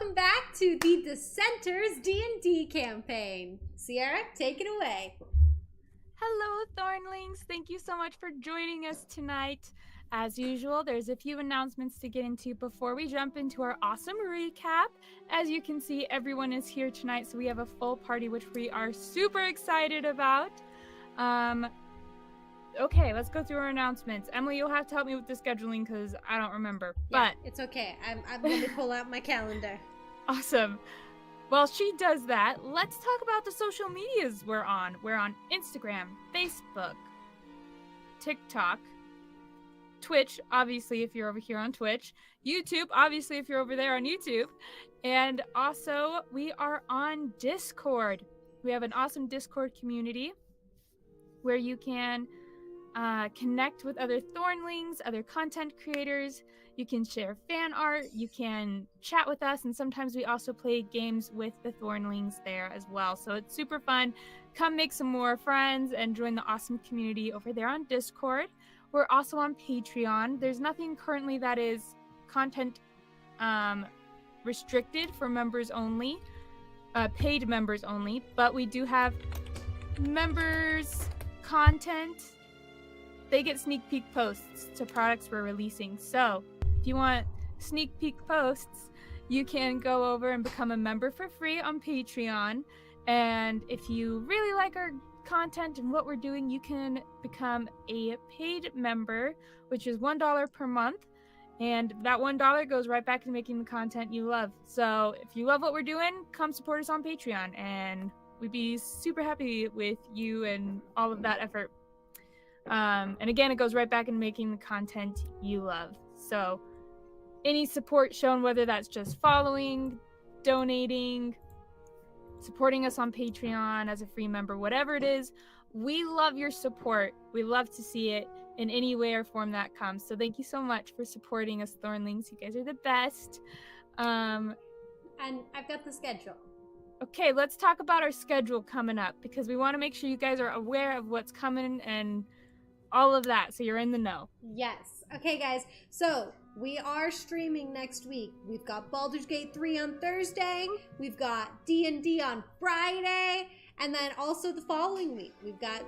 welcome back to the Dissenters D&D campaign. Sierra, take it away. Hello, Thornlings. Thank you so much for joining us tonight. As usual, there's a few announcements to get into before we jump into our awesome recap. As you can see, everyone is here tonight, so we have a full party, which we are super excited about. Okay, let's go through our announcements. Emily, you'll have to help me with the scheduling because I don't remember. Yeah, but it's okay. I'm going to pull out my calendar. Awesome. While she does that, let's talk about the social medias we're on. We're on Instagram, Facebook, TikTok, Twitch, obviously if you're over here on Twitch, YouTube, obviously if you're over there on YouTube, and also we are on Discord. We have an awesome Discord community where you can connect with other Thornlings, other content creators. You can share fan art, you can chat with us, and sometimes we also play games with the Thornlings there as well. So it's super fun. Come make some more friends and join the awesome community over there on Discord. We're also on Patreon. There's nothing currently that is content restricted for members only, paid members only, but we do have members content. They get sneak peek posts to products we're releasing. So if you want sneak peek posts, you can go over and become a member for free on Patreon. And if you really like our content and what we're doing, you can become a paid member, which is $1 per month. And that $1 goes right back to making the content you love. So if you love what we're doing, come support us on Patreon. And we'd be super happy with you and all of that effort. And again, it goes right back in making the content you love. So any support shown, whether that's just following, donating, supporting us on Patreon as a free member, whatever it is, we love your support. We love to see it in any way or form that comes. So thank you so much for supporting us, Thornlings. You guys are the best. And I've got the schedule. Okay, let's talk about our schedule coming up because we want to make sure you guys are aware of what's coming and all of that, so you're in the know. Yes. Okay, guys. So we are streaming next week. We've got Baldur's Gate 3 on Thursday. We've got D&D on Friday, and then also the following week we've got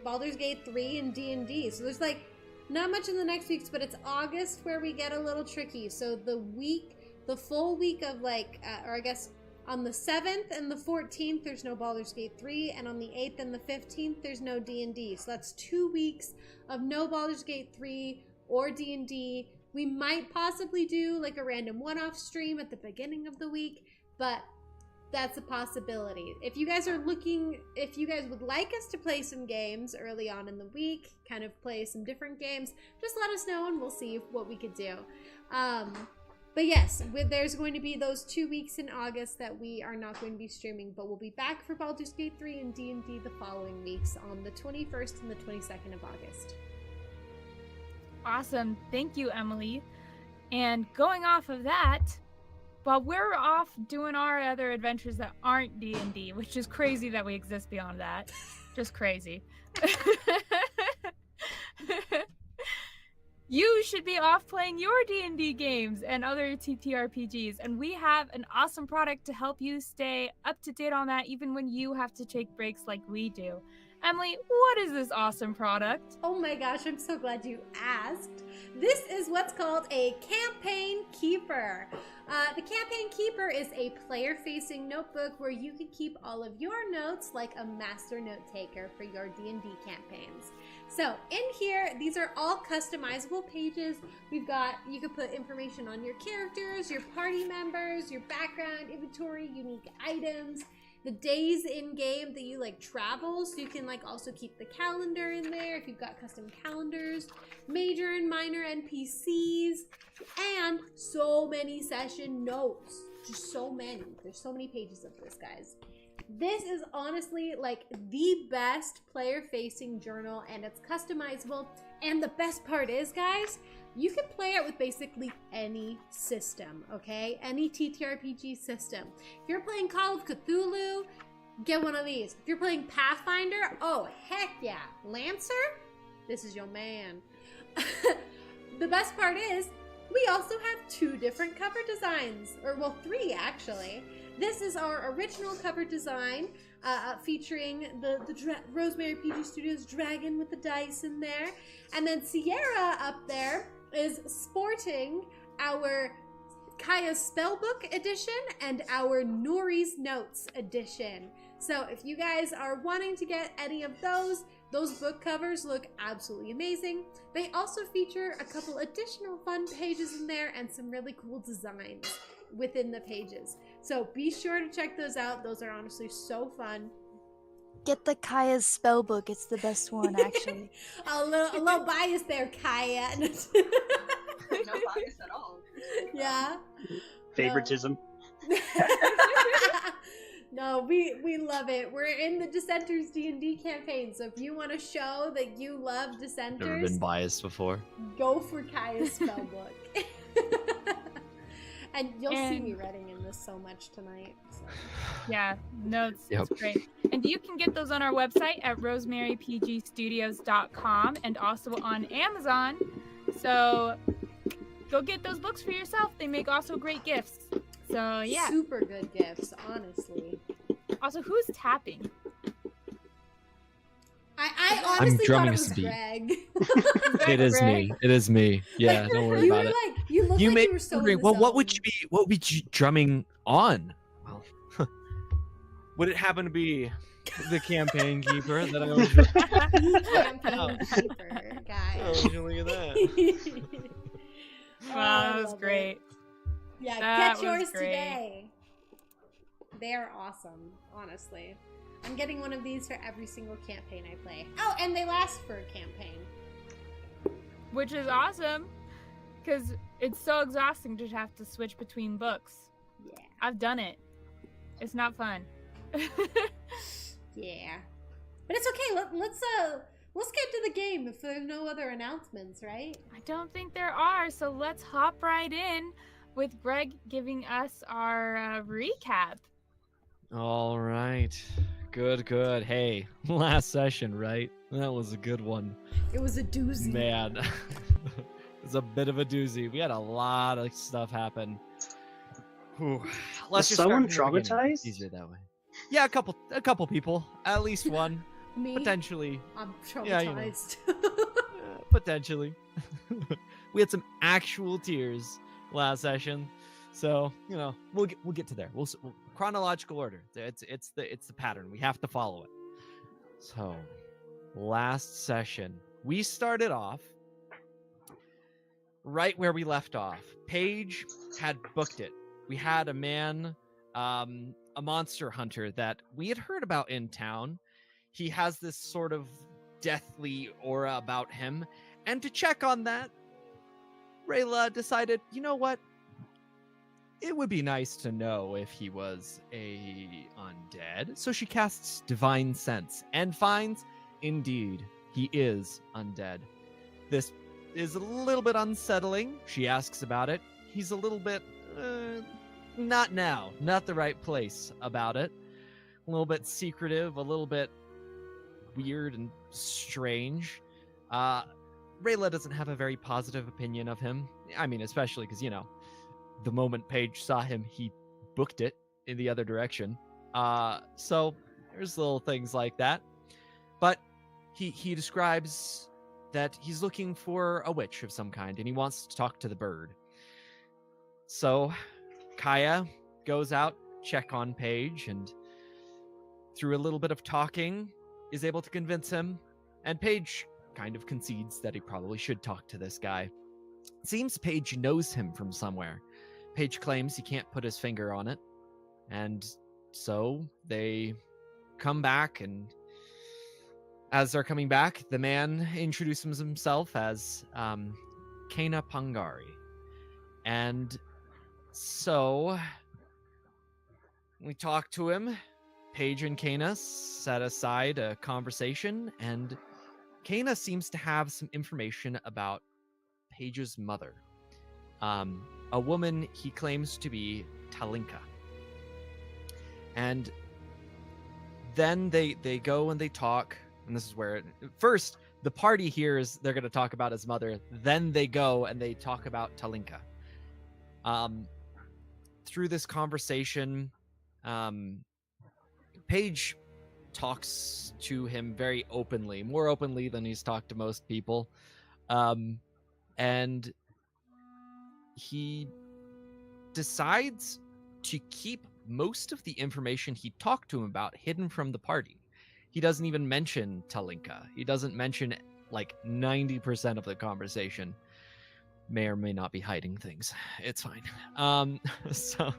Baldur's Gate 3 and D&D. So there's like not much in the next weeks, but it's August where we get a little tricky. So the full week of or I guess on the 7th and the 14th, there's no Baldur's Gate 3, and on the 8th and the 15th, there's no D&D. So that's 2 weeks of no Baldur's Gate 3 or D&D. We might possibly do like a random one-off stream at the beginning of the week, but that's a possibility. If you guys would like us to play some games early on in the week, kind of play some different games, just let us know and we'll see what we could do. But yes, there's going to be those 2 weeks in August that we are not going to be streaming, but we'll be back for Baldur's Gate 3 and D&D the following weeks on the 21st and the 22nd of August. Awesome. Thank you, Emily. And going off of that, while we're off doing our other adventures that aren't D&D, which is crazy that we exist beyond that. Just crazy. You should be off playing your D&D games and other TTRPGs, and we have an awesome product to help you stay up to date on that even when you have to take breaks like we do. Emily, what is this awesome product? Oh my gosh, I'm so glad you asked. This is what's called a Campaign Keeper. The Campaign Keeper is a player-facing notebook where you can keep all of your notes like a master note taker for your D&D campaigns. So in here, these are all customizable pages. You can put information on your characters, your party members, your background, inventory, unique items, the days in game that you travel, so you can also keep the calendar in there if you've got custom calendars, major and minor NPCs, and so many session notes. Just so many. There's so many pages of this, guys. This is honestly the best player-facing journal, and it's customizable. And the best part is, guys, you can play it with basically any system, okay? Any TTRPG system. If you're playing Call of Cthulhu, get one of these. If you're playing Pathfinder, oh, heck yeah. Lancer, this is your man. The best part is, We also have 2 different cover designs, or well, 3 actually. This is our original cover design, featuring the Rosemary PG Studios dragon with the dice in there. And then Sierra up there is sporting our Kaya's Spellbook edition and our Nori's Notes edition. So if you guys are wanting to get any of those book covers look absolutely amazing. They also feature a couple additional fun pages in there and some really cool designs within the pages. So be sure to check those out. Those are honestly so fun. Get the Kaya's Spellbook. It's the best one, actually. a little bias there, Kaya. No bias at all. Yeah. Favoritism. No, we love it. We're in the Dissenters D&D campaign, so if you want to show that you love Dissenters, Never been biased before. go for Kaya's Spellbook. And you'll see me reading in this so much tonight. So. Yeah, no, it's great. And you can get those on our website at rosemarypgstudios.com and also on Amazon. So go get those books for yourself. They make also great gifts. So yeah. Super good gifts, honestly. Also, who's tapping? I honestly thought it was beat. Greg. It is me. It is me. Yeah, don't worry about it. You looked like you were so in the well, what zone. would you be? What would you drumming on? Well, Would it happen to be the campaign keeper that I was? Campaign keeper, guys. Oh, look at that. Wow, I that was love it. great. Yeah, That get yours was great. today. They are awesome, honestly. I'm getting one of these for every single campaign I play. Oh, and they last for a campaign. Which is awesome, because it's so exhausting to have to switch between books. Yeah. I've done it. It's not fun. Yeah. But it's okay. Let's get to the game if there's no other announcements, right? I don't think there are, so let's hop right in with Greg giving us our recap. all right. Good. Hey, last session, right? That was a good one. It was a doozy. Man, it was a bit of a doozy. We had a lot of stuff happen. Whew. Was just someone start from the beginning. traumatized? Easier that way. Yeah, a couple people, at least one, Me? potentially. I'm Yeah, you know. traumatized. Potentially. We had some actual tears last session, so we'll get to there. We'll chronological order. It's the pattern. We have to follow it. So, last session we started off right where we left off. Paige had booked it. We had a man, a monster hunter that we had heard about in town. He has this sort of deathly aura about him, and to check on that, Rayla decided, you know what? It would be nice to know if he was a undead. So she casts Divine Sense and finds, indeed, he is undead. This is a little bit unsettling. She asks about it. He's a little bit, not now, not the right place about it. A little bit secretive, a little bit weird and strange. Rayla doesn't have a very positive opinion of him. I mean, especially because, the moment Paige saw him, he booked it in the other direction. So there's little things like that. But he describes that he's looking for a witch of some kind, and he wants to talk to the bird. So Kaya goes out, check on Paige, and through a little bit of talking, is able to convince him. And Paige kind of concedes that he probably should talk to this guy. Seems Paige knows him from somewhere. Paige claims he can't put his finger on it. And so they come back, and as they're coming back, the man introduces himself as Kana Pangari. And so we talk to him. Paige and Kana set aside a conversation, and Kana seems to have some information about Paige's mother. A woman he claims to be Talinka. And then they go and they talk, and this is where first the party hears they're going to talk about his mother. Then they go and they talk about Talinka. Through this conversation, Paige talks to him very openly, more openly than he's talked to most people. And he decides to keep most of the information he talked to him about hidden from the party. He doesn't even mention Talinka. He doesn't mention like 90% of the conversation. May or may not be hiding things. It's fine. So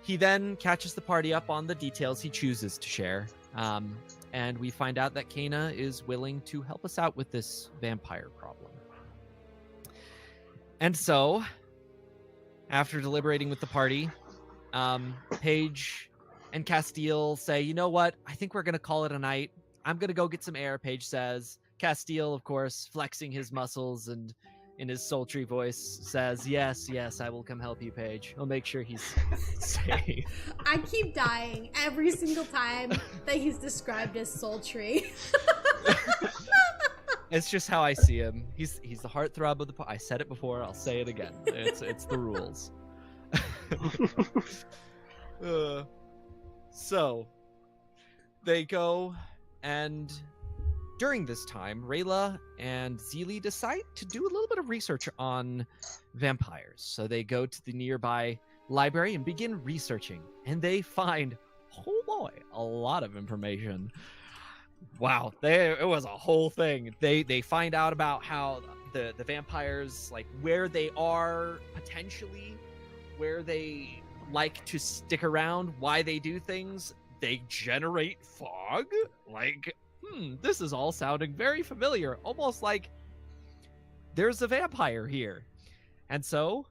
he then catches the party up on the details he chooses to share. And we find out that Kana is willing to help us out with this vampire problem. And so, after deliberating with the party, Paige and Castil say, you know what? I think we're going to call it a night. I'm going to go get some air, Paige says. Castil, of course, flexing his muscles and in his sultry voice says, yes, I will come help you, Paige. I'll make sure he's safe. I keep dying every single time that he's described as sultry. It's just how I see him. He's the heartthrob of the I said it before, I'll say it again. It's the rules. So they go, and during this time, Rayla and Zilli decide to do a little bit of research on vampires. So they go to the nearby library and begin researching, and they find, oh boy, a lot of information. Wow, it was a whole thing. They find out about how the vampires, like where they are potentially, where they like to stick around, why they do things. They generate fog. Like, this is all sounding very familiar, almost like there's a vampire here. And so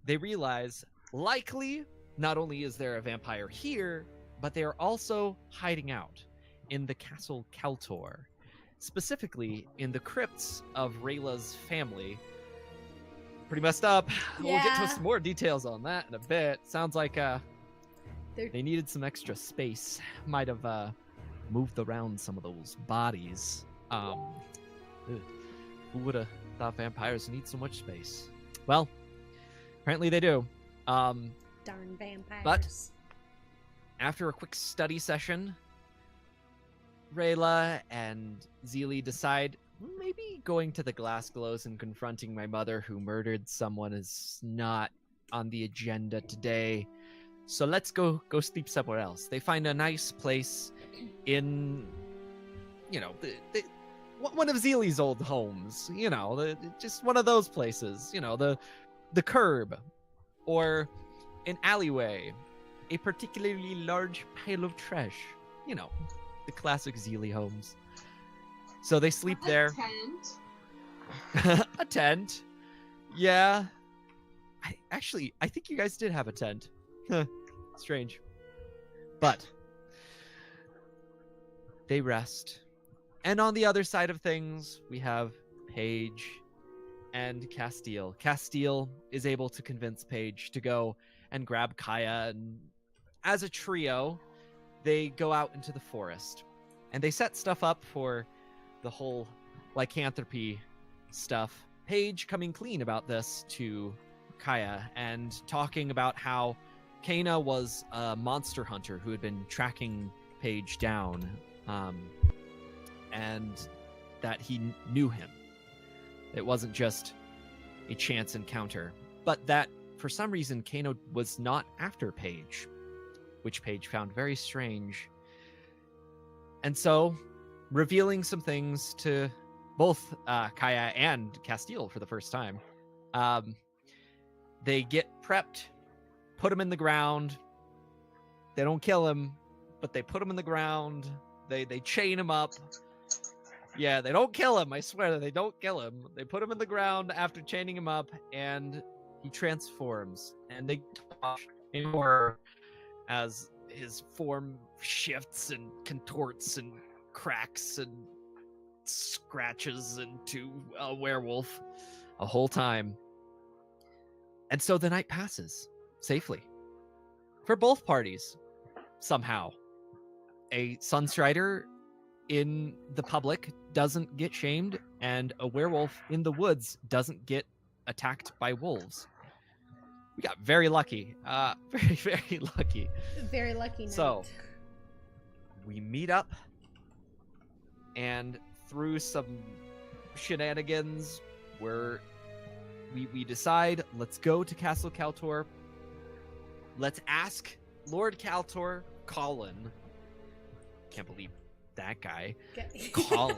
they realize likely not only is there a vampire here, but they are also hiding out in the Castle Kaltor, specifically in the crypts of Rayla's family. Pretty messed up. We'll get to some more details on that in a bit. Sounds like they needed some extra space. Might have moved around some of those bodies. Who would have thought vampires need so much space? Well, apparently they do. Darn vampires. But after a quick study session, Rayla and Zilli decide maybe going to the Glass Glows and confronting my mother who murdered someone is not on the agenda today. So let's go sleep somewhere else. They find a nice place in, one of Zilli's old homes. Just one of those places. The curb, or an alleyway, a particularly large pile of trash. The classic Zilli homes. So they sleep there. Tent. A tent. Yeah. I think you guys did have a tent. Strange. But they rest. And on the other side of things, we have Paige and Castil. Castil is able to convince Paige to go and grab Kaya, and as a trio, they go out into the forest. And they set stuff up for the whole lycanthropy stuff. Paige coming clean about this to Kaya and talking about how Kana was a monster hunter who had been tracking Paige down, and that he knew him. It wasn't just a chance encounter, but that for some reason Kana was not after Paige, which Paige found very strange. And so, revealing some things to both Kaya and Castil for the first time, they get prepped, put him in the ground. They don't kill him, but they put him in the ground. They chain him up. Yeah, they don't kill him. I swear they don't kill him. They put him in the ground after chaining him up, and he transforms. And they talk in horror as his form shifts and contorts and cracks and scratches into a werewolf a whole time. And so the night passes safely for both parties. Somehow a Sunstrider in the public doesn't get shamed, and a werewolf in the woods doesn't get attacked by wolves. We got very lucky. Very, very lucky. Very lucky night. So, we meet up, and through some shenanigans, we decide, let's go to Castle Kaltor. Let's ask Lord Kaltor, Colin. Can't believe that guy. Colin.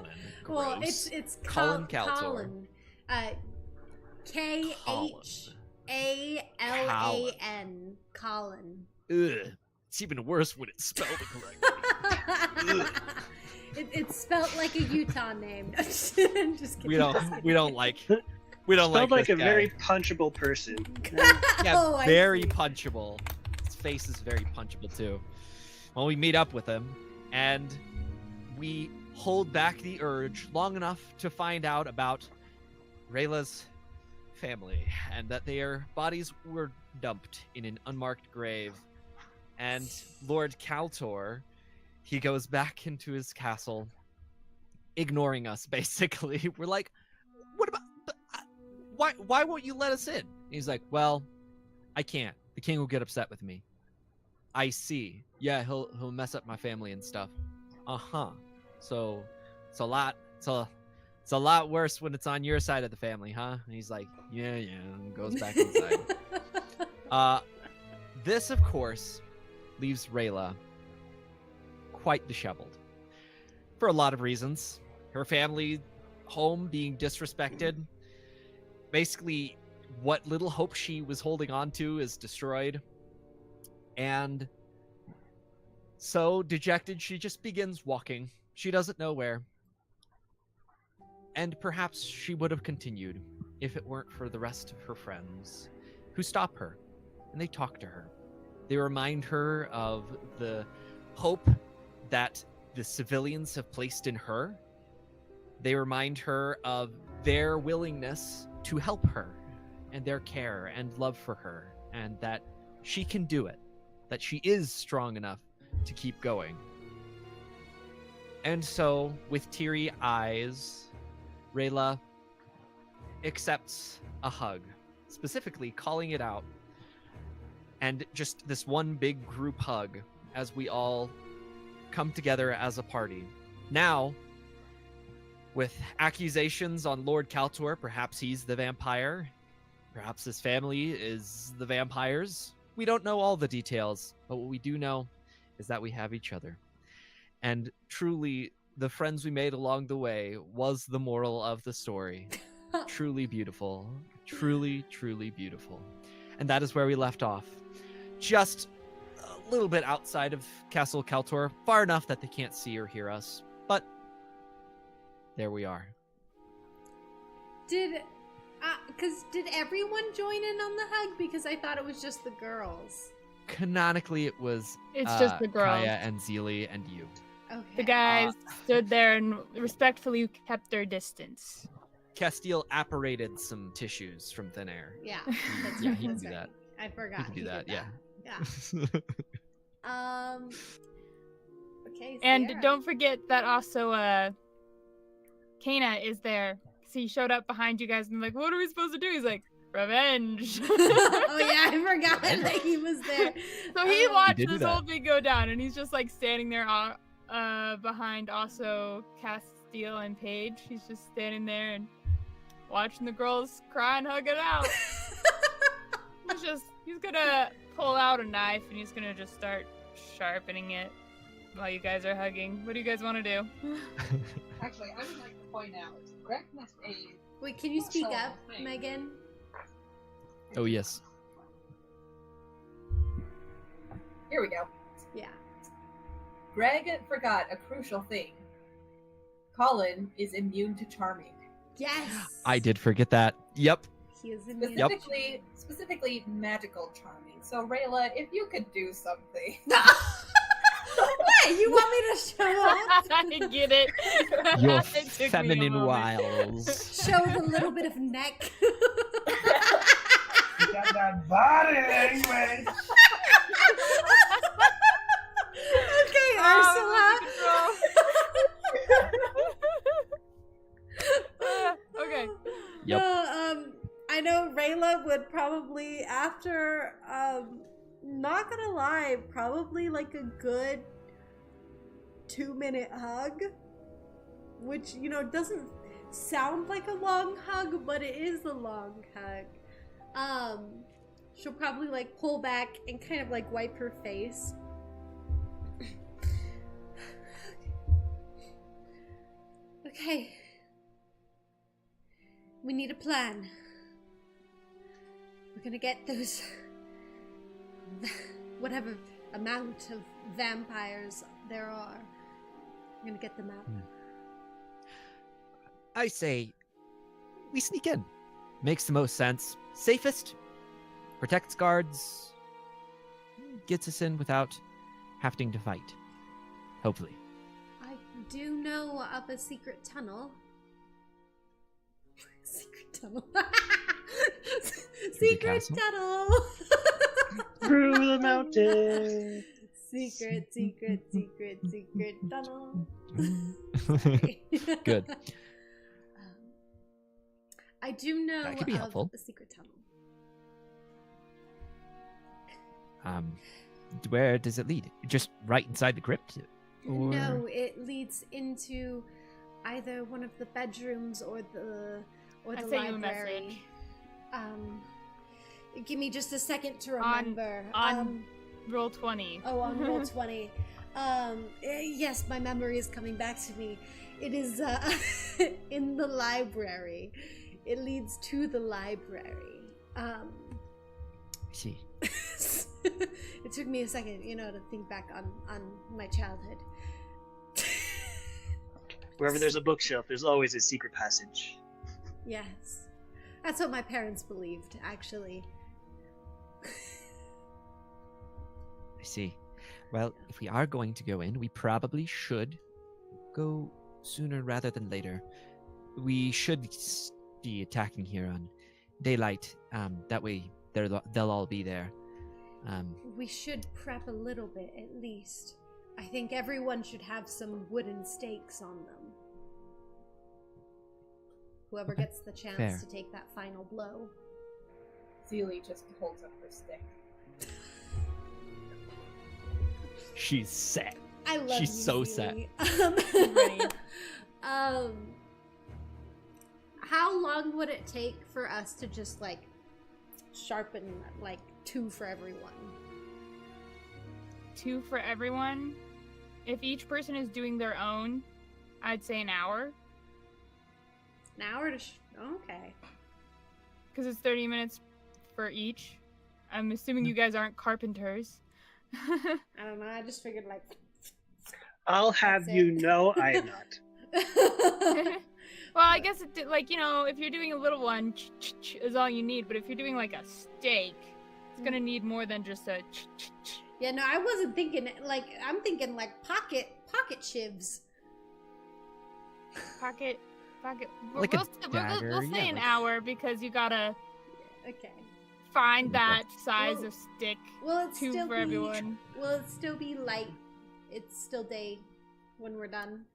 Well, Gross. it's Colin Kaltor. Colin. K-H-A-L-A-N. Colin. Ugh. It's even worse when it's spelled correctly. It's spelled like a Utah name. Just kidding. We don't like Spelled like this a guy. very punchable person. Yeah, Oh, I very see. punchable. His face is very punchable too. Well, we meet up with him, and we hold back the urge long enough to find out about Rayla's family, and that their bodies were dumped in an unmarked grave. And Lord Kaltor, he goes back into his castle, ignoring us, basically. We're like, what about... Why won't you let us in? He's like, well, I can't. The king will get upset with me. I see. Yeah, he'll mess up my family and stuff. Uh-huh. So it's a lot worse when it's on your side of the family, huh? And he's like, yeah, and goes back inside. This, of course, leaves Rayla quite disheveled. For a lot of reasons. Her family home being disrespected. Basically, what little hope she was holding on to is destroyed. And so, dejected, she just begins walking. She doesn't know where. And perhaps she would have continued if it weren't for the rest of her friends who stop her and they talk to her. They remind her of the hope that the civilians have placed in her. They remind her of their willingness to help her and their care and love for her, and that she can do it, that she is strong enough to keep going. And so, with teary eyes, Rayla accepts a hug, specifically calling it out, and just this one big group hug as we all come together as a party. Now, with accusations on Lord Kaltor, perhaps he's the vampire, perhaps his family is the vampires. We don't know all the details, but what we do know is that we have each other. And truly, the friends we made along the way was the moral of the story. Truly beautiful. Truly, truly beautiful. And that is where we left off. Just a little bit outside of Castle Kaltor, far enough that they can't see or hear us. But there we are. Did everyone join in on the hug? Because I thought it was just the girls. Canonically, it was It's just the girls. Kaya and Zilli and you. Okay. The guys stood there and respectfully kept their distance. Castil apparated some tissues from thin air. Yeah. That's Yeah, right, he can that's do right. that. I forgot. He can do that, did yeah. Yeah. Okay. And Sierra. don't forget that also Kana is there. So he showed up behind you guys and like, what are we supposed to do? He's like, revenge. Oh yeah, I forgot that he was there. So he watched did do this that. whole thing go down, and he's just like standing there behind also Castil and Paige. He's just standing there and watching the girls cry and hug it out. He's gonna pull out a knife and he's gonna just start sharpening it while you guys are hugging. What do you guys want to do? Actually, I would like to point out, correctness aid. Wait, can you speak up, Megan? Oh, yes. Here we go. Yeah. Greg forgot a crucial thing. Colin is immune to charming. Yes. I did forget that. Yep. He is immune. Yep. Specifically magical charming. So Rayla, if you could do something. What? You want me to show up? I get it. Your It took me a feminine moment. wiles. Show the little bit of neck. You got that body language. Okay, Ursula. Rayla would probably, after, not gonna lie, probably like a good 2-minute hug, which, you know, doesn't sound like a long hug, but it is a long hug. She'll probably like pull back and kind of like wipe her face. Okay. We need a plan. We're gonna get those whatever amount of vampires there are. We're gonna get them out. I say we sneak in. Makes the most sense. Safest. Protects guards. Gets us in without having to fight. Hopefully. I do know of a secret tunnel. Secret tunnel. Secret tunnel. Through the mountain. Secret tunnel. Good. I do know That could be of helpful. a secret tunnel. Where does it lead? Just right inside the crypt? Or... No, it leads into either one of the bedrooms or the library. Give me just a second to remember. On roll 20. Oh, on roll 20. Yes, my memory is coming back to me. It is in the library. It leads to the library. I see. It took me a second, you know, to think back on my childhood. Wherever there's a bookshelf, there's always a secret passage. Yes. That's what my parents believed, actually. I see. Well, if we are going to go in, we probably should go sooner rather than later. We should be attacking here on daylight. That way they'll all be there. We should prep a little bit, at least. I think everyone should have some wooden stakes on them. Whoever gets the chance Fair. to take that final blow. Zilli just holds up her stick. She's set. I love She's you, so Zilli. Right. How long would it take for us to just like sharpen like 2 for everyone? 2 for everyone. If each person is doing their own, I'd say an hour. An hour to okay. Because it's 30 minutes for each. I'm assuming you guys aren't carpenters. I don't know. I just figured like. I'll have That's you it. know I am not. Well, I guess like, you know, if you're doing a little one, is all you need. But if you're doing like a steak, it's gonna need more than just a. Yeah, no, I wasn't thinking like I'm thinking like pocket shivs. Pocket. Like a dagger, We'll say yeah, an like- hour because you gotta Okay. find Okay. that size Well, of stick. Will it 2 still for be? everyone. Will it still be light? It's still day when we're done.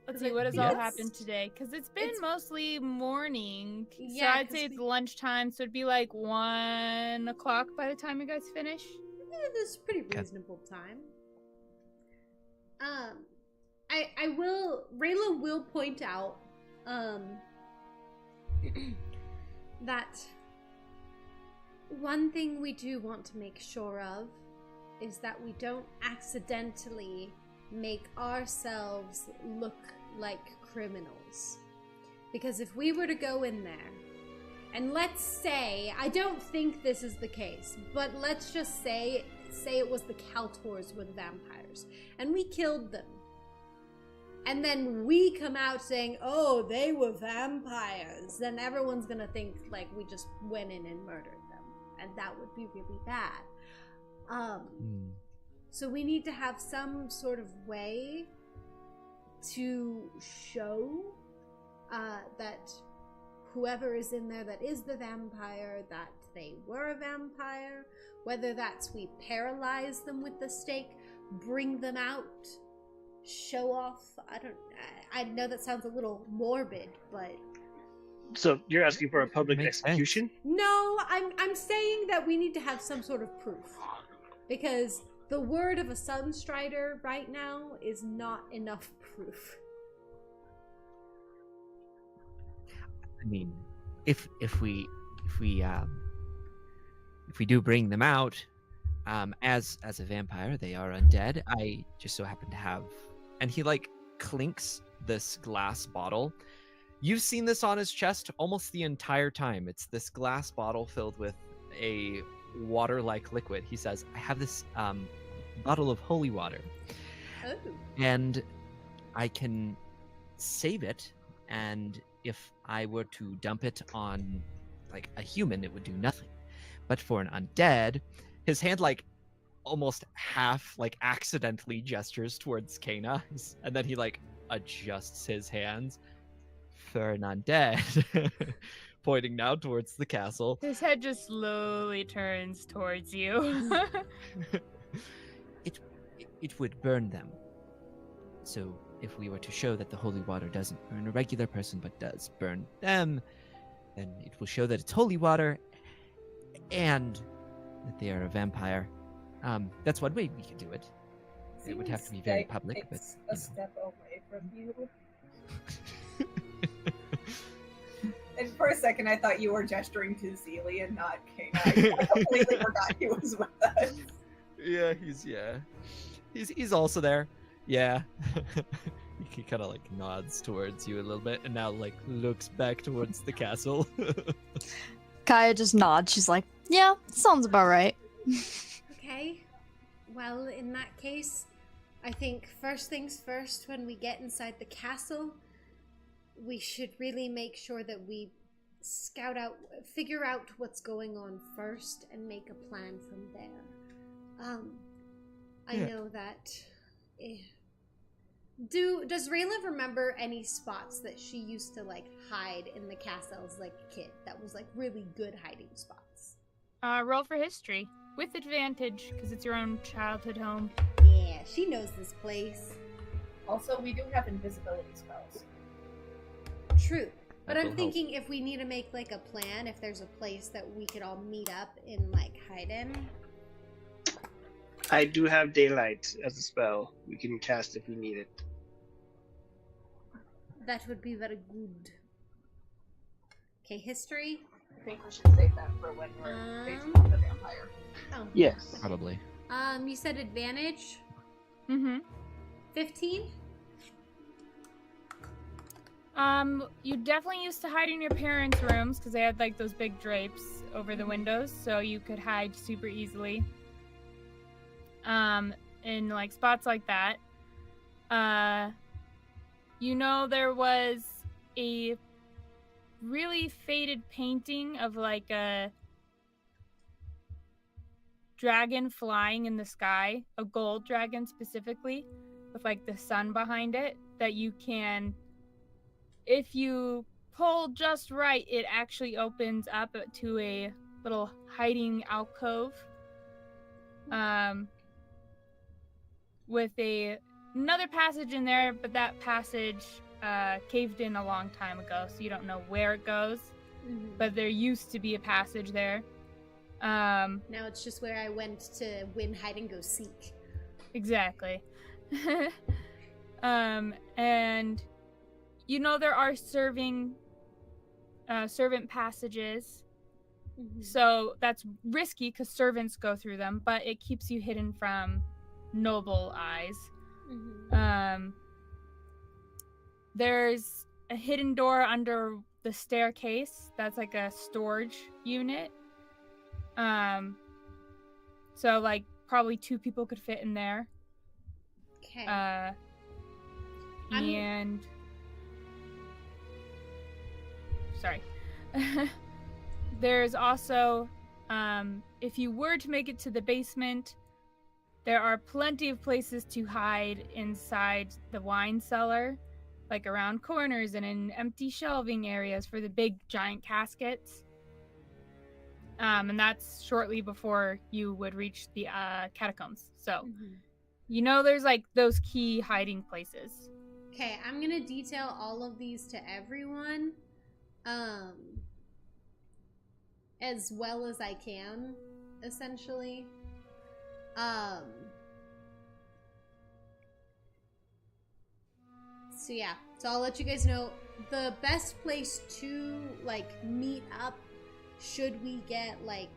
Let's 'Cause see, it- what has all yes. happened today? Because it's been It's- mostly morning. Yeah, so I'd 'cause say it's we- lunchtime, so it'd be like 1 o'clock by the time you guys finish. This is pretty Okay. reasonable time. I will. Rayla will point out, that one thing we do want to make sure of is that we don't accidentally make ourselves look like criminals. Because if we were to go in there, and let's say, I don't think this is the case, but let's just say it was the Kaltors were the vampires, and we killed them. And then we come out saying, oh, they were vampires. Then everyone's gonna think like we just went in and murdered them. And that would be really bad. So we need to have some sort of way to show that whoever is in there that is the vampire, that they were a vampire. Whether that's we paralyze them with the stake, bring them out, show off. I know that sounds a little morbid, but So you're asking for a public Makes sense. execution? No, I'm saying that we need to have some sort of proof. Because the word of a Sunstrider right now is not enough proof. I mean, if we do bring them out, as a vampire, they are undead. I just so happen to have, and he like clinks this glass bottle. You've seen this on his chest almost the entire time. It's this glass bottle filled with a water-like liquid. He says, I have this bottle of holy water. Oh. And I can save it, and if I were to dump it on like a human, it would do nothing. But for an undead, his hand like almost half like accidentally gestures towards Kana, and then he like adjusts his hands. For an undead, pointing now towards the castle. His head just slowly turns towards you. It would burn them. So if we were to show that the holy water doesn't burn a regular person but does burn them, then it will show that it's holy water and that they are a vampire. That's one way we could do it. It would have to be very Seems like public, but it's a step away from you. And for a second, I thought you were gesturing to Zilli and not Kana. I completely forgot he was with us. He's also there. Yeah. He kind of like nods towards you a little bit and now like looks back towards the castle. Kaya just nods. She's like, yeah, sounds about right. Okay. Well, in that case, I think first things first, when we get inside the castle, we should really make sure that we figure out what's going on first and make a plan from there. I know that... Does Rayla remember any spots that she used to, like, hide in the castle as, like, a kid that was, like, really good hiding spots? Roll for history. With advantage, because it's your own childhood home. Yeah, she knows this place. Also, we do have invisibility spells. True. But That I'm will thinking if we need to make, like, a plan, if there's a place that we could all meet up and, like, hide in. I do have daylight as a spell. We can cast if we need it. That would be very good. Okay, history. I think we should save that for when we're facing the vampire. Oh. Yes. Probably. You said advantage? Mm-hmm. 15? You definitely used to hide in your parents' rooms because they had like those big drapes over the windows, so you could hide super easily. In like spots like that. You know, there was a really faded painting of like a dragon flying in the sky, a gold dragon specifically, with like the sun behind it, that you can, if you pull just right, it actually opens up to a little hiding alcove. With another passage in there, but that passage caved in a long time ago, so you don't know where it goes. Mm-hmm. But there used to be a passage there. Now it's just where I went to win hide and go seek. Exactly. And you know there are servant passages. Mm-hmm. So that's risky because servants go through them, but it keeps you hidden from noble eyes. Mm-hmm. There's a hidden door under the staircase that's like a storage unit. So like probably 2 people could fit in there. Okay. And sorry. There's also if you were to make it to the basement, there are plenty of places to hide inside the wine cellar, like around corners and in empty shelving areas for the big giant caskets. And that's shortly before you would reach the catacombs. So, you know, there's like those key hiding places. Okay, I'm gonna detail all of these to everyone. as well as I can, essentially. So yeah, so I'll let you guys know the best place to like meet up should we get like,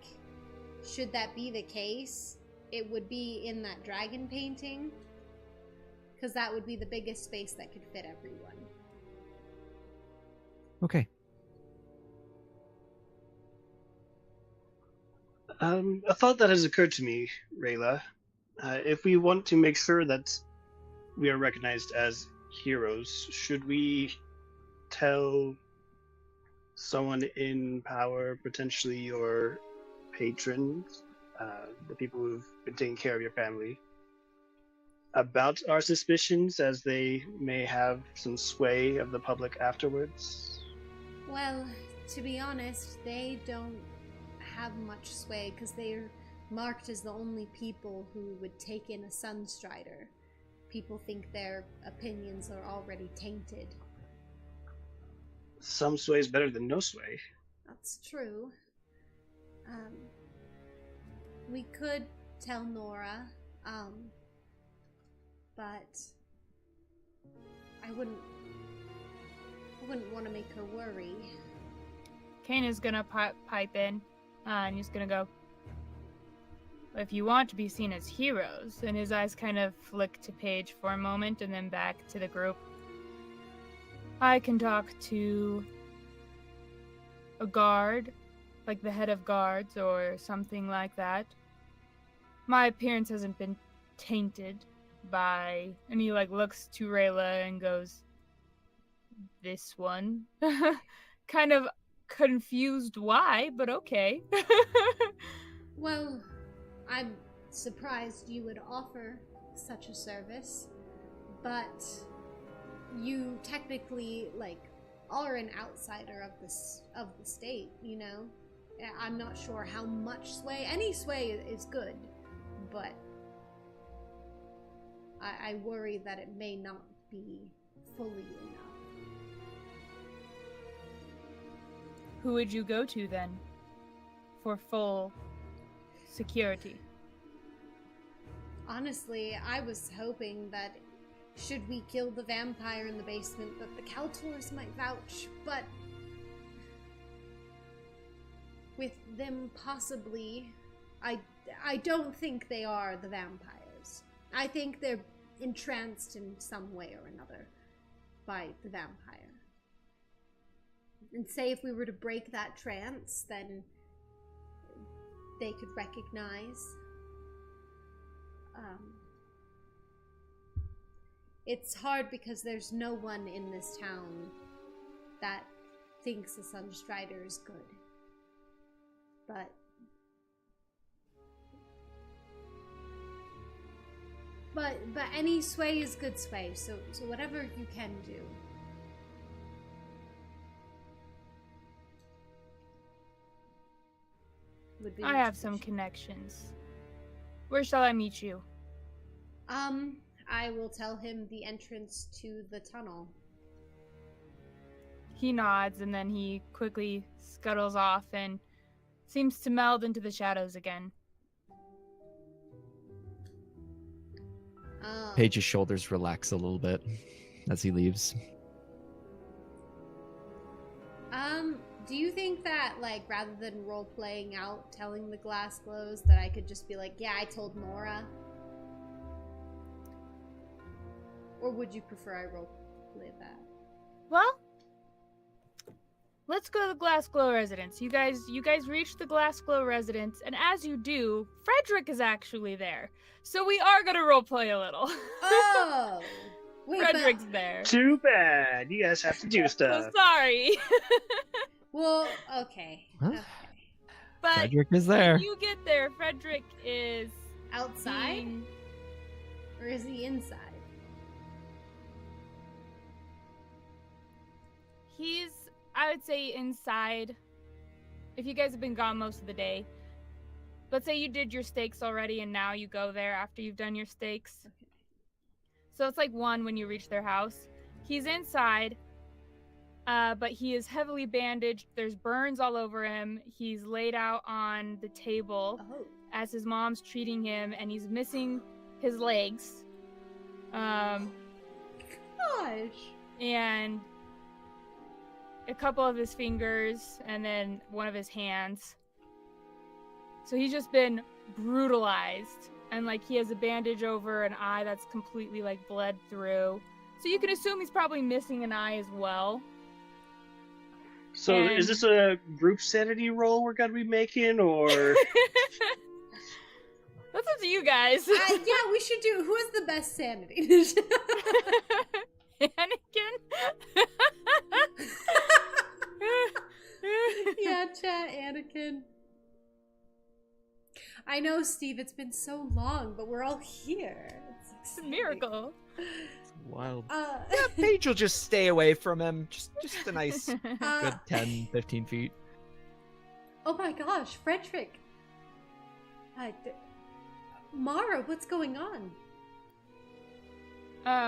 should that be the case, it would be in that dragon painting, because that would be the biggest space that could fit everyone. Okay. A thought that has occurred to me, Rayla. If we want to make sure that we are recognized as heroes, should we tell someone in power, potentially your patrons, the people who've been taking care of your family, about our suspicions, as they may have some sway of the public afterwards? Well, to be honest, they don't have much sway because they're marked as the only people who would take in a Sunstrider. People think their opinions are already tainted. Some sway is better than no sway. That's true. We could tell Nora, but I wouldn't want to make her worry. Kane is gonna pipe in, and he's gonna go, if you want to be seen as heroes, and his eyes kind of flick to Paige for a moment and then back to the group, I can talk to a guard, like the head of guards or something like that. My appearance hasn't been tainted by, and he like looks to Rayla and goes, this one? Kind of confused why, but okay. Well, I'm surprised you would offer such a service, but you technically like are an outsider of the state, you know? I'm not sure how much sway. Any sway is good, but I worry that it may not be fully enough. Who would you go to then for full security? Honestly, I was hoping that should we kill the vampire in the basement, that the Kaltors might vouch, but with them possibly, I don't think they are the vampires. I think they're entranced in some way or another by the vampire. And say if we were to break that trance, then they could recognize. It's hard because there's no one in this town that thinks a Sunstrider is good. But any sway is good sway, so whatever you can do. Would be I have some connections. Where shall I meet you? I will tell him the entrance to the tunnel. He nods and then he quickly scuttles off and seems to meld into the shadows again. Paige's shoulders relax a little bit as he leaves. Do you think that, like, rather than role-playing out telling the glass glows, that I could just be like, yeah, I told Nora? Or would you prefer I role-play that? Well, let's go to the Glass Glow residence. You guys reach the Glass Glow residence, and as you do, Frederick is actually there. So we are gonna roleplay a little. Oh! Wait, Frederick's there. Too bad. You guys have to do stuff. So sorry. Well, okay. Huh? Okay. But Frederick is there. when you get there, Frederick is Outside? being- Or is he inside? He's, I would say, inside. If you guys have been gone most of the day. Let's say you did your stakes already and now you go there after you've done your stakes. Okay. So it's like 1 when you reach their house. He's inside. but he is heavily bandaged. There's burns all over him. He's laid out on the table as his mom's treating him, and he's missing his legs. Gosh. And a couple of his fingers, and then one of his hands. So he's just been brutalized, and like he has a bandage over an eye that's completely like bled through. So you can assume he's probably missing an eye as well. So is this a group sanity roll we're gonna be making, or? That's up to you guys. Yeah, we should do. Who has the best sanity? Anakin. Yeah, chat, Anakin. I know, Steve. It's been so long, but we're all here. It's a miracle. Wild. Yeah, Paige will just stay away from him. Just a nice good 10, 15 feet. Oh my gosh, Frederick. Mara, what's going on?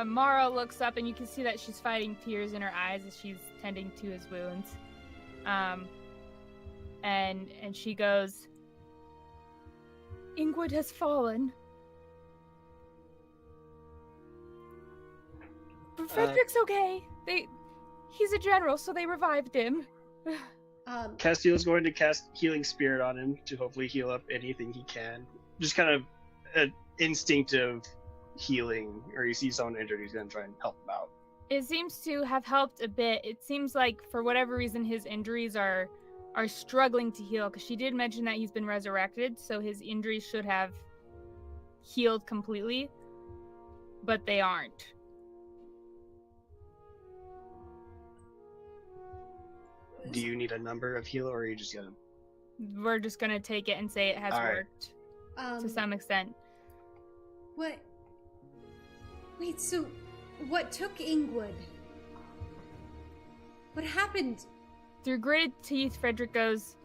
Mara looks up, and you can see that she's fighting tears in her eyes as she's tending to his wounds. And she goes, Ingrid has fallen. But Frederick's okay. He's a general, so they revived him. Castil's going to cast Healing Spirit on him to hopefully heal up anything he can. Just kind of an instinctive healing, or he sees someone injured, he's going to try and help him out. It seems to have helped a bit. It seems like, for whatever reason, his injuries are struggling to heal, because she did mention that he's been resurrected, so his injuries should have healed completely, but they aren't. Do you need a number of heal, or are you just gonna? We're just gonna take it and say it has worked to some extent. What? Wait, so what took Ingrid? What happened? Through gritted teeth, Frederick goes,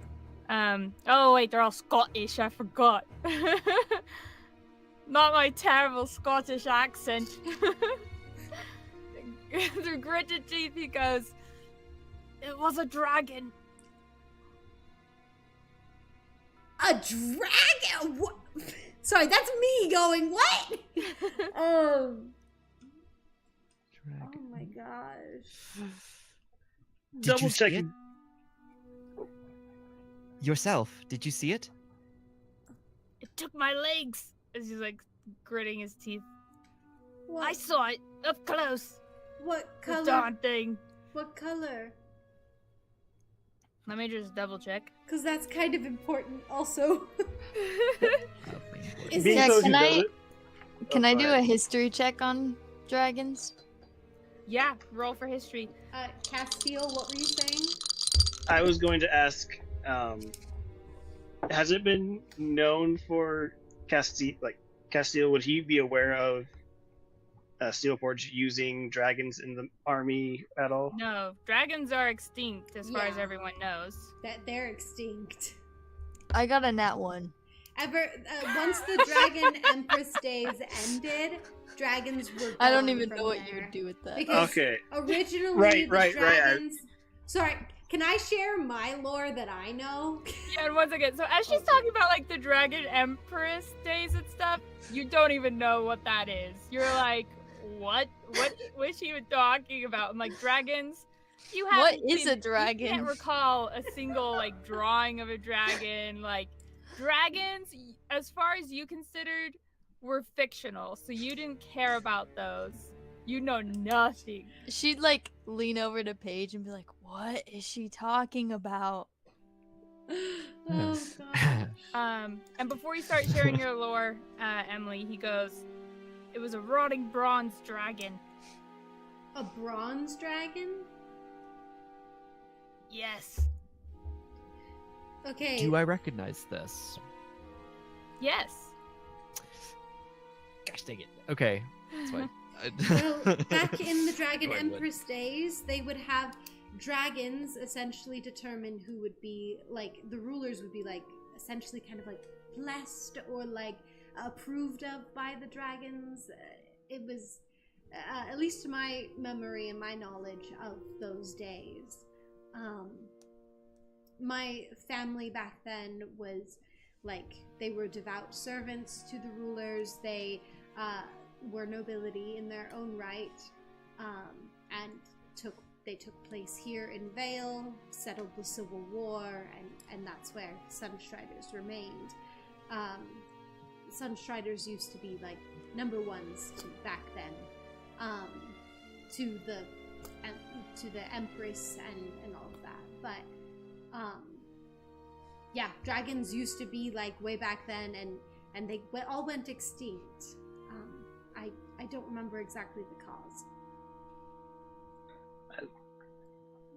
oh wait, they're all Scottish, I forgot. Not my terrible Scottish accent. Through gritted teeth, he goes, it was a dragon. A dragon? What? Sorry, that's me going, what? Oh my gosh. Did you see Double-checking. it? Yourself, did you see it? It took my legs. As he's like gritting his teeth. What? I saw it up close. What The color? darn thing. What color? Let me just double check. Because that's kind of important also. Is Being it- those who can know I- it- Can Oh, I go do ahead. a history check on dragons? Yeah, roll for history. Castil, what were you saying? I was going to ask, has it been known for Castil, would he be aware of Steelforge using dragons in the army at all? No, dragons are extinct as far as Yeah. everyone knows. That they're extinct. I got a nat 1. Once the Dragon Empress days ended, dragons were gone I don't even from know what there. you would do with that. Because Okay. originally Right, the right. dragons... Sorry, can I share my lore that I know? Yeah, and once again, so as she's talking about like the Dragon Empress days and stuff, you don't even know what that is. You're like, what? What was she even talking about? I'm like, dragons? You have What is a dragon? You can't recall a single like drawing of a dragon. Like dragons, as far as you considered, were fictional, so you didn't care about those. You know nothing. She'd like lean over to Paige and be like, "What is she talking about?" Oh, gosh. And before you start sharing your lore, Emily, he goes, "It was a rotting bronze dragon." A bronze dragon? Yes. Okay. Do I recognize this? Yes. Gosh dang it. Okay, that's fine. Well, back in the Dragon Oh, I would. Empress days, they would have dragons essentially determine who would be, like, the rulers would be, like, essentially kind of, like, blessed or, like, approved of by the dragons. It was at least to my memory and my knowledge of those days, my family back then was like, they were devout servants to the rulers. They were nobility in their own right, and they took place here in Vale, settled the Civil War, and that's where Sunstriders remained. Sunstriders used to be like number ones back then, to the Empress and all of that. But yeah, dragons used to be like way back then, and they all went extinct. I don't remember exactly the cause.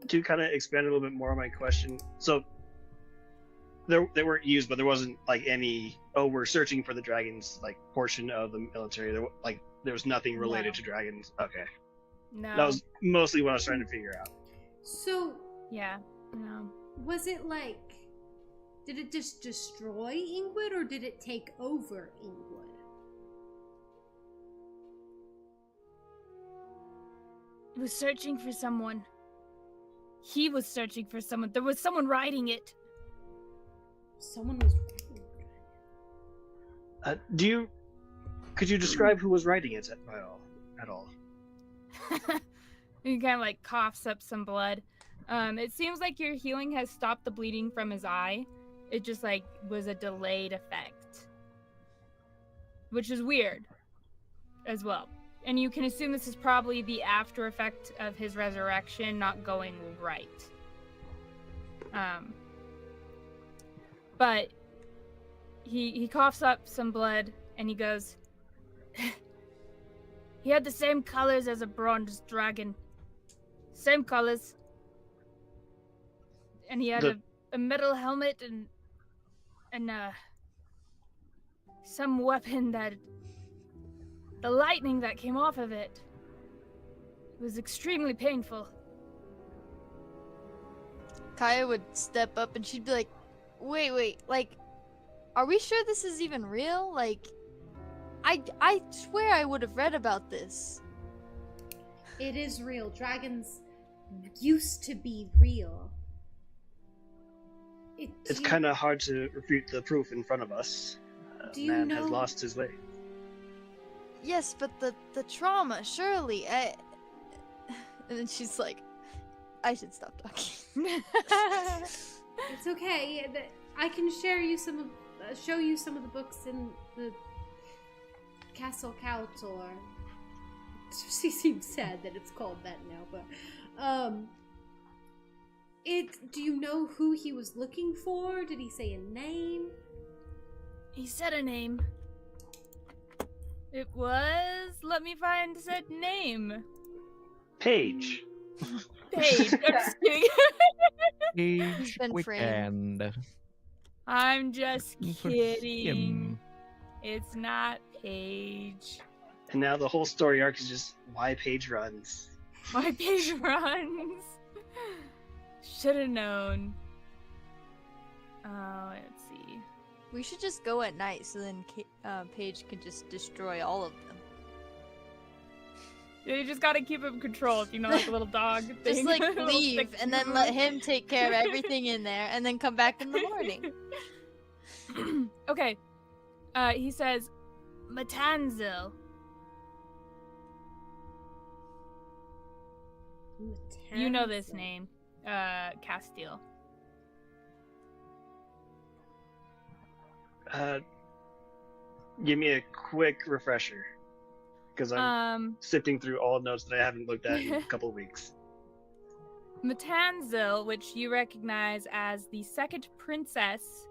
To kind of expand a little bit more on my question, so they weren't used, but there wasn't like any, oh, we're searching for the dragons like portion of the military. There was nothing related to dragons. Okay. No. That was mostly what I was trying to figure out. So Yeah. No. was it like, did it just destroy Ingwood, or did it take over Ingwood? It was searching for someone. He was searching for someone. There was someone riding it. Someone was. Could you describe who was writing it at all? He kind of like coughs up some blood. It seems like your healing has stopped the bleeding from his eye. It just like was a delayed effect, which is weird as well. And you can assume this is probably the after effect of his resurrection not going right. But he coughs up some blood and he goes, he had the same colors as a bronze dragon. Same colors. And he had a metal helmet and some weapon that the lightning that came off of it was extremely painful. Kaya would step up and she'd be like, wait, like, are we sure this is even real? Like, I swear I would have read about this. It is real. Dragons used to be real. It's kind of hard to refute the proof in front of us. Man has lost his way. Yes, but the trauma, surely. And then she's like, I should stop talking. It's okay. I can show you some of the books in the Castle Coutor. She seems sad that it's called that now, but do you know who he was looking for? Did he say a name? He said a name. It was, let me find said name. Paige. Paige. I'm just kidding. He's been framed. Weekend. I'm just For kidding. him. It's not Paige. And now the whole story arc is just why Paige runs. Why Paige runs? Should have known. Let's see. We should just go at night so then Paige can just destroy all of them. You just gotta keep him controlled, you know, like a little dog thing. Just like Little leave stick. and then let him take care of everything in there and then come back in the morning. Okay. He says, Matanzil. You know this name. Castil. Give me a quick refresher, because I'm sifting through all notes that I haven't looked at in a couple weeks. Matanzil, which you recognize as the second princess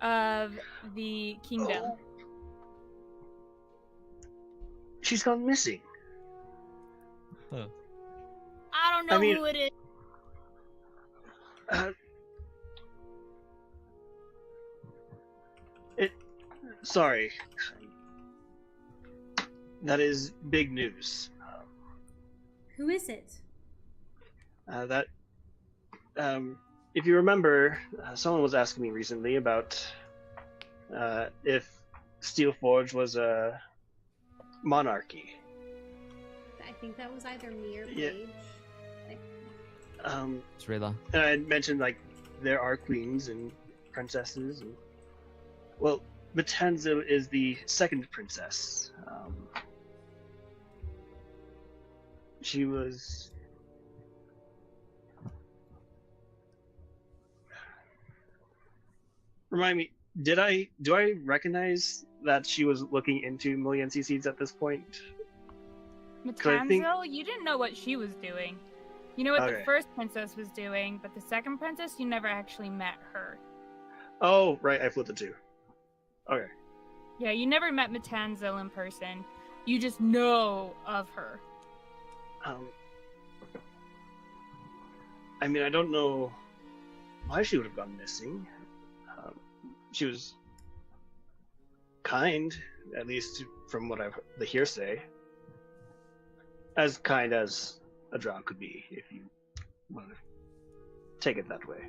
of the kingdom. Oh. She's gone missing. Huh. I don't know who it is. Sorry. That is big news. Who is it? If you remember, someone was asking me recently about if Steelforge was a monarchy. I think that was either me or Yeah. Paige. It's Rayla. And I had mentioned like there are queens and princesses, and well, Matanza is the second princess. She was. Remind me, do I recognize that she was looking into Milliency seeds at this point? I think- Matanzo, you didn't know what she was doing. You know what the Okay. first princess was doing, but the second princess, you never actually met her. Oh, right, I flipped the two. Okay. Yeah, you never met Matanzo in person. You just know of her. I mean, I don't know why she would have gone missing. She was kind, at least from what I've heard, the hearsay. As kind as a drow could be, if you want to take it that way.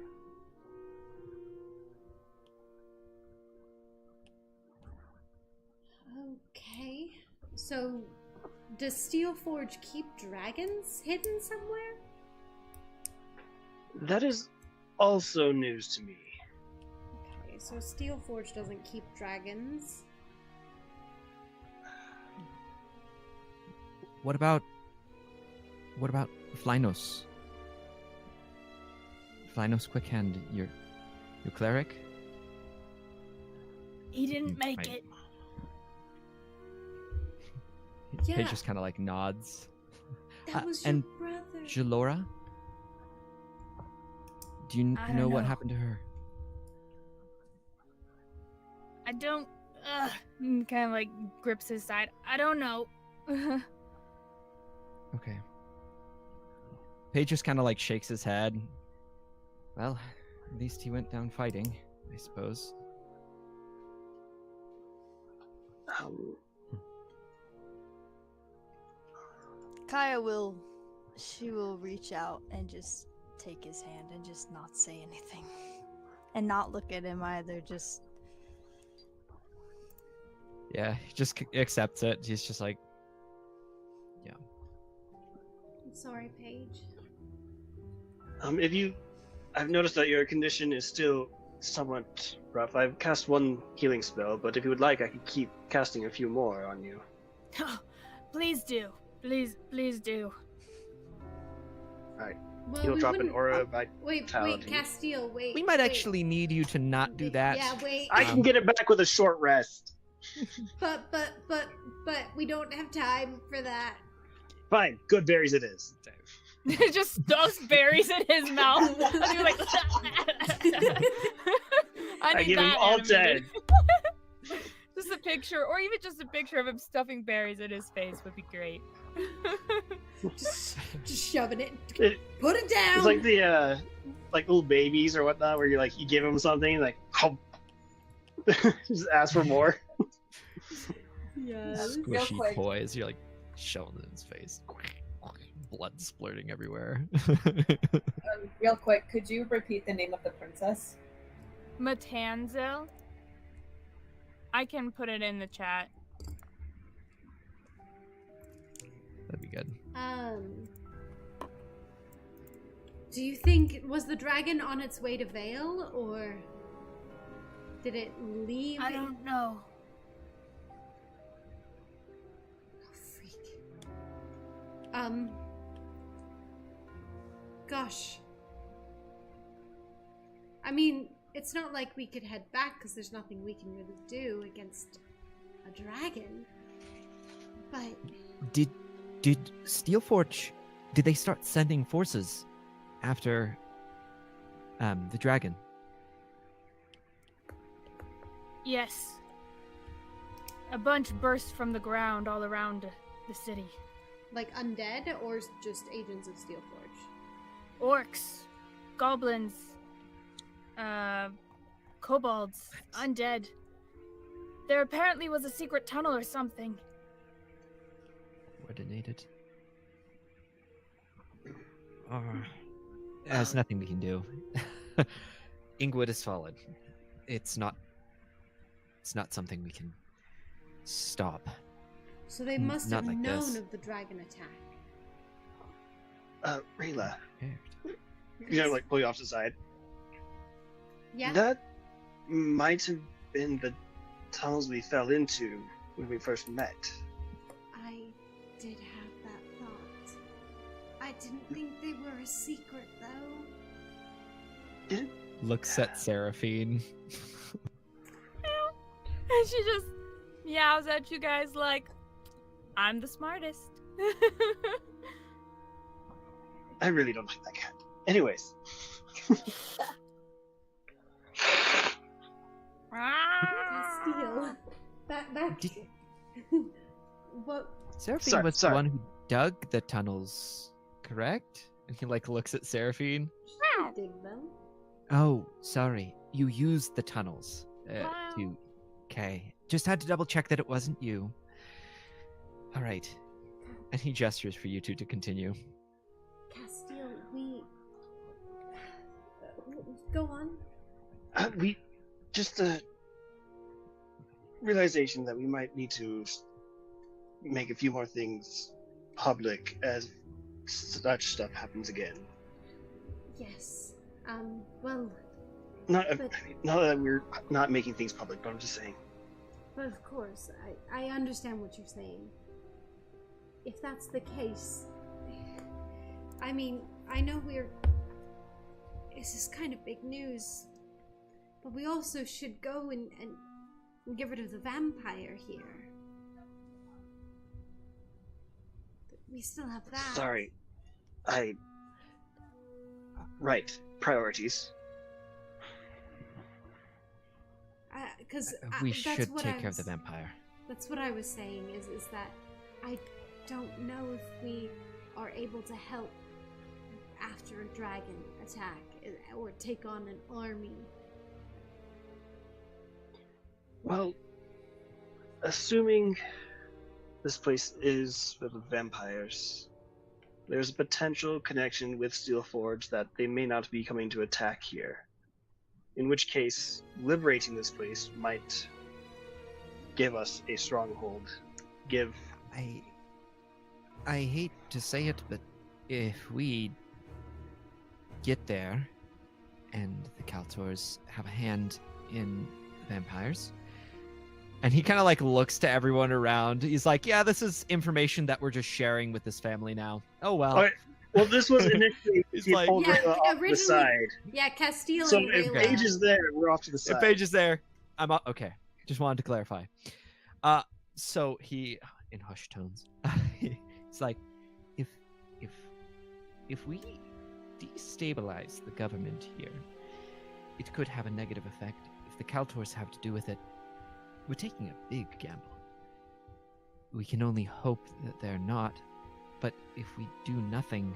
Okay. So, does Steelforge keep dragons hidden somewhere? That is also news to me. Okay, so Steelforge doesn't keep dragons. What about Flynos? Flynos Quickhand, your cleric? He didn't make Right. it. Yeah. Paige just kind of like nods. That was your and brother. Jalora? Do you I don't know what know. happened to her? I don't. Kind of like grips his side. I don't know. Okay. Paige just kind of like shakes his head. Well, at least he went down fighting, I suppose. Kaya will reach out and just take his hand and just not say anything. And not look at him either, just Yeah, he just accepts it. He's just like, I'm sorry, Paige. I've noticed that your condition is still somewhat rough. I've cast one healing spell, but if you would like, I could keep casting a few more on you. Please do. Please do. Well, You'll we drop an wouldn't- aura Wait, vitality. Castil, wait. we might wait. actually need you to not do that. Yeah, wait. I can get it back with a short rest. But we don't have time for that. Fine, good berries it is. Just stuffs berries in his mouth. And you're like, I need give him that all animated. 10. Just a picture, or even just a picture of him stuffing berries in his face would be great. Just shoving it. It- Put it down. It's like the like little babies or whatnot, where you give them something like, just ask for more. Yes. Real Squishy quick. toys. You're like shoving it in his face. Blood splurting everywhere. Real quick, could you repeat the name of the princess? Matanzo. I can put it in the chat. That'd be good. Do you think was the dragon on its way to Vale, or did it leave? I don't know. Oh, freak. Gosh. I mean, it's not like we could head back because there's nothing we can really do against a dragon. But Did Steelforge? Did they start sending forces after the dragon? Yes. A bunch burst from the ground all around the city. like undead or just agents of Steelforge? Orcs, goblins, kobolds, undead. There apparently was a secret tunnel or something. Coordinated. There's nothing we can do. Ingwood is fallen. It's not something we can stop. So they must have Not like known this. of the dragon attack. Rayla, Prepared. like pull you off to the side. Yeah. That might have been the tunnels we fell into when we first met. I did have that thought. I didn't think they were a secret, though. Looks at Seraphine. And she just meows at you guys like, I'm the smartest. I really don't like that cat. Anyways. Castil. Back. Did- What? Seraphine Sorry, was sorry. the one who dug the tunnels, correct? And he like looks at Seraphine. She dig them. Oh, sorry. You used the tunnels Wow. to. Okay. Just had to double check that it wasn't you. All right. And he gestures for you two to continue. Castil, we. Go on. We just a realization that we might need to make a few more things public as such stuff happens again. Yes. Well, Not But- not that we're not making things public, but I'm just saying. but of course, I understand what you're saying. If that's the case, I mean, I know this is kind of big news, but we also should go and get rid of the vampire here. We still have that. Sorry. Right. Priorities. Because We should take care of the vampire. That's what I was saying. Is that I don't know if we are able to help after a dragon attack or take on an army. Well, assuming this place is for the vampires, there's a potential connection with Steelforge that they may not be coming to attack here. In which case, liberating this place might give us a stronghold. I hate to say it, but if we get there and the Kaltors have a hand in the vampires, and he kind of like looks to everyone around. He's like, yeah, this is information that we're just sharing with this family now. Oh, well. Alright, well, this was initially It's he like- pulled Yeah, Rayla off to the originally- side. Yeah, Castil So and if Rayla. Paige is there, we're off to the If side. Paige is there, I'm okay. Just wanted to clarify. So he, in hushed tones, he's like, if we destabilize the government here, it could have a negative effect. If the Kaltors have to do with it, we're taking a big gamble. We can only hope that they're not, but if we do nothing,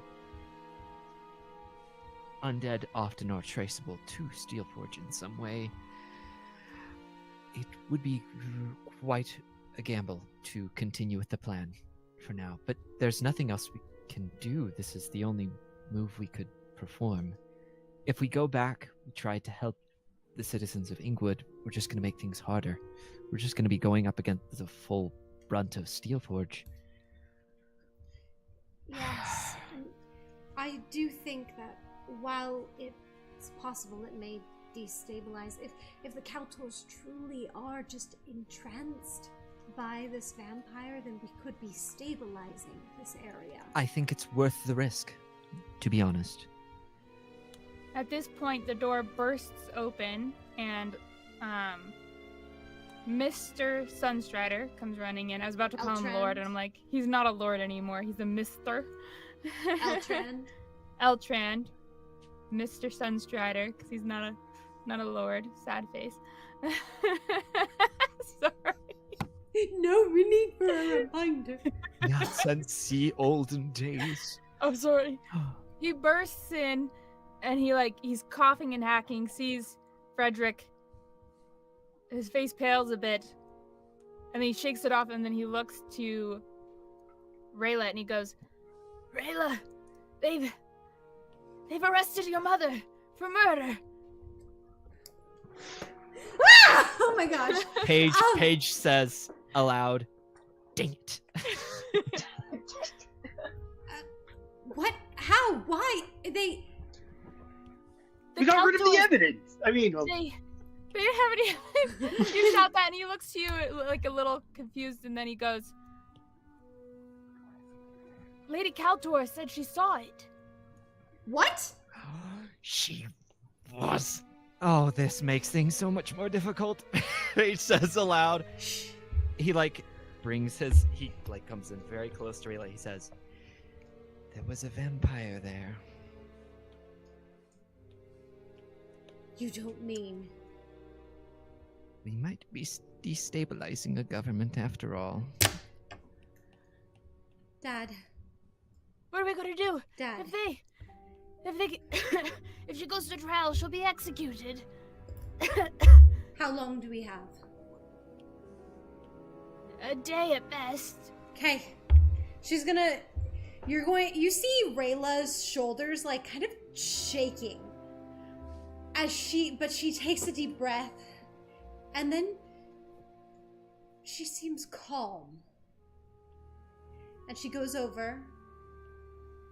undead often are traceable to Steelforge in some way. It would be quite a gamble to continue with the plan for now, but there's nothing else we can do. This is the only move we could perform. If we go back, we try to help the citizens of Ingwood, we're just going to make things harder. We're just going to be going up against the full brunt of Steelforge. Yes, and I do think that while it's possible it may destabilize, if the Kaltors truly are just entranced by this vampire, then we could be stabilizing this area. I think it's worth the risk, to be honest. At this point, the door bursts open, and Mr. Sunstrider comes running in. I was about to call him Lord, and I'm like, he's not a Lord anymore. He's a Mister. Eltrand. Eltrand. Mr. Sunstrider, because he's not a Lord. Sad face. Sorry. No, we need for a reminder. Not since the olden days. Oh, sorry. He bursts in, and he's coughing and hacking, sees Frederick. His face pales a bit, and then he shakes it off, and then he looks to Rayla, and he goes, Rayla, they've arrested your mother for murder. Ah! Oh my gosh. Paige says aloud, dang it. What? How? Why? They... We got rid of the Caltor- evidence. I mean, well, They didn't have any evidence. You shout that, and he looks to you like a little confused, and then he goes, Lady Caltor said she saw it. What? She was. Oh, this makes things so much more difficult. He says aloud. He comes in very close to Rayla. He says, there was a vampire there. You don't mean... We might be destabilizing a government after all. Dad. What are we gonna do? Dad. If she goes to trial, she'll be executed. How long do we have? A day at best. Okay. She's gonna... You see Rayla's shoulders, like, kind of shaking. But she takes a deep breath. And then... she seems calm. And she goes over.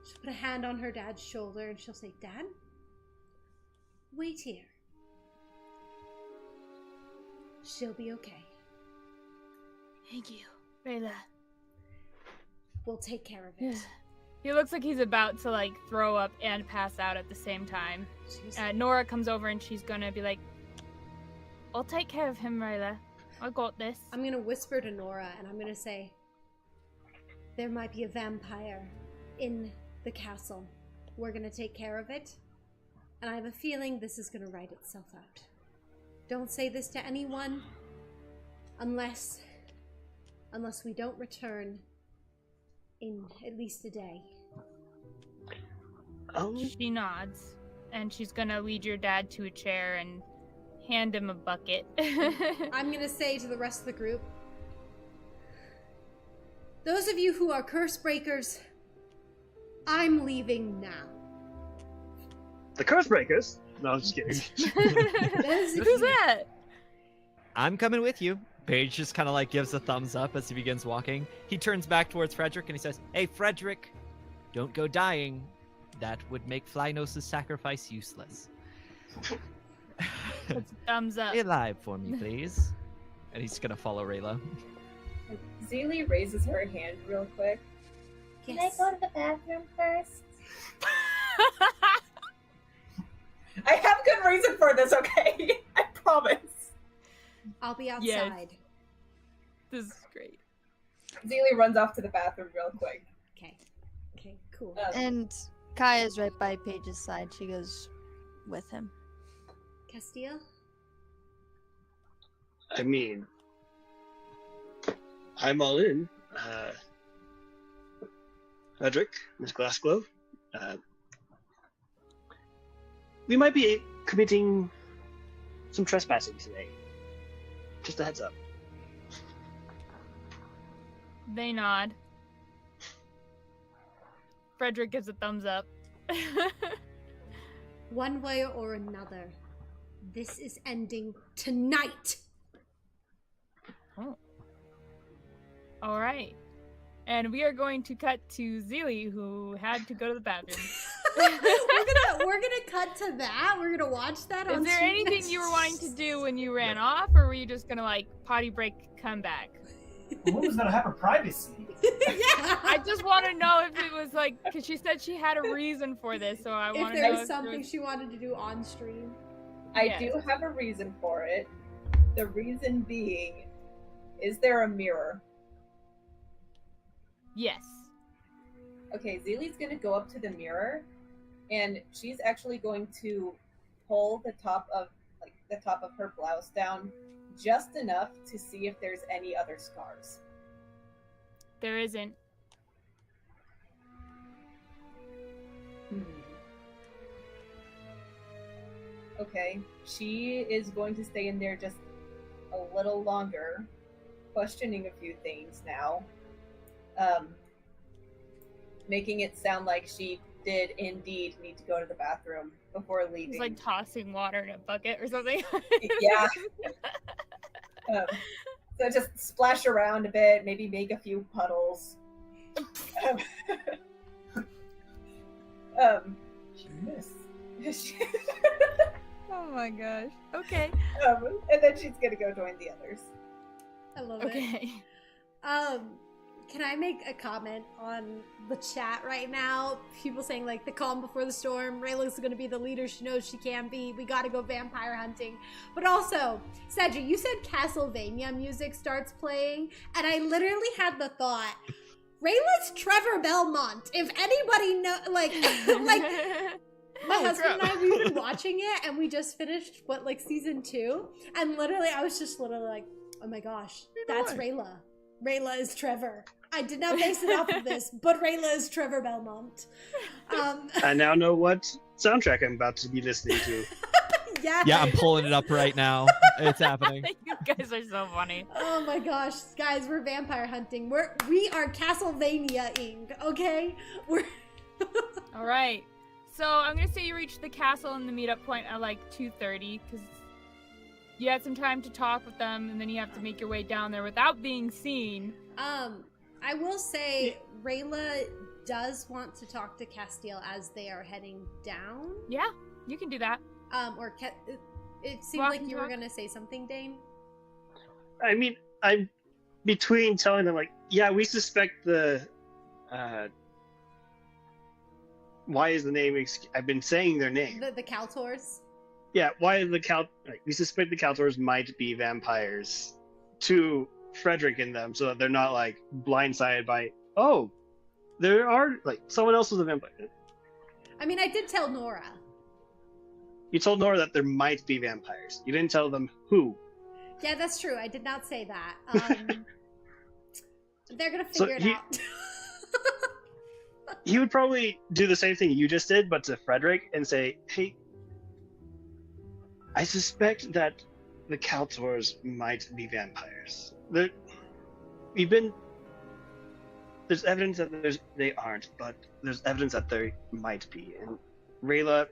She'll put a hand on her dad's shoulder and she'll say, Dad, wait here. She'll be okay. Thank you, Rayla. We'll take care of it. He looks like he's about to, like, throw up and pass out at the same time. Nora comes over and she's gonna be like, I'll take care of him, Rayla. I got this. I'm gonna whisper to Nora and I'm gonna say, there might be a vampire in the castle. We're gonna take care of it. And I have a feeling this is gonna write itself out. Don't say this to anyone unless we don't return in at least a day. She nods, and she's gonna lead your dad to a chair and hand him a bucket. I'm gonna say to the rest of the group, those of you who are curse breakers, I'm leaving now. the curse breakers? No, I'm just kidding. Who's that? I'm coming with you. Paige just kind of like gives a thumbs up as he begins walking. He turns back towards Frederick and he says, hey, Frederick, don't go dying. That would make Flynos' sacrifice useless. Puts a thumbs up. Stay alive for me, please. And he's gonna follow Rayla. Zilli raises her hand real quick. Yes. Can I go to the bathroom first? I have good reason for this, okay? I promise. I'll be outside. Yes. This is great. Zilli runs off to the bathroom real quick. Okay. Okay, cool. And Kaya's right by Paige's side. She goes with him. Castil? I mean, I'm all in. Frederick, Miss Glassglove, we might be committing some trespassing today. Just a heads up. They nod. Frederick gives a thumbs up. One way or another, this is ending tonight. Oh. All right. And we are going to cut to Zilli, who had to go to the bathroom. we're gonna cut to that. We're gonna watch that. Is on there stream. anything you were wanting to do when you ran off, or were you just gonna like potty break, come back? A woman's gotta have her privacy. Yeah. I just want to know if it was like, because she said she had a reason for this, so I want If to there know was something was... she wanted to do on stream. I Yes. do have a reason for it. The reason being, is there a mirror? Yes. Okay, Zilli's gonna go up to the mirror, and she's actually going to pull the top of her blouse down just enough to see if there's any other scars. There isn't. Okay, she is going to stay in there just a little longer, questioning a few things now. Making it sound like she did indeed need to go to the bathroom before leaving. It's like tossing water in a bucket or something. Yeah. So just splash around a bit, maybe make a few puddles. She missed. Oh my gosh. Okay. And then she's gonna go join the others. I love it. Okay. Can I make a comment on the chat right now? People saying like the calm before the storm. Rayla's gonna be the leader she knows she can be. We gotta go vampire hunting. But also, Cedric, you said Castlevania music starts playing, and I literally had the thought, Rayla's Trevor Belmont. If anybody know, like my husband and I, we've been watching it, and we just finished season 2, and literally, I was just like, oh my gosh, that's Rayla. Rayla is Trevor. I did not base it off of this, but Rayla is Trevor Belmont. I now know what soundtrack I'm about to be listening to. Yeah. Yeah, I'm pulling it up right now. It's happening. You guys are so funny. Oh my gosh, guys, we're vampire hunting. We are Castlevania-ing, okay? We're All right. So I'm gonna say you reached the castle and the meetup point at like 2:30 because you had some time to talk with them, and then you have to make your way down there without being seen. I will say Rayla does want to talk to Castil as they are heading down. Yeah, you can do that. It seemed Walk like and you were talk. gonna say something, Dane. I mean, I'm between telling them, like, yeah, we suspect the, why is the name, I've been saying their name. The Kaltors. Yeah, why is we suspect the Kaltors might be vampires to Frederick and them, so that they're not, like, blindsided by, oh, there are, like, someone else was a vampire. I mean, I did tell Nora. You told Nora that there might be vampires. You didn't tell them who. Yeah, that's true. I did not say that. They're gonna figure it out. He would probably do the same thing you just did, but to Frederick, and say, hey, I suspect that the Kaltors might be vampires. There's evidence that they aren't, but there's evidence that they might be. And Rayla,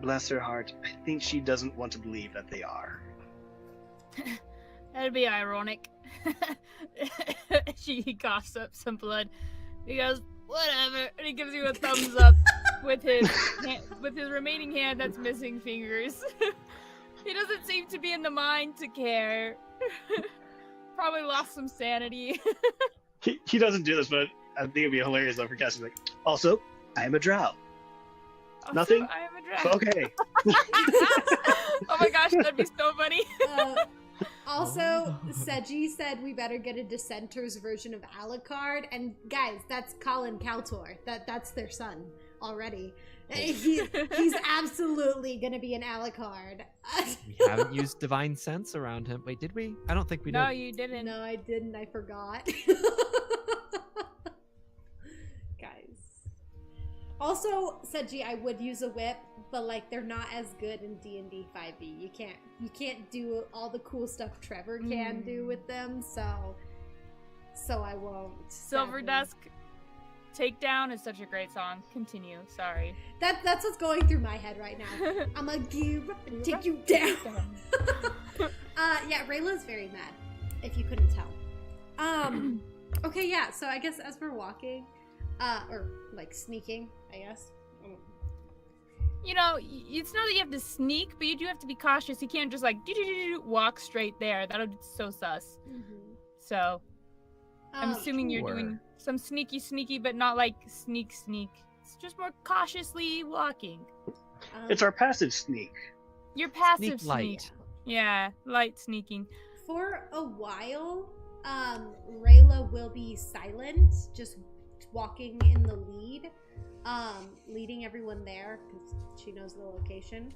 bless her heart, I think she doesn't want to believe that they are. That'd be ironic. He coughs up some blood. He goes, whatever, and he gives you a thumbs up with his remaining hand that's missing fingers. He doesn't seem to be in the mind to care. Probably lost some sanity. He doesn't do this, but I think it'd be hilarious though for Cassie. Like, also, I'm a drow. Nothing? I am a drow. Okay. Oh my gosh, that'd be so funny. Also, Seji said we better get a Dissenters version of Alucard, and guys, that's Colin Kaltor. That's their son already. He's absolutely gonna be an Alucard. We haven't used divine sense around him. Wait, did we? I don't think we did. No, you didn't. No, I didn't. I forgot. Guys. Also, Seji, I would use a whip, but like they're not as good in D&D 5e. You can't do all the cool stuff Trevor can do with them, so I won't. Silver sadly. Dusk Takedown is such a great song. Continue. Sorry. That's what's going through my head right now. I'm gonna give up and take you down. Yeah, Rayla's very mad, if you couldn't tell. Okay, yeah, so I guess as we're walking, or like sneaking, I guess. You know, it's not that you have to sneak, but you do have to be cautious. You can't just like walk straight there. That would be so sus. So I'm assuming you're doing some sneaky, but not like sneak. It's just more cautiously walking. It's our passive sneak. Your passive Sneak light. sneak. Yeah, light sneaking. For a while, Rayla will be silent, just walking in the lead, leading everyone there because she knows the location.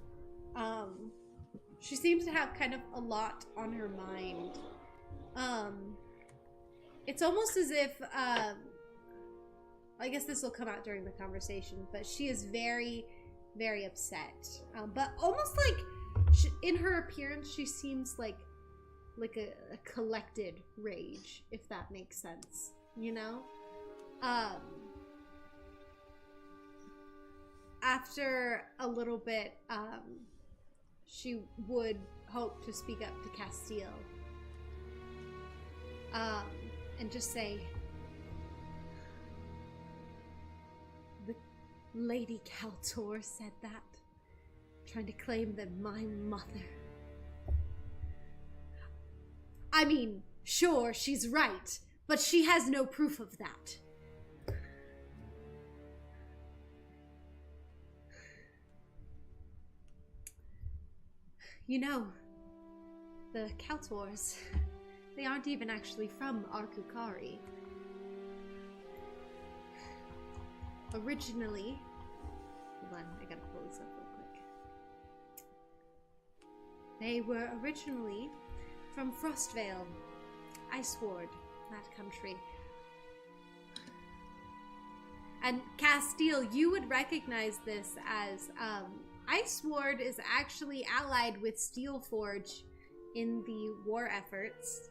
She seems to have kind of a lot on her mind. It's almost as if, I guess this will come out during the conversation, but she is very, very upset. But almost like, in her appearance, she seems like a collected rage, if that makes sense, you know? After a little bit, she would hope to speak up to Castil. And just say, Lady Kaltor said that. Trying to claim that my mother... I mean, sure, she's right, but she has no proof of that. You know, the Kaltors, they aren't even actually from Arkukari. Originally, hold on, I gotta pull this up real quick. They were originally from Frostvale, Iceward, that country. And Castil, you would recognize this as, Iceward is actually allied with Steelforge in the war efforts.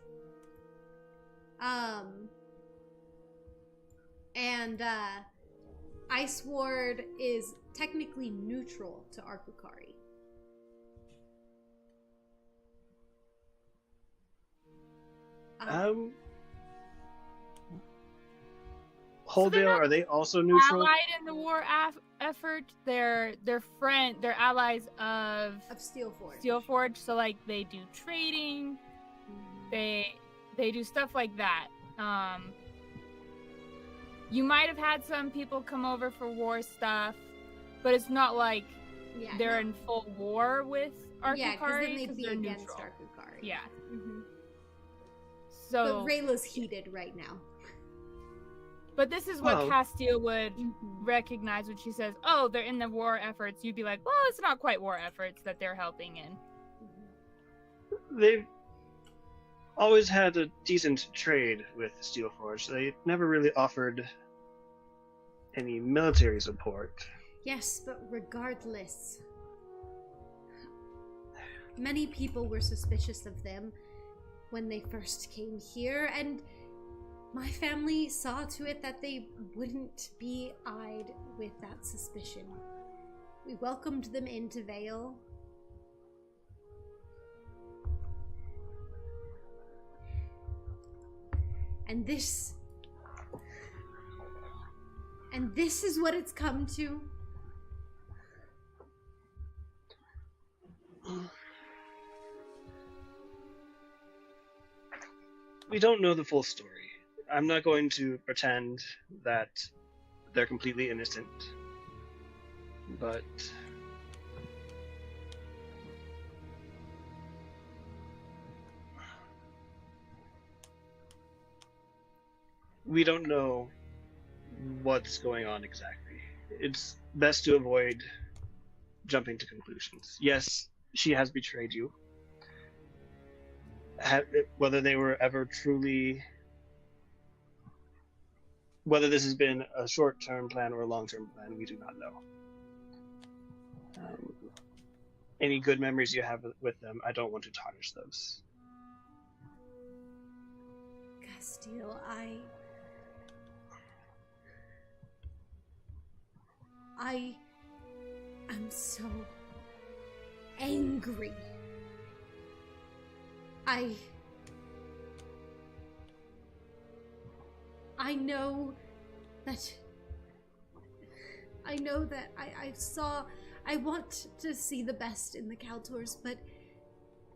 Iceward is technically neutral to Arkukari. Holdale, are they also neutral? Allied in the war effort. They're allies of Steelforge. Steelforge, so like they do trading. They do stuff like that. You might have had some people come over for war stuff, but it's not like they're in full war with Arkukari. Yeah, because then they'd be they're against neutral. Arkukari. Yeah. Mm-hmm. So, but Rayla's heated right now. But this is what Castil would recognize when she says, "Oh, they're in the war efforts." You'd be like, "Well, it's not quite war efforts that they're helping in." They've always had a decent trade with Steelforge. They never really offered any military support. Yes, but regardless, many people were suspicious of them when they first came here, and my family saw to it that they wouldn't be eyed with that suspicion. We welcomed them into Vale. And this is what it's come to. We don't know the full story. I'm not going to pretend that they're completely innocent. But we don't know what's going on exactly. It's best to avoid jumping to conclusions. Yes, she has betrayed you. Whether they were ever truly... Whether this has been a short-term plan or a long-term plan, we do not know. Any good memories you have with them, I don't want to tarnish those. Castil, I am so angry. I know that I want to see the best in the Kaltors, but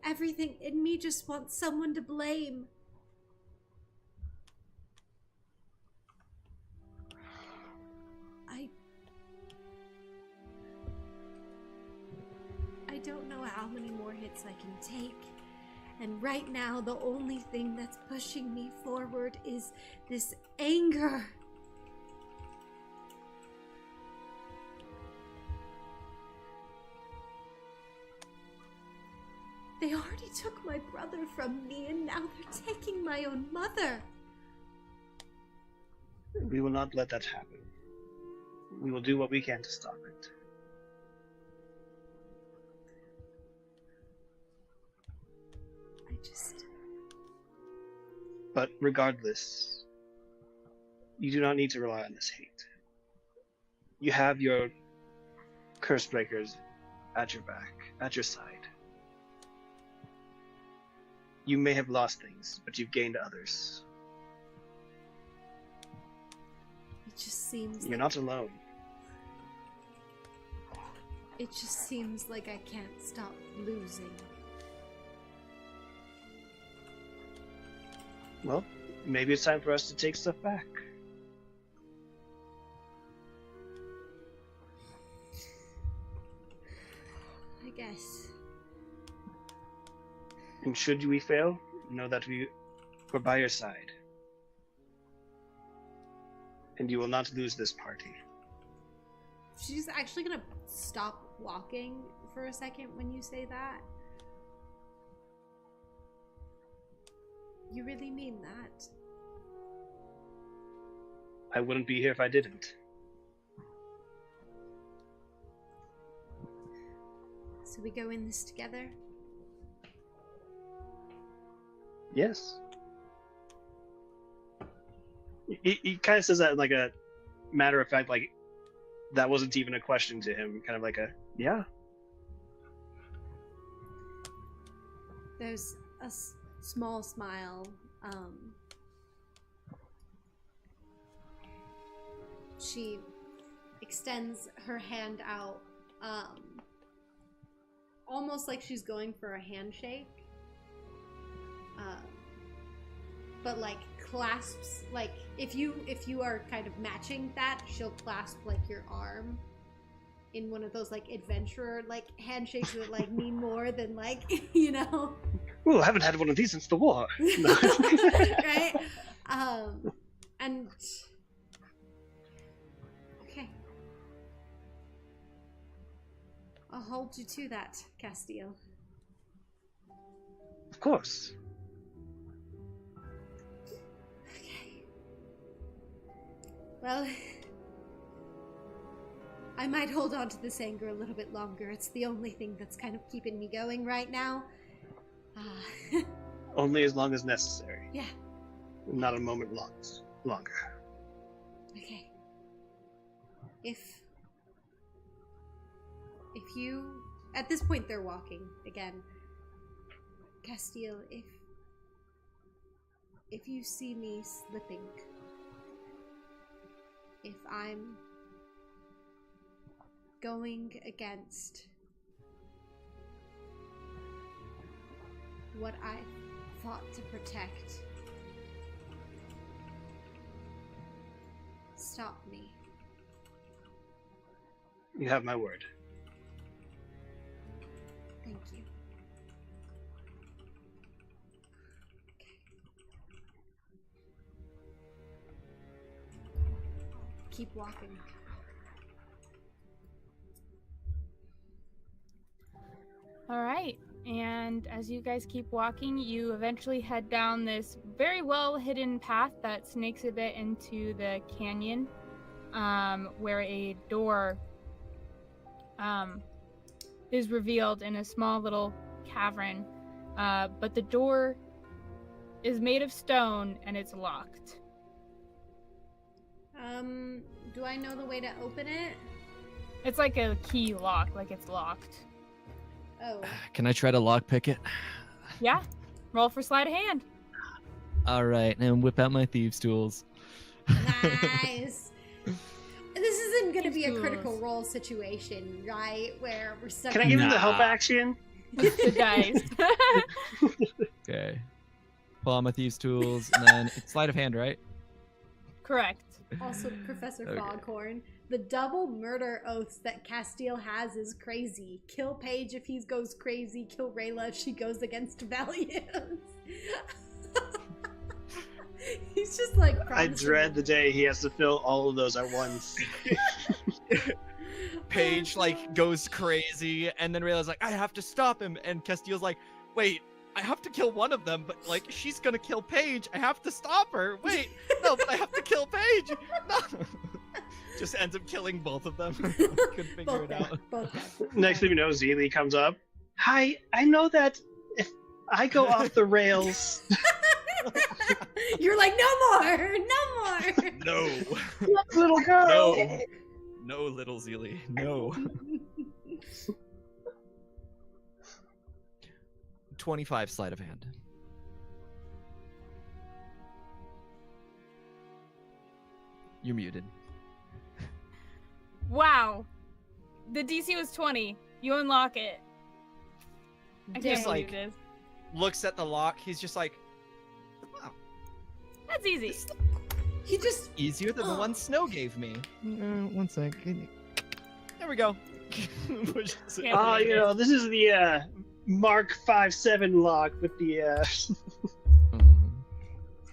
everything in me just wants someone to blame. I don't know how many more hits I can take. And right now, the only thing that's pushing me forward is this anger. They already took my brother from me, and now they're taking my own mother. We will not let that happen. We will do what we can to stop it. But regardless, you do not need to rely on this hate. You have your curse breakers at your back, at your side. You may have lost things, but you've gained others. It just seems You're not alone. It just seems like I can't stop losing. Well, maybe it's time for us to take stuff back. I guess. And should we fail, know that we're by your side. And you will not lose this party. She's actually gonna stop walking for a second when you say that. You really mean that? I wouldn't be here if I didn't. So we go in this together? Yes. He kind of says that in like a matter of fact, like that wasn't even a question to him. Kind of like a, yeah. There's a small smile. She extends her hand out, almost like she's going for a handshake. But like clasps, like if you are kind of matching that, she'll clasp like your arm in one of those like adventurer like handshakes that like mean more than like Well, I haven't had one of these since the war. right? And okay, I'll hold you to that, Castil. Of course. Okay. Well, I might hold on to this anger a little bit longer. It's the only thing that's kind of keeping me going right now. Only as long as necessary. Yeah. Not a moment longer. Okay. If you, at this point they're walking again. Castil, if you see me slipping, if I'm going against what I fought to protect, stop me. You have my word. Thank you. Keep walking. All right. And as you guys keep walking, you eventually head down this very well hidden path that snakes a bit into the canyon, where a door is revealed in a small little cavern. But the door is made of stone and it's locked. Do I know the way to open it? It's like a key lock, like it's locked. Oh. Can I try to lockpick it? Yeah. Roll for sleight of hand. All right, and whip out my thieves' tools. Nice. This isn't going to be a Thieves' critical tools. role situation, right? Where we're stuck. Can I in- give him the help Nah. action? The dice. Okay. Pull out my thieves' tools, and then it's sleight of hand, right? Correct. Also, Professor Okay. Foghorn. The double murder oaths that Castil has is crazy. Kill Paige if he goes crazy. Kill Rayla if she goes against Valiant. He's just like. I promising dread the them. day he has to fill all of those at once. Paige like goes crazy, and then Rayla's like, I have to stop him, and Castil's like, wait, I have to kill one of them, but like she's gonna kill Paige. I have to stop her. Wait, no, but I have to kill Paige. No. Just ends up killing both of them. Couldn't figure Both it them, out. both them. Next thing you know, Zilli comes up. Hi, I know that if I go off the rails, You're like, no more, no more. No. little girl. No. No, little Zilli. No. 25 sleight of hand. You're muted. Wow. The DC was 20. You unlock it. I Dang. can't like- believe this. Looks at the lock. He's just like, That's easy. He just easier than the one Snow gave me. One sec. There we go. Pushes it. Yeah. Ah, you know, this is the Mark 5-7 lock with the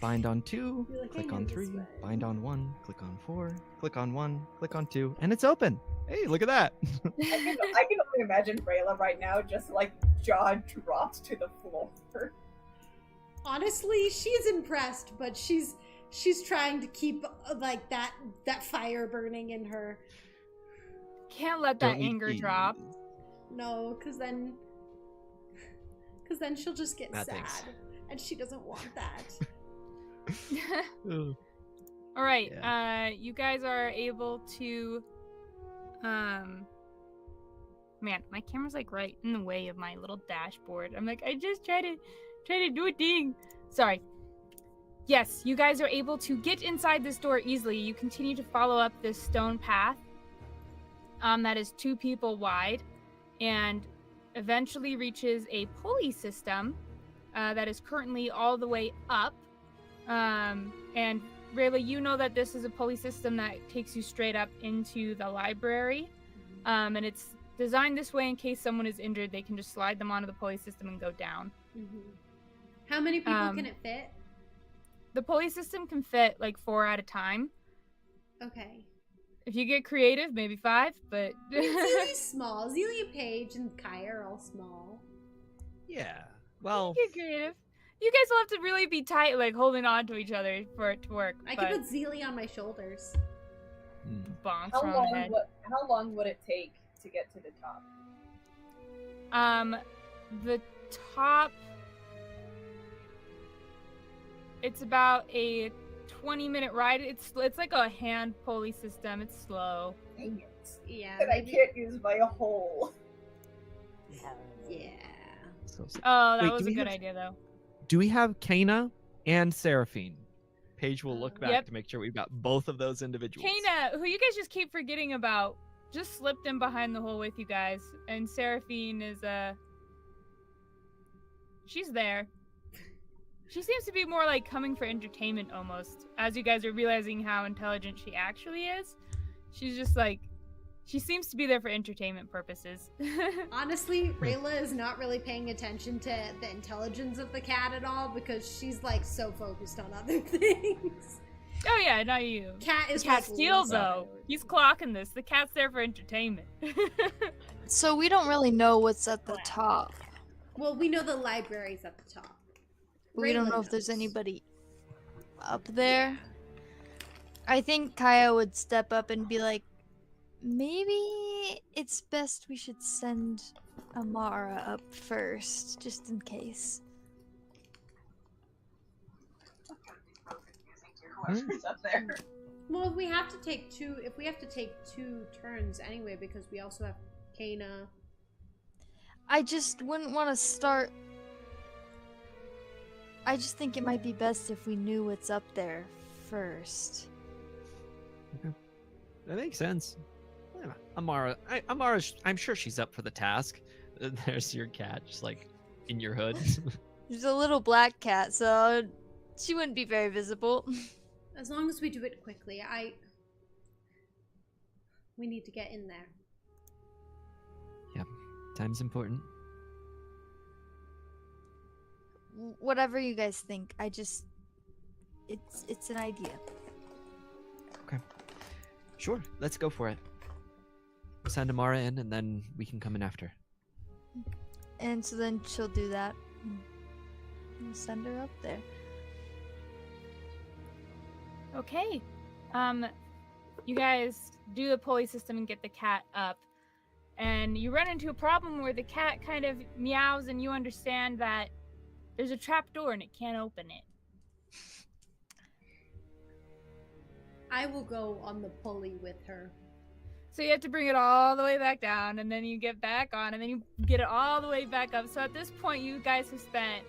Bind on 2, You're like, I click know on this 3, way. bind on 1, click on 4, click on 1, click on 2, and it's open. Hey, look at that. I can only imagine Rayla right now just like jaw dropped to the floor. honestly, she's impressed, but she's trying to keep like that fire burning in her. Can't let that Don't eat anger cheese. drop. No, because then she'll just get Bad sad, things. and she doesn't want that. Ugh. All right. You guys are able to. Man, my camera's like right in the way of my little dashboard. I'm like, I just try to do a thing. Sorry. Yes, you guys are able to get inside this door easily. You continue to follow up this stone path. That is 2 people wide, and eventually reaches a pulley system that is currently all the way up. And Rayla, you know that this is a pulley system that takes you straight up into the library. And it's designed this way in case someone is injured, they can just slide them onto the pulley system and go down. How many people can it fit? The pulley system can fit like 4 at a time. Okay. If you get creative, maybe 5, but Zilli's small. Zilli, Paige, and Kaya are all small. Yeah. Well, get creative. You guys will have to really be tight, like holding on to each other for it to work. I but could put Zilli on my shoulders. bonks How on the head. long would it take to get to the top? The top. It's about a 20-minute ride. It's like a hand pulley system. It's slow. Dang it. Yeah. And I can't use my hole. Yeah. So sad. Oh, that Wait, was do a we good have- idea though. do we have Kana and Seraphine? Paige will look back Yep. to make sure we've got both of those individuals. Kana, who you guys just keep forgetting about, just slipped in behind the hole with you guys, and Seraphine is she's there. She seems to be more like coming for entertainment almost. As you guys are realizing how intelligent she actually is, she's just like, she seems to be there for entertainment purposes. Honestly, Rayla is not really paying attention to the intelligence of the cat at all because she's like so focused on other things. Oh yeah, not you. Cat is Castil like, though, he's clocking this. The cat's there for entertainment. So we don't really know what's at the top. Well, we know the library's at the top. We don't Rayla know if there's knows. anybody up there. I think Kaya would step up and be like, maybe it's best we should send Amara up first, just in case. Whoever's up there. Well, if we have to take two turns anyway, because we also have Kana. I just wouldn't want to start. I just think it might be best if we knew what's up there first. That makes sense. Yeah, Amara's, I'm sure she's up for the task. There's your cat, just like in your hood. There's a little black cat, so she wouldn't be very visible. As long as we do it quickly, we need to get in there. Yep, time's important. Whatever you guys think, it's an idea. Sure, let's go for it. We'll send Amara in, and then we can come in after. And so then she'll do that. And send her up there. Okay. You guys do the pulley system and get the cat up. And you run into a problem where the cat kind of meows and you understand that there's a trap door and it can't open it. I will go on the pulley with her. So you have to bring it all the way back down, and then you get back on, and then you get it all the way back up. So at this point, you guys have spent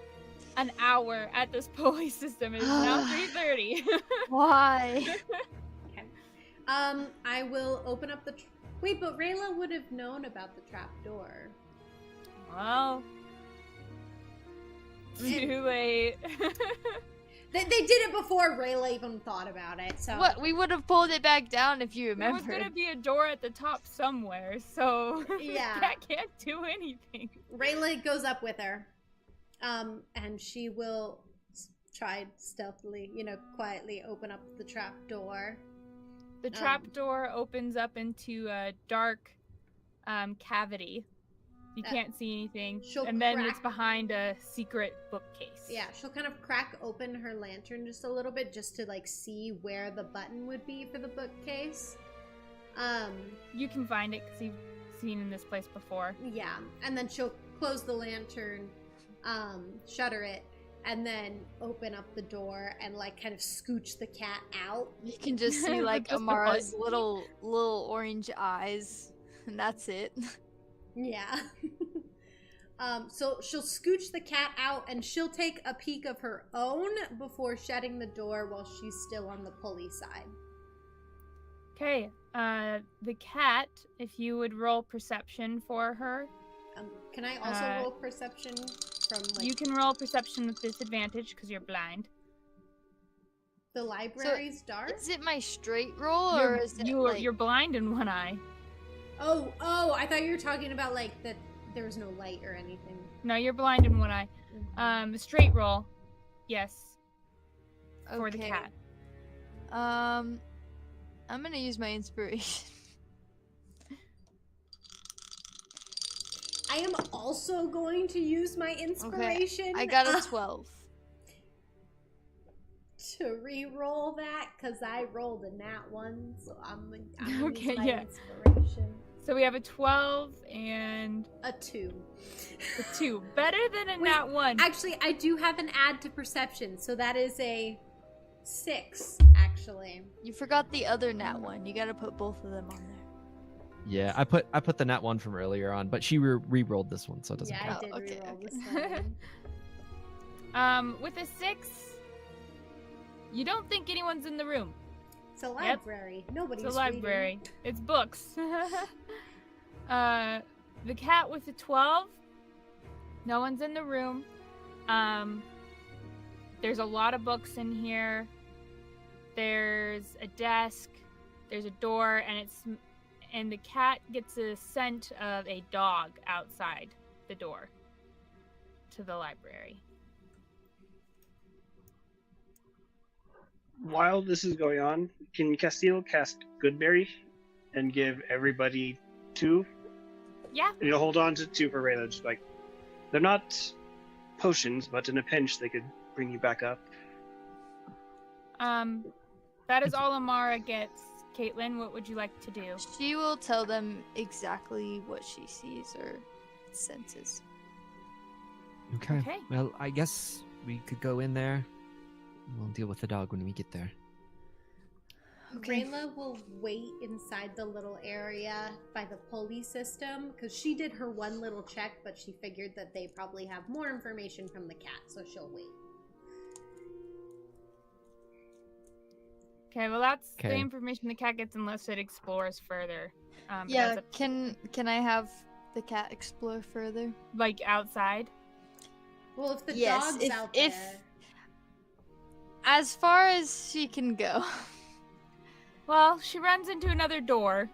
an hour at this pulley system. It is now 3:30. Why? Okay. I will open up the Wait, but Rayla would have known about the trapdoor. Well, too late. They did it before Rayla even thought about it, so... What? We would have pulled it back down if you There remember. was gonna be a door at the top somewhere, so Yeah. cat can't do anything. Rayla goes up with her, and she will try stealthily, quietly open up the trap door. The trap door opens up into a dark cavity. You can't see anything. she'll And then it's crack- behind a secret bookcase. Yeah, she'll kind of crack open her lantern just a little bit, just to see where the button would be for the bookcase. You can find it because you've seen in this place before. Yeah, and then she'll close the lantern, shutter it, and then open up the door and kind of scooch the cat out. You can just see Just a Amara's button. little orange eyes, and that's it. Yeah. So she'll scooch the cat out and she'll take a peek of her own before shutting the door while she's still on the pulley side. Okay, the cat, if you would roll perception for her. Can I also roll perception from You can roll perception with disadvantage because you're blind. the library's dark? Is it my straight roll, or is it You're blind in one eye. Oh, I thought you were talking about that there was no light or anything. No, you're blind in one eye. Straight roll. Yes. For the Okay. cat. I'm gonna use my inspiration. I am also going to use my inspiration. I got a 12. To re-roll that, because I rolled a nat 1, so I'm gonna Okay, use my yeah. inspiration. So we have a 12 and A 2. a 2. Better than a Wait, nat 1. Actually, I do have an add to perception, so that is a 6, actually. You forgot the other nat one. You gotta put both of them on there. Yeah, I put the nat one from earlier on, but she re-rolled this one, so it doesn't Yeah, count. I did okay, re-roll okay. this one. With a 6, you don't think anyone's in the room. It's a library. Nobody's It's a library. It's books. The cat with a 12, no one's in the room. There's a lot of books in here. There's a desk. There's a door, and the cat gets a scent of a dog outside the door to the library. While this is going on, can Castil cast Goodberry and give everybody 2? Yeah. And you'll hold on to 2 for Rayla. Just they're not potions, but in a pinch they could bring you back up. That is all Amara gets. Caitlin, what would you like to do? She will tell them exactly what she sees or senses. Okay. Okay. Well, I guess we could go in there. We'll deal with the dog when we get there. Okay. Rayla will wait inside the little area by the pulley system, because she did her one little check, but she figured that they probably have more information from the cat, so she'll wait. Okay, well that's the Okay. information the cat gets unless it explores further. Yeah, as a- can I have the cat explore further? like outside. Well, if the Yes, dog's out if there... as far as she can go. Well, she runs into another door,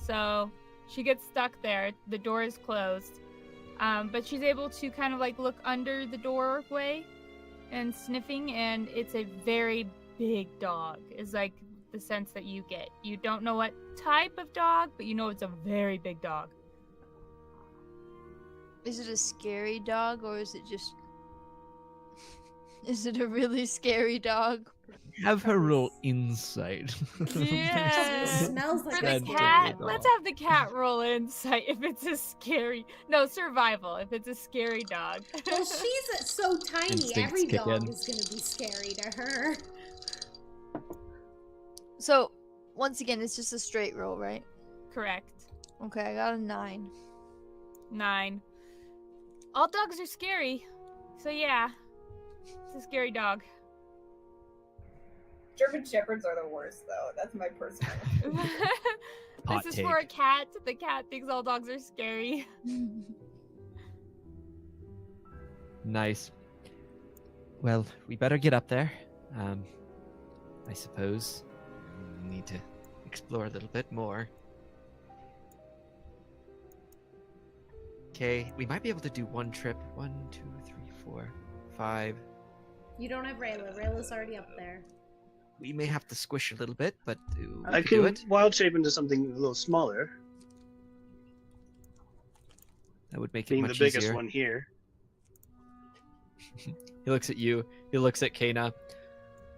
so she gets stuck there. The door is closed, but she's able to kind of look under the doorway and sniffing, and it's a very big dog. Is the sense that you get. You don't know what type of dog, but you know it's a very big dog. Is it a scary dog, or is it just... Is it a really scary dog? Have her roll insight. Yeah. It smells like For a the Scary cat, dog. let's have the cat roll insight if it's a scary. No, survival if it's a scary dog. Well, she's so tiny, Instincts every kick dog in. is going to be scary to her. So, once again, it's just a straight roll, right? Correct. Okay, I got a 9. 9. All dogs are scary, so yeah, it's a scary dog. German Shepherds are the worst, though. That's my personal. hot This is take. for a cat. The cat thinks all dogs are scary. Nice. Well, we better get up there. I suppose we need to explore a little bit more. Okay, we might be able to do one trip. 1, 2, 3, 4, 5. You don't have Rayla. Rayla's already up there. We may have to squish a little bit, but we I could do can it. wild shape into something a little smaller, That would make it being the much biggest easier. one here. He looks at you. He looks at Kana.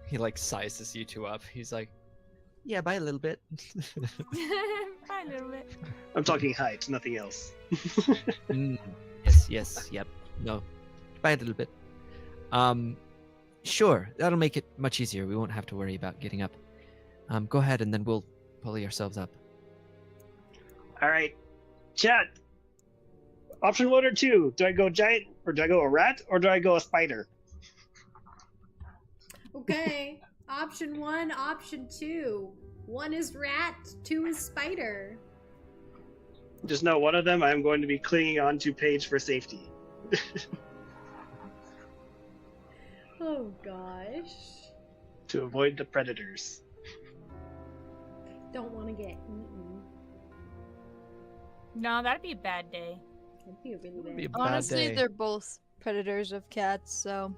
He like sizes you two up. He's like, "Yeah, by a little bit." By a little bit. I'm talking height, nothing else. Mm, yes, yep. No, by a little bit. Sure, that'll make it much easier. We won't have to worry about getting up. Go ahead, and then we'll pulley ourselves up. All right, chat. Option 1 or 2. Do I go giant, or do I go a rat, or do I go a spider? Okay. Option 1, option 2. 1 is rat, 2 is spider. Just know one of them I'm going to be clinging on to Paige for safety. Oh gosh. To avoid the predators. Don't want to get eaten. No, that'd be a bad day. That'd be a really Be a bad. bad Honestly, day. they're both predators of cats, so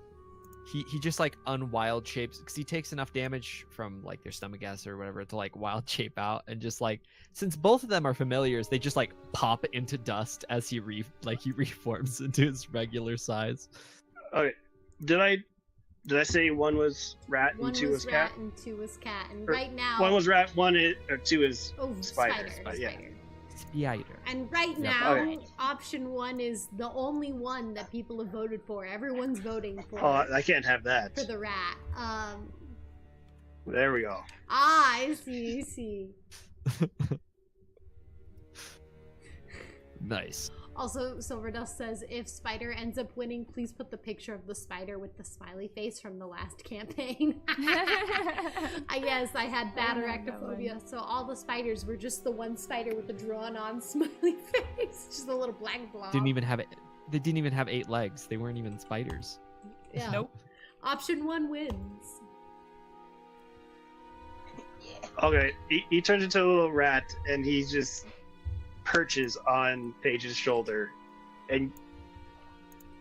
He just like unwild shapes because he takes enough damage from like their stomach acid or whatever to like wild shape out, and just like since both of them are familiars, they just like pop into dust as he reforms into his regular size. Okay. Did I say 1 was rat 1 and 2 was rat cat? and 2 was cat. And Or right now 1 was rat, 2 is oh, spider. spider. Yeah. Spider. Spider. And right Yep. now, Okay. option 1 is the only one that people have voted for. Everyone's voting for Oh, I can't have that. for the rat. There we go. I see. Nice. Also, Silverdust says, if Spider ends up winning, please put the picture of the spider with the smiley face from the last campaign. Yes, I had bad I remember that arachnophobia, so all the spiders were just the one spider with the drawn-on smiley face, just a little black blob. They didn't even have 8 legs. They weren't even spiders. Yeah. Nope. Option 1 wins. Okay, he turns into a little rat, and he just perches on Paige's shoulder, and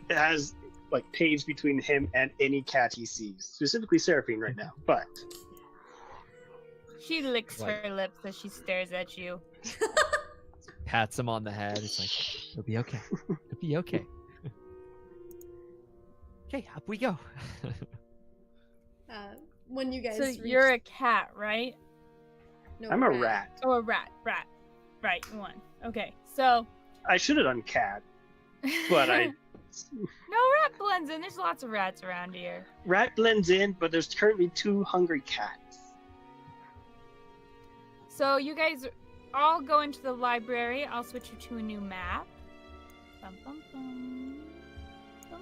it has like Paige between him and any cat he sees, specifically Seraphine right now. But She licks Like- her lips as she stares at you. Pats him on the head. It's like, it'll be okay. It'll be okay. Okay, up we go. When you guys So reach- you're a cat, right? no, I'm a rat. Oh, a rat. Right, 1. Okay, so... I should have done cat, but I No, rat blends in. There's lots of rats around here. rat blends in, but there's currently 2 hungry cats. So you guys all go into the library. I'll switch you to a new map. Bum, bum, bum. Bum.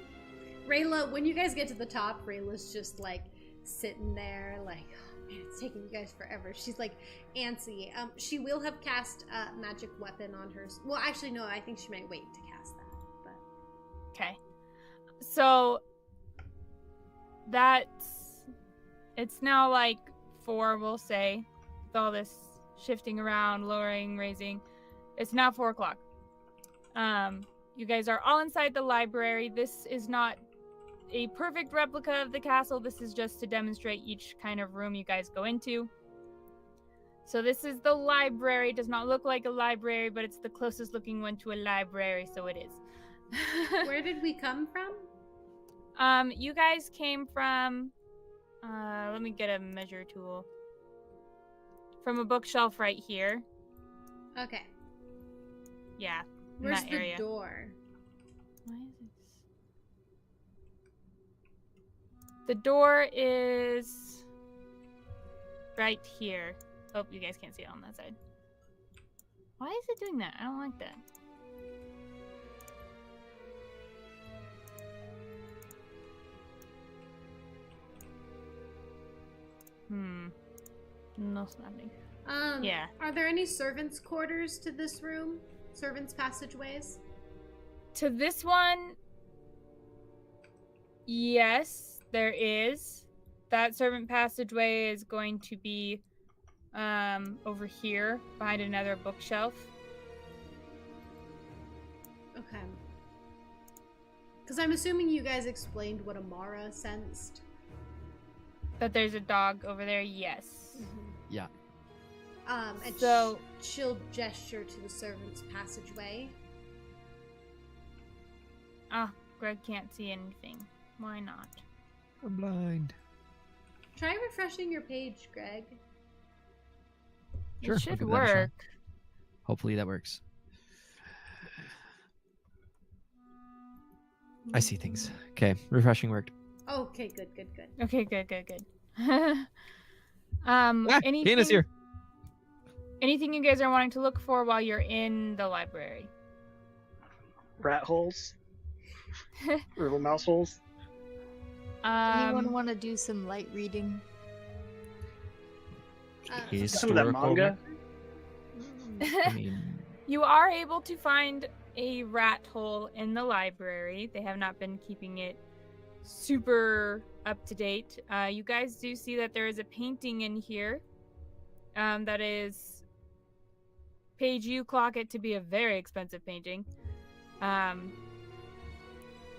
Rayla, when you guys get to the top, Rayla's just like sitting there, like, oh man, it's taking you guys forever. She's like antsy. She will have cast a magic weapon on her. Well, actually, no, I think she might wait to cast that. But Okay. So it's now like 4, we'll say, with all this shifting around, lowering, raising. It's now 4 o'clock. You guys are all inside the library. This is not a perfect replica of the castle. This is just to demonstrate each kind of room you guys go into. So this is the library. It does not look like a library, but it's the closest looking one to a library, so it is. where did we come from? You guys came from, let me get a measure tool. From a bookshelf right here. Okay. Yeah, in Where's that the area. door? Why is it? The door is right here. Oh, you guys can't see it on that side. Why is it doing that? I don't like that. No snapping. Yeah. Are there any servants' quarters to this room? Servants' passageways? To this one, yes, there is. That servant passageway is going to be over here behind another bookshelf. Okay. Because I'm assuming you guys explained what Amara sensed. That there's a dog over there, yes. Yeah. And So- she'll gesture to the servants' passageway. Ah, Greg can't see anything. Why not? I'm blind. Try refreshing your page, Greg. Sure, It I'll should give that a try. work. Hopefully that works. I see things. Okay, refreshing worked. Okay, good. Okay, good. Tina's here. Anything you guys are wanting to look for while you're in the library? Rat holes? Or little mouse holes? Anyone want to do some light reading? Some of that manga? I mean, You are able to find a rat hole in the library. They have not been keeping it super up to date. You guys do see that there is a painting in here that is, Paige, you clock it to be a very expensive painting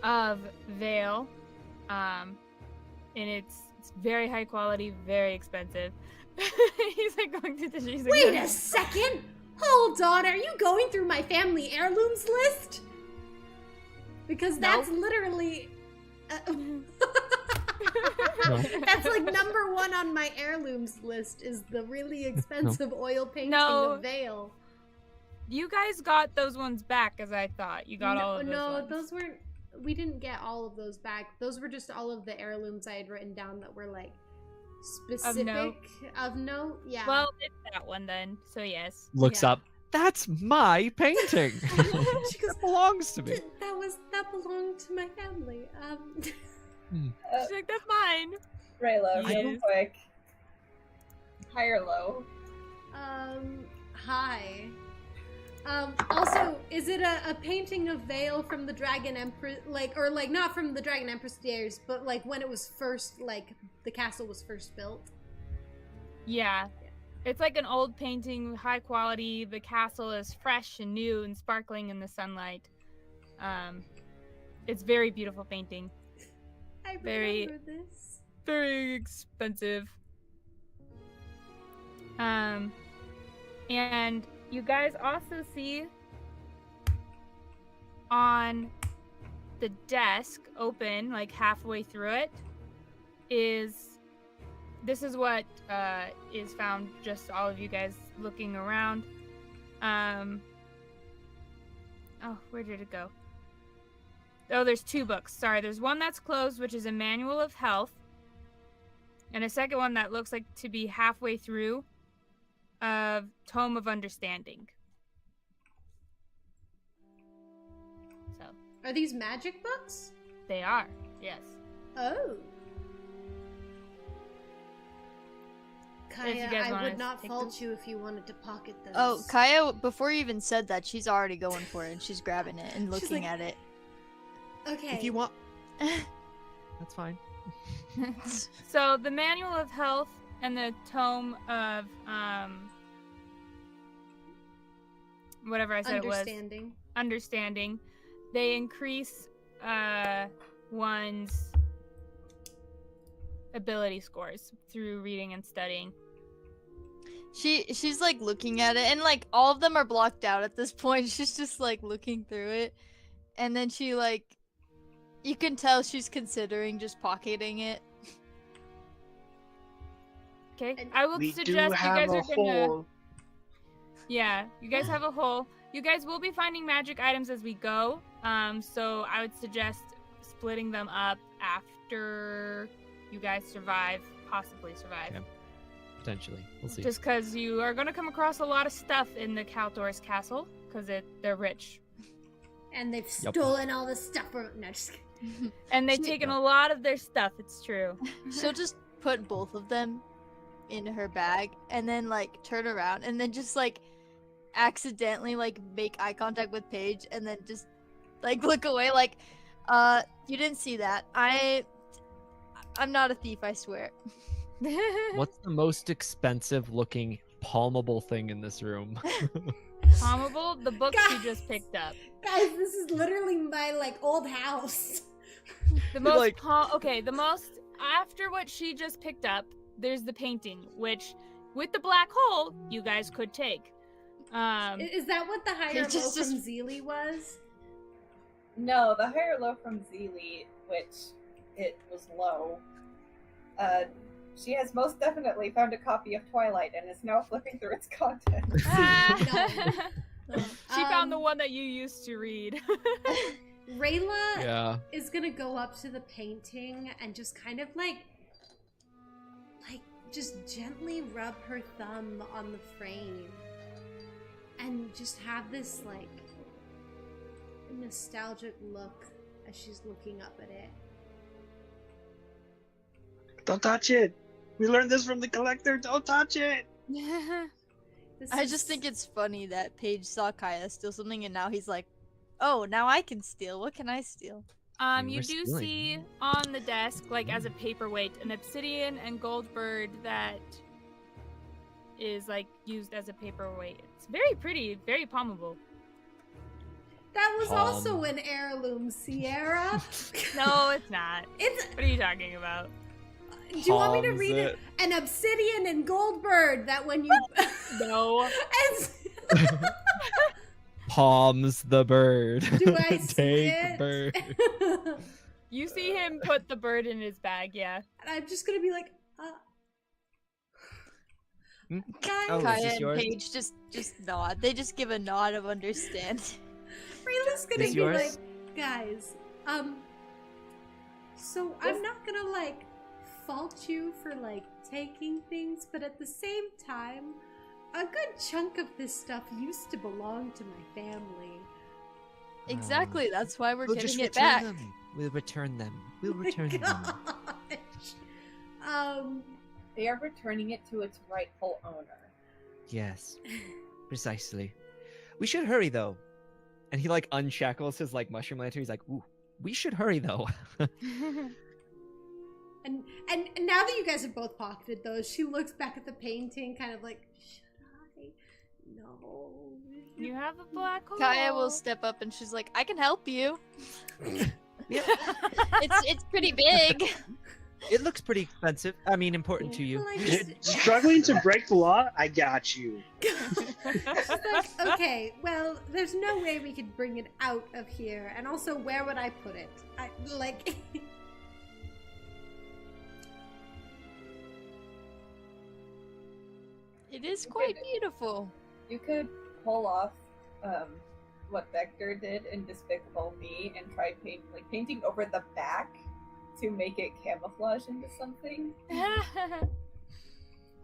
of Vale, and it's very high quality, very expensive. He's like going through the she's like, Wait a second! Hold on, are you going through my family heirlooms list? Because that's literally... That's like number one on my heirlooms list is the really expensive oil painting No. of Vale. You guys got those ones back, as I thought. You got all of those ones. Those weren't... We didn't get all of those back. Those were just all of the heirlooms I had written down that were like specific of note. Yeah. Well, it's that one then. So yes. looks Yeah. up. That's my painting. She goes, That belongs to me. that belonged to my family. She's like, that's mine. Rayla, Yes. real quick. High or low? Hi. Also, is it a painting of Vale from the Dragon Empress, or not from the Dragon Empress days, but like when it was first, like the castle was first built? Yeah. It's like an old painting, high quality. The castle is fresh and new and sparkling in the sunlight. It's very beautiful painting. I Very- remember this. Very expensive. And you guys also see on the desk, open, like halfway through it, this is what is found, just all of you guys looking around. Oh, where did it go? Oh, there's two books. Sorry, there's one that's closed, which is a manual of health, and a second one that looks like to be halfway through of Tome of Understanding. So, Are these magic books? they are, yes. Oh. If you Kaya, guys I wanna would not take fault them. you if you wanted to pocket those. Oh, Kaya, before you even said that, she's already going for it and she's grabbing it and She's looking like- at it. Okay. If you want, that's fine. So the Manual of Health and the Tome of whatever I said it was, Understanding. Understanding, they increase one's ability scores through reading and studying. She's like looking at it and like all of them are blocked out at this point. She's just like looking through it. And then she like you can tell she's considering just pocketing it. Okay, And I will We do suggest you have guys a are gonna. hole. Yeah, you guys have a hole. You guys will be finding magic items as we go. So I would suggest splitting them up after you guys possibly survive. Okay. Potentially, we'll see. Just because you are going to come across a lot of stuff in the Kaltor's castle, because they're rich. And they've Yep. stolen all the stuff from... No, just And they've She- taken a lot of their stuff, it's true. She'll just put both of them in her bag and then like turn around and then just like accidentally like make eye contact with Paige and then just like look away like you didn't see that. I'm not a thief, I swear. What's the most expensive looking palmable thing in this room? Palmable? The book she Guys. just picked up. Guys, this is literally my like old house. The most like- okay, the most after what she just picked up, there's the painting, which with the black hole, you guys could take. Is that what the higher It low just- from Zilli was? No, the higher low from Zilli, which it was low. She has most definitely found a copy of Twilight and is now flipping through its content. She found the one that you used to read. Rayla Yeah. is gonna go up to the painting and just kind of like just gently rub her thumb on the frame and just have this like nostalgic look as she's looking up at it. Don't touch it. We learned this from the collector. Don't touch it. I just think it's funny that Paige saw Kaya steal something and now he's like, oh, now I can steal. What can I steal? You We're do stealing. see on the desk, like as a paperweight, an obsidian and gold bird that is like used as a paperweight. It's very pretty, very palmable. that was also an heirloom, Sierra. No, it's not. It's. What are you talking about? Do you want me to Palms read it? it. An obsidian and gold bird that when you. No. And- Palms the bird. Do I see Take it? bird. You see him put the bird in his bag, yeah. And I'm just gonna be like, Hmm? guys, Oh, is Kaya this and yours? Paige just nod. They just give a nod of understanding. Rayla's gonna This be yours? like, guys, so I'm not gonna like fault you for like taking things, but at the same time, a good chunk of this stuff used to belong to my family. Exactly, that's why we're We'll getting just it return back. them. We'll return them. We'll Oh my return them. gosh. They are returning it to its rightful owner. Yes, precisely. We should hurry though. And he like unshackles his like mushroom lantern. He's like, "Ooh, we should hurry though." And now that you guys have both pocketed those, she looks back at the painting, kind of like, should I? No. You have a black hole. Kaya will step up and she's like, I can help you. It's pretty big. It looks pretty expensive. I mean, important to you. Well, I just- Struggling to break the law? I got you. Like, okay, well, there's no way we could bring it out of here. And also, where would I put it? Like... It is quite beautiful. You could pull off what Vector did in Despicable Me and try painting over the back to make it camouflage into something.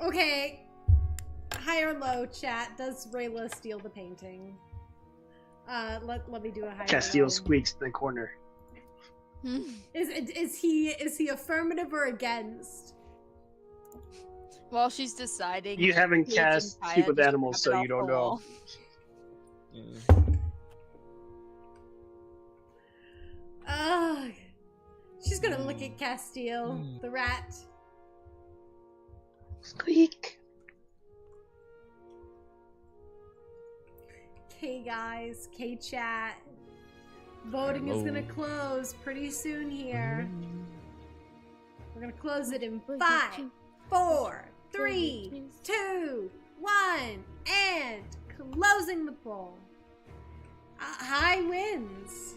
Okay. High or low, chat. Does Rayla steal the painting? Let me do a high or Castil low. squeaks in the corner. Is he affirmative or against? While she's deciding. You haven't Paige cast and Kaya Speak with just Animals, grab it so off you don't the know. wall. Ugh. She's gonna look at Castil, the rat. Squeak. Okay, guys. Okay, chat. Voting is gonna close pretty soon here. We're gonna close it in 5, 4, 3, 2, 1, and closing the poll. High wins.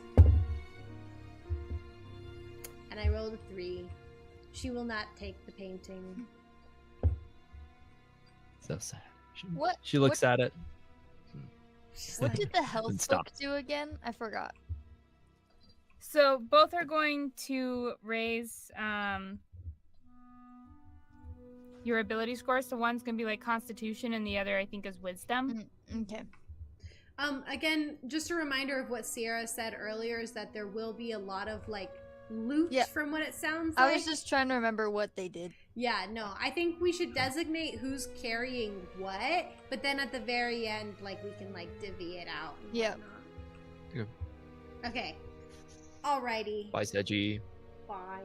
And I rolled a 3. She will not take the painting. So sad. What? She looks at it. She's What like, did the health Then book stop. do again? I forgot. So both are going to raise your ability score. So one's gonna be like Constitution, and the other I think is Wisdom. Okay. Again, just a reminder of what Sierra said earlier is that there will be a lot of like loot Yeah. from what it sounds I like. was just trying to remember what they did. Yeah, no, I think we should designate who's carrying what, but then at the very end, like, we can, like, divvy it out. And Yep. whatnot. Okay. Alrighty. Bye, Seji. Bye.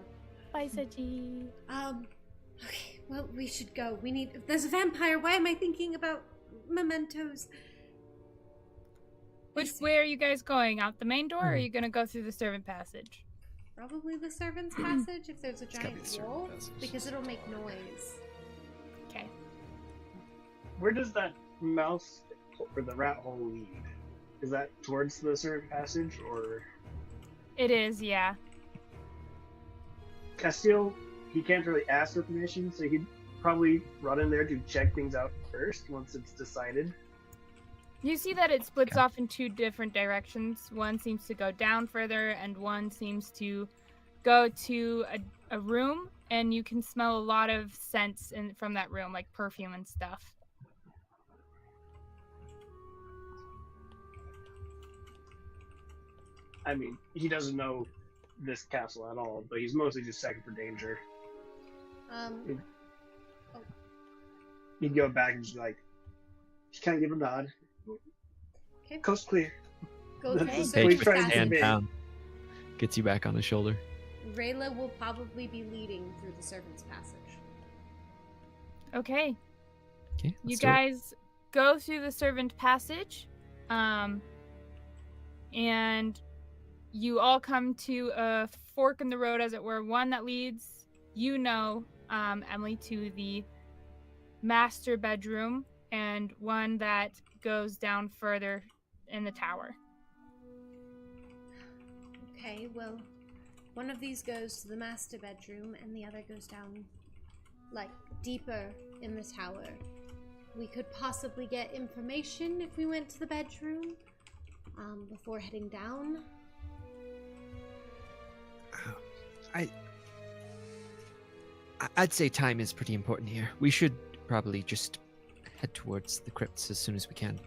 Bye, Seji. Okay, well, we should go. There's a vampire. Why am I thinking about mementos? Which way are you guys going? Out the main door, or are you gonna go through the servant passage? Probably the servant's passage if there's a gotta be giant the servant wolf, passage. because it'll make noise. Okay. Where does that mouse or the rat hole lead? Is that towards the servant passage, or It is, yeah. Castil? He can't really ask for permission, so he'd probably run in there to check things out first once it's decided. You see that it splits off in two different directions. One seems to go down further, and one seems to go to a room, and you can smell a lot of scents from that room, like perfume and stuff. I mean, he doesn't know this castle at all, but he's mostly just checking for danger. He'd go back and just be like, just kind of give a nod. Okay. Coast clear. Go through That's the the Paige servant's puts trying his to passage. hand be. down. Gets you back on his shoulder. Rayla will probably be leading through the servant's passage. Okay. Okay, You let's do it. guys go through the servant passage, and you all come to a fork in the road, as it were. One that leads, Emily, to the master bedroom, and one that goes down further in the tower. Okay, well, one of these goes to the master bedroom, and the other goes down, like, deeper in the tower. We could possibly get information if we went to the bedroom, before heading down. I'd say time is pretty important here. We should probably just head towards the crypts as soon as we can.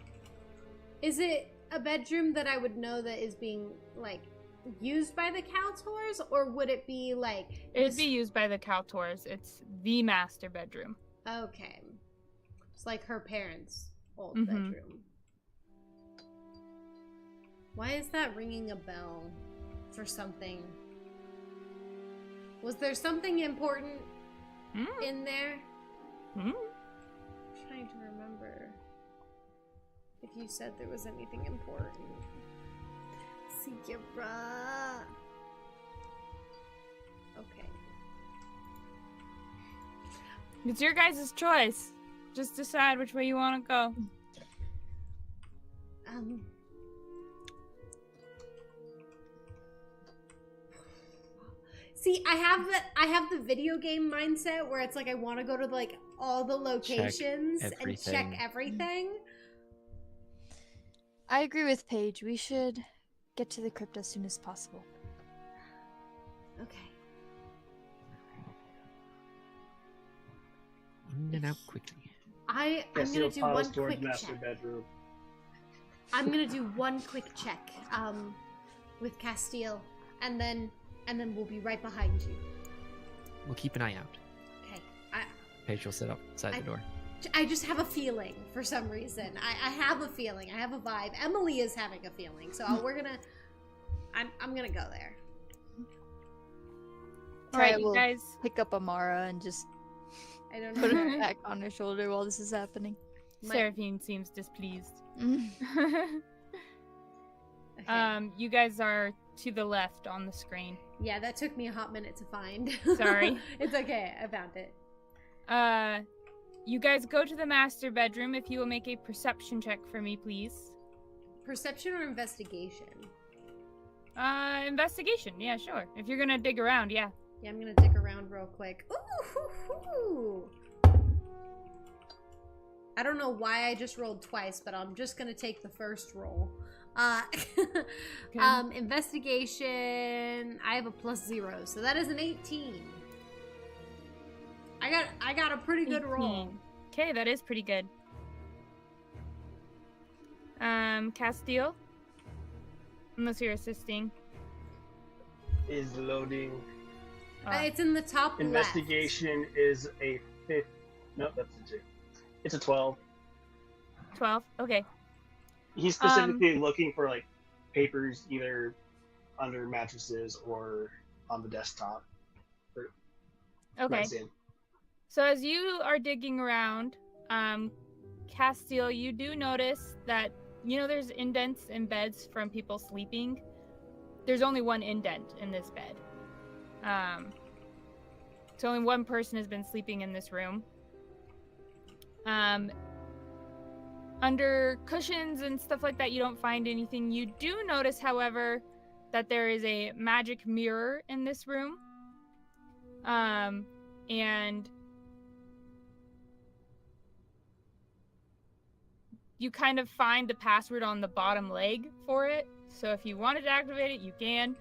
Is it a bedroom that I would know that is being, like, used by the Caltors, or would it be, like... It'd be used by the Caltors. It's the master bedroom. Okay. It's like her parents' old Mhm. bedroom. Why is that ringing a bell for something? Was there something important in there? Hmm? I'm trying to remember if you said there was anything important. Sierra. Okay. It's your guys' choice. Just decide which way you want to go. See, I have the video game mindset where it's like I want to go to like all the locations and check everything. everything. I agree with Paige. We should get to the crypt as soon as possible. Okay. In and out quickly. I'm Castil gonna do paused one towards quick master check. bedroom. I'm gonna do one quick check, with Castil, and then we'll be right behind you. We'll keep an eye out. Okay. Paige will sit up outside the door. I just have a feeling for some reason. I have a feeling. I have a vibe. Emily is having a feeling, so I'm gonna go there. Alright, Kaya you will guys. pick up Amara and just I don't put know. her back on her shoulder while this is happening. Seraphine seems displeased. Okay. You guys are to the left on the screen. Yeah, that took me a hot minute to find. Sorry. It's okay. I found it. You guys go to the master bedroom. If you will make a perception check for me, please. Perception or investigation? Investigation. Yeah, sure. If you're gonna dig around, yeah. Yeah, I'm gonna dig around real quick. Ooh! I don't know why I just rolled twice, but I'm just gonna take the first roll. Investigation. I have a +0, so that is an 18. I got a pretty good roll. Okay, that is pretty good. Castil? Unless you're assisting. Is loading. It's in the top left. Investigation is a 5. Nope, that's a 2. It's a 12. 12. Okay. He's specifically looking for like papers either under mattresses or on the desktop. Okay. Nightstand. So as you are digging around, Castil, you do notice that, there's indents in beds from people sleeping. There's only one indent in this bed. So only one person has been sleeping in this room. Under cushions and stuff like that, you don't find anything. You do notice, however, that there is a magic mirror in this room. And you kind of find the password on the bottom leg for it. So if you wanted to activate it, you can.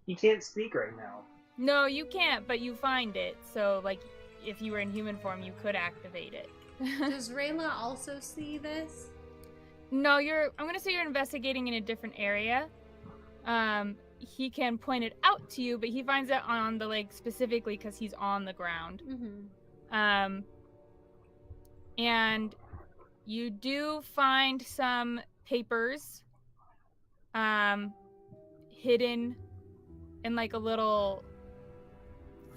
He can't speak right now. No, you can't, but you find it. So, like, if you were in human form, you could activate it. Does Rayla also see this? No, I'm gonna say you're investigating in a different area. He can point it out to you, but he finds it on the leg specifically because he's on the ground. Mm-hmm. And you do find some papers hidden in like a little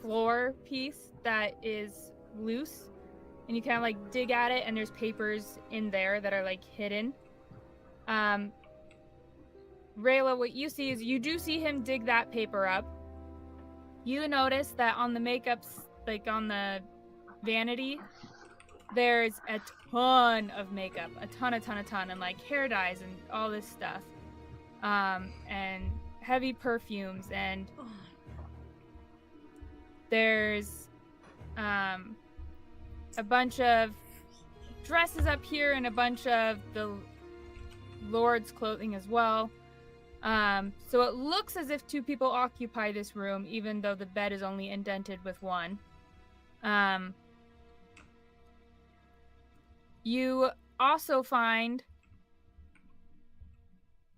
floor piece that is loose, and you kind of like dig at it, and there's papers in there that are like hidden. Rayla, what you see is you do see him dig that paper up. You notice that on the makeups, like on the vanity, there's a ton of makeup, a ton, and like hair dyes and all this stuff, and heavy perfumes, and there's a bunch of dresses up here and a bunch of the Lord's clothing as well. So it looks as if 2 people occupy this room, even though the bed is only indented with 1. You also find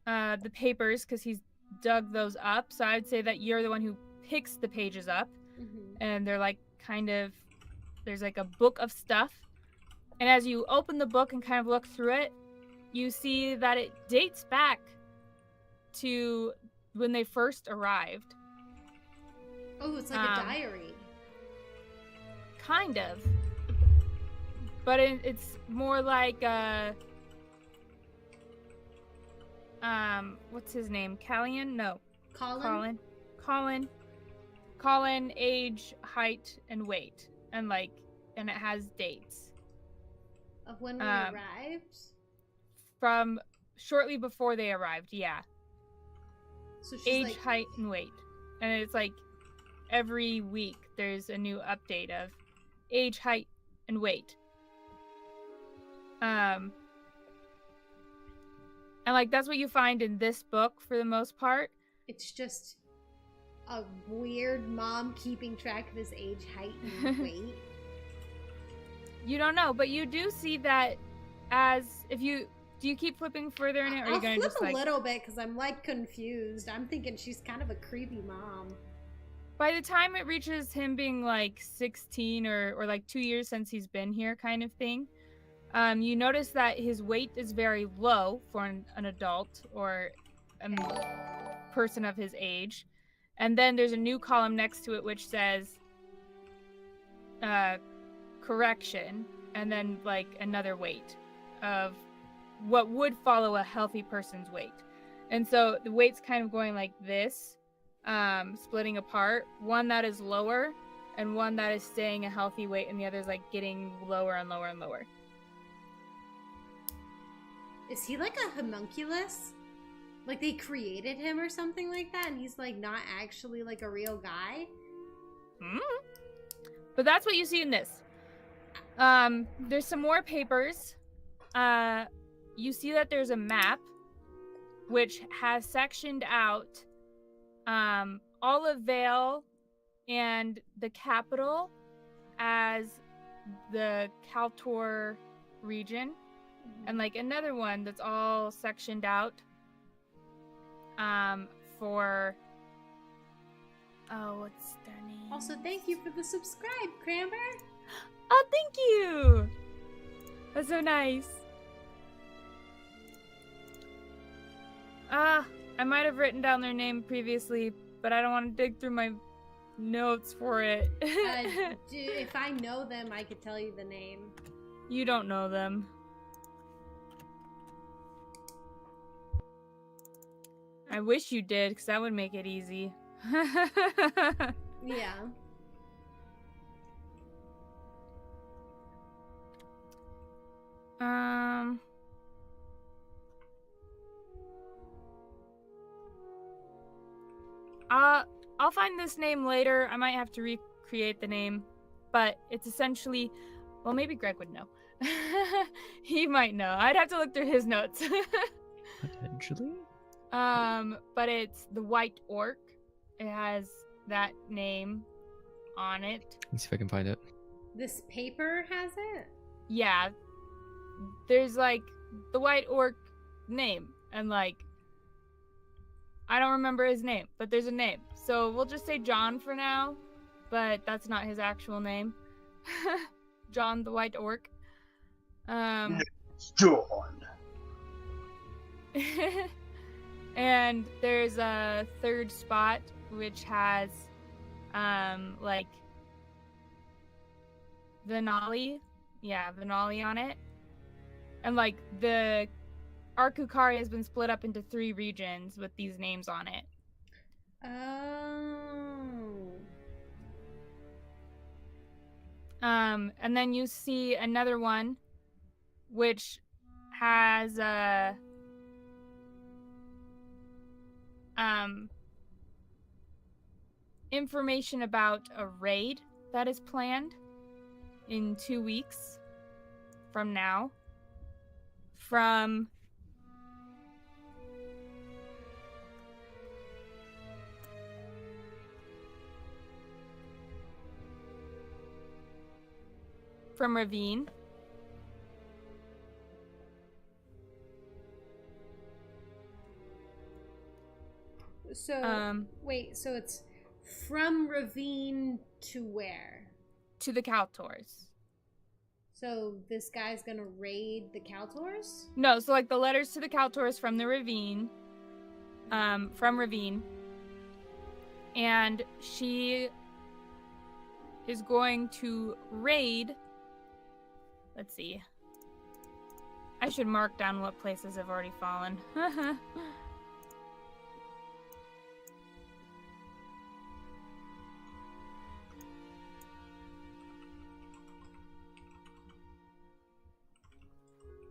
the papers, because he's dug those up. So I'd say that you're the one who picks the pages up. Mm-hmm. And they're like there's like a book of stuff. And as you open the book and kind of look through it, you see that it dates back to when they first arrived. Oh, it's like a diary. Kind of. But it's more like what's his name? Callian? No. Colin? Colin, age, height, and weight. And it has dates. Of when we arrived? From shortly before they arrived, yeah. So she's age, height, and weight. And it's like every week there's a new update of age, height, and weight. And like that's what you find in this book for the most part. It's just a weird mom keeping track of his age, height, and weight. You don't know, but you do see that do you keep flipping further in it, or are you gonna flip just like a little bit because I'm like confused. I'm thinking she's kind of a creepy mom. By the time it reaches him being like 16 or like 2 years since he's been here kind of thing, you notice that his weight is very low for an adult or a person of his age. And then there's a new column next to it which says correction, and then like another weight of what would follow a healthy person's weight. And so the weight's kind of going like this, splitting apart. One that is lower and one that is staying a healthy weight, and the other is like getting lower and lower and lower. Is he like a homunculus? Like they created him or something like that, and he's like not actually like a real guy? But that's what you see in this. There's some more papers. You see that there's a map which has sectioned out all of Vale and the capital as the Kaltor region, and like another one that's all sectioned out for Oh, what's their name? Also, thank you for the subscribe, Cramber. Oh, thank you. That's so nice. I might have written down their name previously, but I don't want to dig through my notes for it. If I know them, I could tell you the name. You don't know them. I wish you did, because that would make it easy. Yeah. I'll find this name later. I might have to recreate the name, but it's essentially, well, maybe Greg would know. He might know. I'd have to look through his notes. Potentially. But it's the White Orc. It has that name on it. Let's see if I can find it. This paper has it? Yeah. There's like the White Orc name, and like I don't remember his name, but there's a name. So we'll just say John for now, but that's not his actual name. John the White Orc. It's John. And there's a third spot which has like Venali. Yeah, Venali on it. And like the Arkukari has been split up into 3 regions with these names on it. Oh. And then you see another one which has information about a raid that is planned in 2 weeks from now from Ravine. So, wait, so it's from Ravine to where? To the Kaltors. So this guy's gonna raid the Kaltors? No, so like the letters to the Kaltors from the Ravine. From Ravine. And she is going to raid. Let's see. I should mark down what places have already fallen.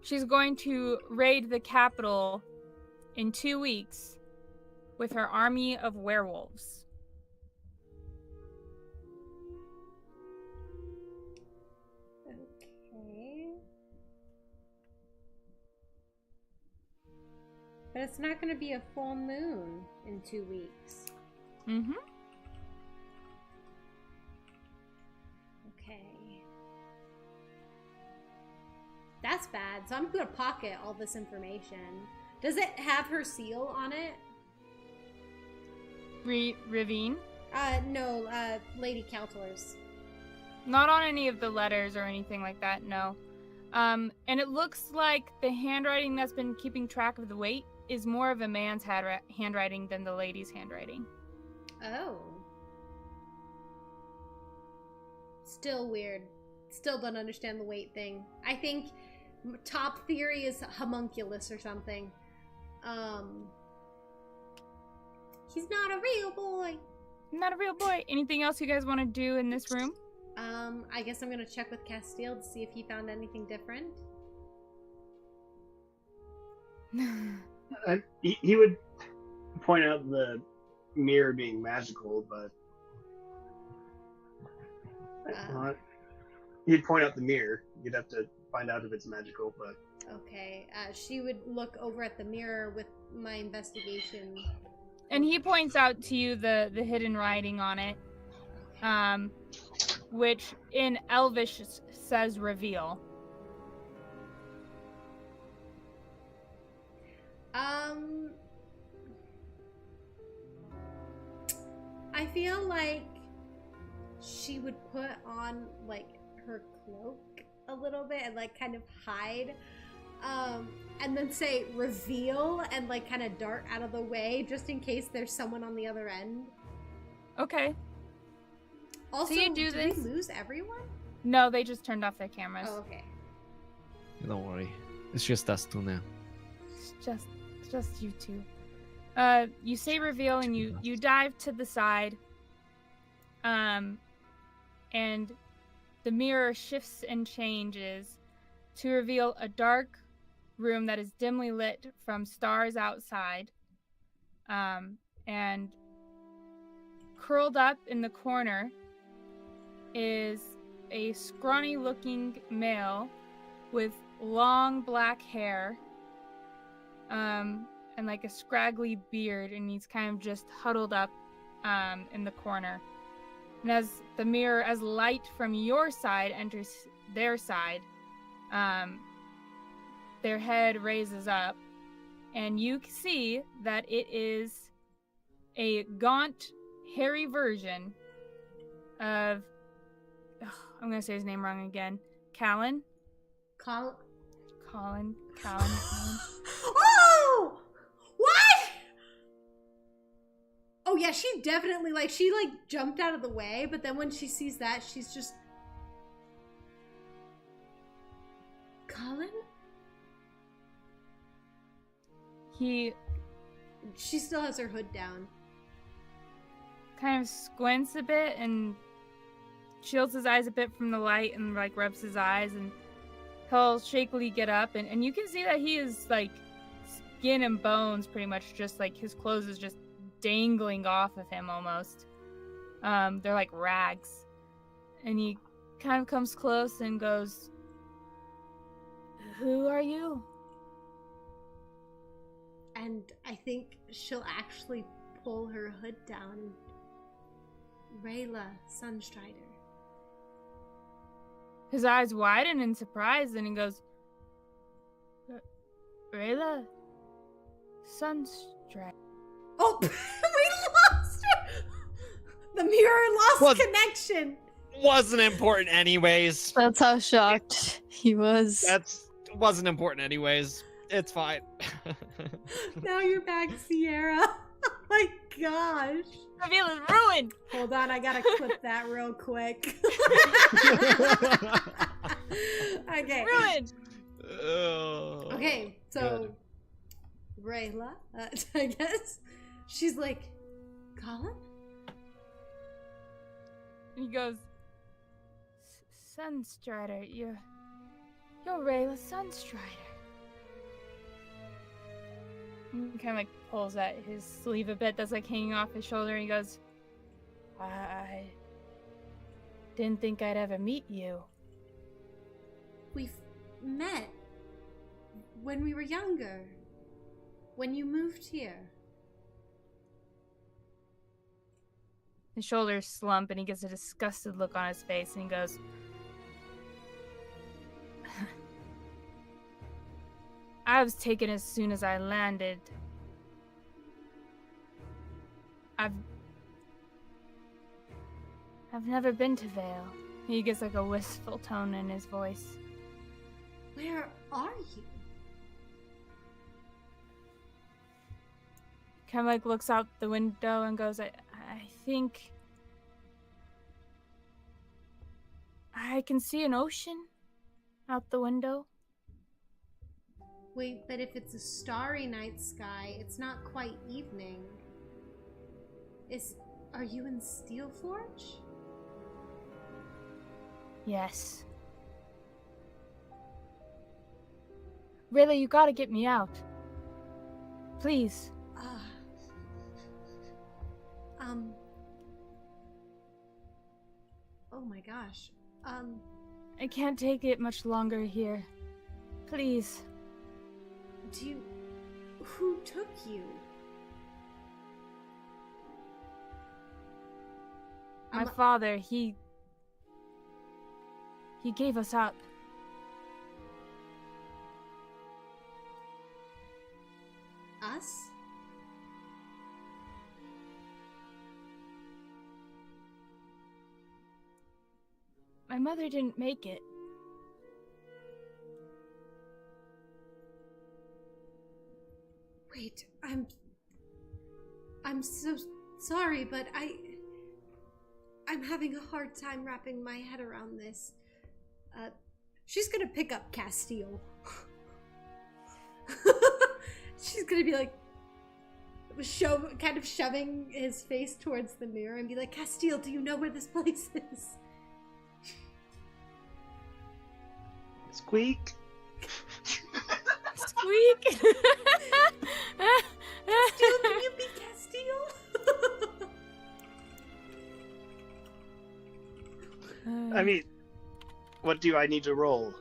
She's going to raid the capital in 2 weeks with her army of werewolves. Okay. But it's not going to be a full moon in 2 weeks. Mm-hmm. Okay. That's bad. So I'm going to pocket all this information. Does it have her seal on it? Ravine? No, Lady Kaltor's. Not on any of the letters or anything like that, no. And it looks like the handwriting that's been keeping track of the weight is more of a man's handwriting than the lady's handwriting. Oh. Still weird. Still don't understand the weight thing. I think top theory is homunculus or something. He's not a real boy. Not a real boy. Anything else you guys want to do in this room? I guess I'm gonna check with Castil to see if he found anything different. He would point out the mirror being magical, but he'd point out the mirror. You'd have to find out if it's magical, but okay. She would look over at the mirror with my investigation. And he points out to you the hidden writing on it, which in Elvish says reveal. I I feel like she would put on like her cloak a little bit and like kind of hide, and then say reveal and like kind of dart out of the way just in case there's someone on the other end. Okay. Also, So you do did this? we lose everyone? No, they just turned off their cameras. Oh, okay. Don't worry. It's just us two now. It's just you two. You say reveal and you dive to the side. And the mirror shifts and changes to reveal a dark room that is dimly lit from stars outside. And curled up in the corner is a scrawny looking male with long black hair, and like a scraggly beard, and he's kind of just huddled up in the corner. And as the mirror, as light from your side enters their side, their head raises up, and you see that it is a gaunt, hairy version of, I'm gonna say his name wrong again, Callan. Colin. Oh! What? Oh yeah, she definitely she jumped out of the way, but then when she sees that, she's just Colin? He She still has her hood down. kind of squints a bit and shields his eyes a bit from the light and like rubs his eyes, and he'll shakily get up, and you can see that he is like skin and bones pretty much, just like his clothes is just dangling off of him almost. They're like rags. And he kind of comes close and goes, "Who are you?" And I think she'll actually pull her hood down. Rayla Sunstrider. His eyes widen in surprise, and he goes, "Rayla Sunstrider." Oh, we lost her! The mirror lost connection. Wasn't important anyways. That's how shocked he was. Wasn't important anyways. It's fine. Now you're back, Sierra. Oh my gosh. Reveal is ruined. Hold on, I gotta clip that real quick. Okay. Ruined. Okay, so Rayla, I guess she's like, Colin? And he goes, "Sunstrider, you're Rayla Sunstrider." He kind of like pulls at his sleeve a bit that's like hanging off his shoulder, and he goes, "I didn't think I'd ever meet you." We've met when we were younger, when you moved here. His shoulders slump, and he gets a disgusted look on his face, and he goes, "I was taken as soon as I landed. I've never been to Vale." He gets like a wistful tone in his voice. Where are you? Kind of like looks out the window and goes, I think I can see an ocean out the window." Wait, but if it's a starry night sky, it's not quite evening. Are you in Steelforge? "Yes." "Rayla, you gotta get me out. Please." Oh my gosh. I can't take it much longer here. Please. Who took you? My father, he gave us up. Us? My mother didn't make it. Wait, I'm so sorry, but I'm having a hard time wrapping my head around this. She's gonna pick up Castil. She's gonna be like, kind of shoving his face towards the mirror and be like, Castil, do you know where this place is? Squeak. Squeak. Castil, can you be Castil? I mean, what do I need to roll?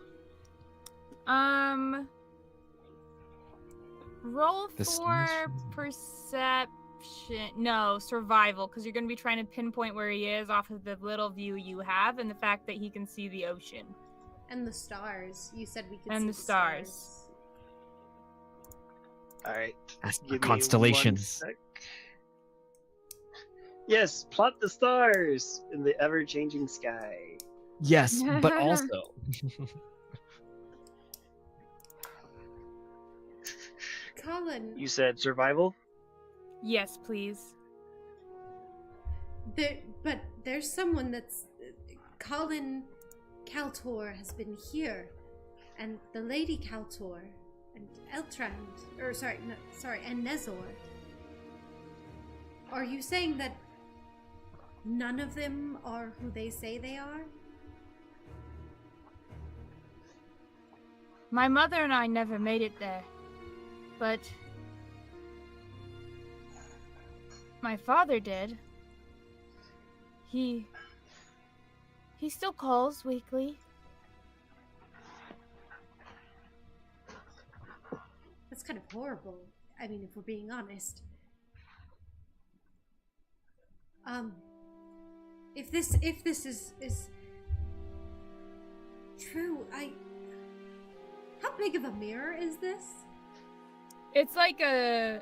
Roll for Distinction. perception. No, survival, because you're going to be trying to pinpoint where he is off of the little view you have and the fact that he can see the ocean. And the stars. You said we could And see the stars. All right. That's Give me constellations. 1 sec. Yes, plot the stars in the ever-changing sky. Yes, but also Colin, You said survival? Yes, please. but there's someone that's... Colin Kaltor has been here. And the Lady Kaltor. And Eltrand. And Nezor. Are you saying that none of them are who they say they are? My mother and I never made it there. But my father did. He still calls weekly. That's kind of horrible. I mean, if we're being honest. If this is true, how big of a mirror is this? It's like a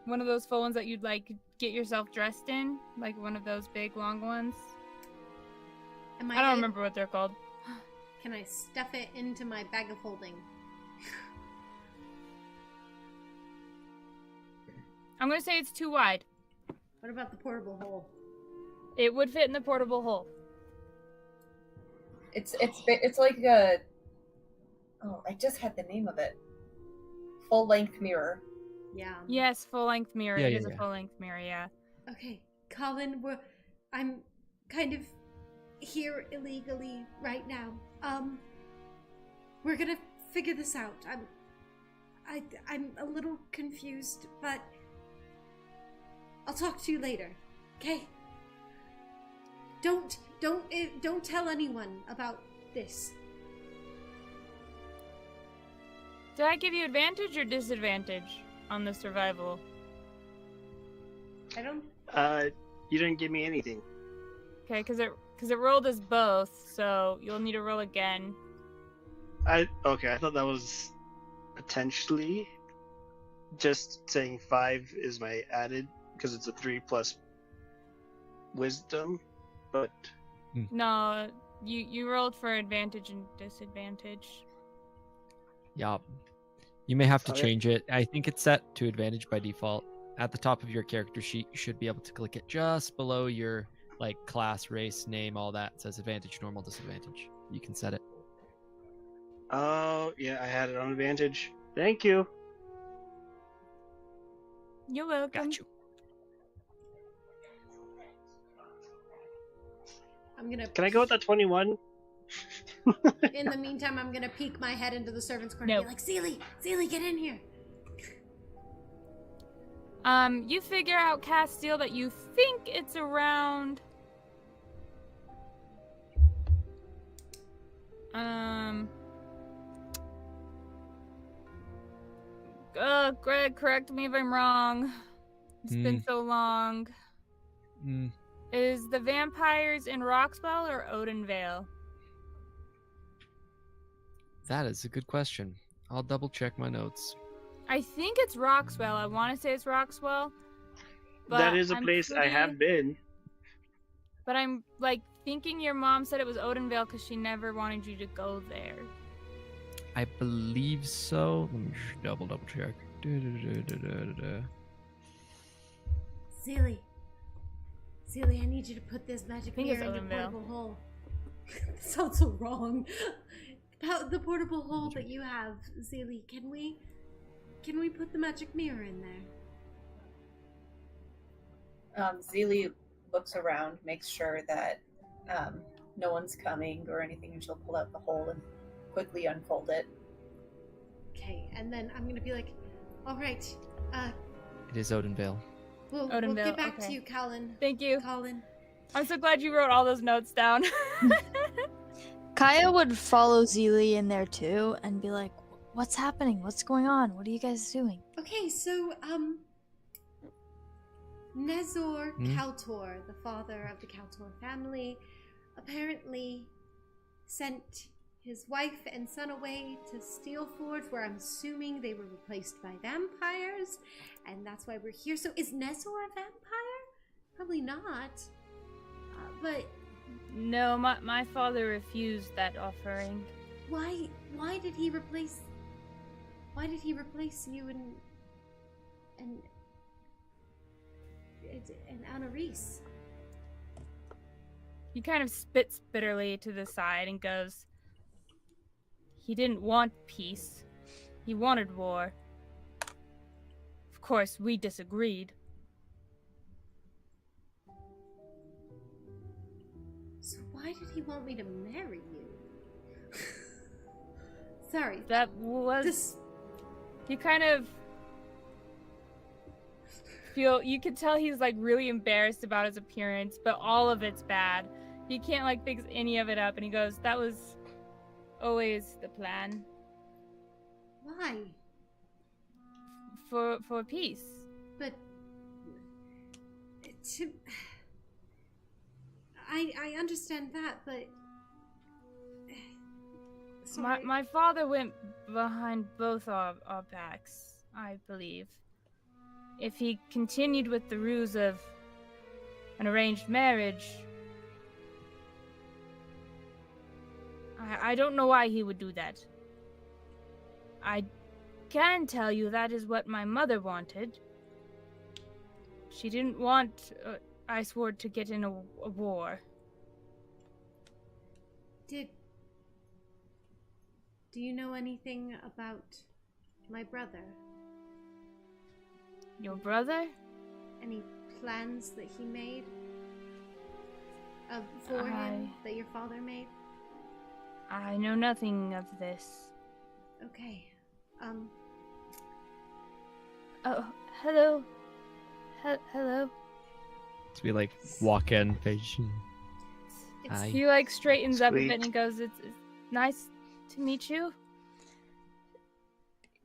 one of those full ones that you'd like get yourself dressed in, like one of those big long ones. I don't remember what they're called. Can I stuff it into my bag of holding? I'm gonna say it's too wide. What about the portable hole? It would fit in the portable hole. It's like a... Oh, I just had the name of it. Full-length mirror. Yeah. Yes, full-length mirror. Yeah, It yeah, is a yeah. full-length mirror, yeah. Okay, Colin, I'm kind of here illegally right now. We're gonna figure this out. I'm a little confused, but I'll talk to you later. Okay? Don't tell anyone about this. Did I give you advantage or disadvantage on the survival? I don't. You didn't give me anything. Okay, because it rolled as both, so you'll need to roll again. Okay, I thought that was potentially just saying 5 is my added because it's a 3 plus wisdom, but No, you rolled for advantage and disadvantage. Yup. You may have to Okay. change it. I think it's set to advantage by default. At the top of your character sheet, you should be able to click it just below your class, race, name, all that. It says advantage, normal, disadvantage. You can set it. oh yeah, I had it on advantage. Thank you. You're welcome. Got you. I'm gonna. Can I go with that 21? In the meantime, I'm gonna peek my head into the servants' corner No. and be like, Zilli, get in here. You figure out, Castil, that you think it's around... Greg, correct me if I'm wrong. It's been so long. Is the vampires in Roxwell or Odenvale? That is a good question. I'll double check my notes. I think it's Roxwell. I want to say it's Roxwell. But That is a I'm place I pretty- have been. But I'm thinking your mom said it was Odenvale because she never wanted you to go there. I believe so. Let me just double check. Zilli. Zilli, I need you to put this magic think it's mirror in the Odenvale. portable hole. That sounds so wrong. The portable hole that you have, Zilli, can we put the magic mirror in there? Zilli looks around, makes sure that no one's coming or anything, and she'll pull out the hole and quickly unfold it. Okay, and then I'm gonna be like, all right, It is Odenvale. we'll Odenvale, get back okay. to you, Colin. Thank you. Colin. I'm so glad you wrote all those notes down. Kaya would follow Zilli in there too and be like, what's happening? What's going on? What are you guys doing? Okay, so Nezor Hmm? Kaltor, the father of the Kaltor family, apparently sent his wife and son away to Steelforge, where I'm assuming they were replaced by vampires, and that's why we're here. So is Nezor a vampire? Probably not. But No, my father refused that offering. why did he replace you and Annalise? He kind of spits bitterly to the side and goes, he didn't want peace. He wanted war. Of course, we disagreed. So why did he want me to marry you? Sorry. That was... This He kind of... You can tell he's like really embarrassed about his appearance, but all of it's bad. He can't like fix any of it up, and he goes, that was always the plan. why? For peace. But I understand that, but sorry. My father went behind both our backs, I believe. If he continued with the ruse of an arranged marriage, I don't know why he would do that. I can tell you that is what my mother wanted. She didn't want Iceward to get in a war. Do you know anything about my brother? Your brother? Any plans that he made for him that your father made? I know nothing of this. Okay. Oh, hello. Hello. So we like walk in, page. Hi. He like straightens up a bit Sweet. and he goes, it's nice to meet you.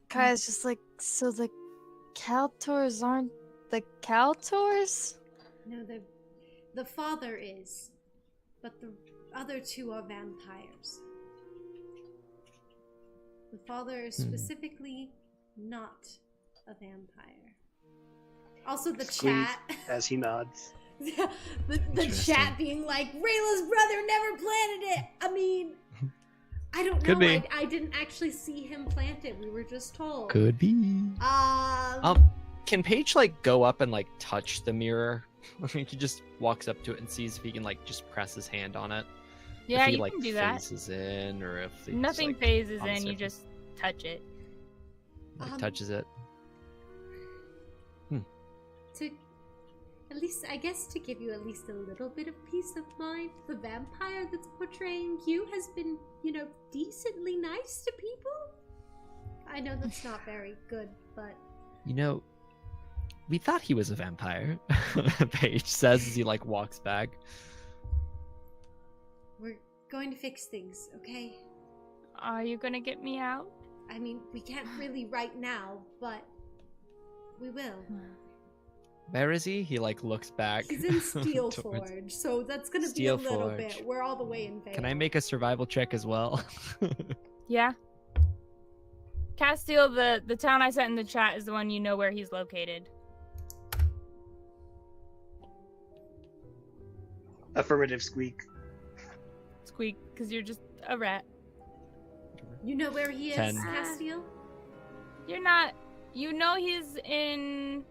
Kaya's just like, so the Kaltors aren't the Kaltors? No, the father is, but the other two are vampires. The father is specifically not a vampire. Also, the Squeak chat. as he nods. the Interesting. chat being like, Rayla's brother never planted it. I mean, I don't Could know. be. I didn't actually see him plant it. We were just told. Could be. Can Paige like go up and like touch the mirror? He just walks up to it and sees if he can like just press his hand on it. Yeah, if he, you like, can do that. Phases in, or if he Nothing just, like, phases on in, you surface, just touch it. like, touches it. To at least, I guess, to give you at least a little bit of peace of mind, the vampire that's portraying you has been, decently nice to people. I know that's not very good, but You know, we thought he was a vampire. Paige says as he like walks back. we're going to fix things, okay? Are you gonna get me out? I mean, we can't really right now, but we will. Where is he? He like looks back. He's in towards- Steelforge, so that's gonna be a little bit. Steelforge. We're all the way in Vale. Can I make a survival check as well? Yeah. Castil, the town I sent in the chat is the one you know where he's located. Affirmative, Squeak. squeak because you're just a rat. You know where he is, 10. Castil? You're not. You know he's in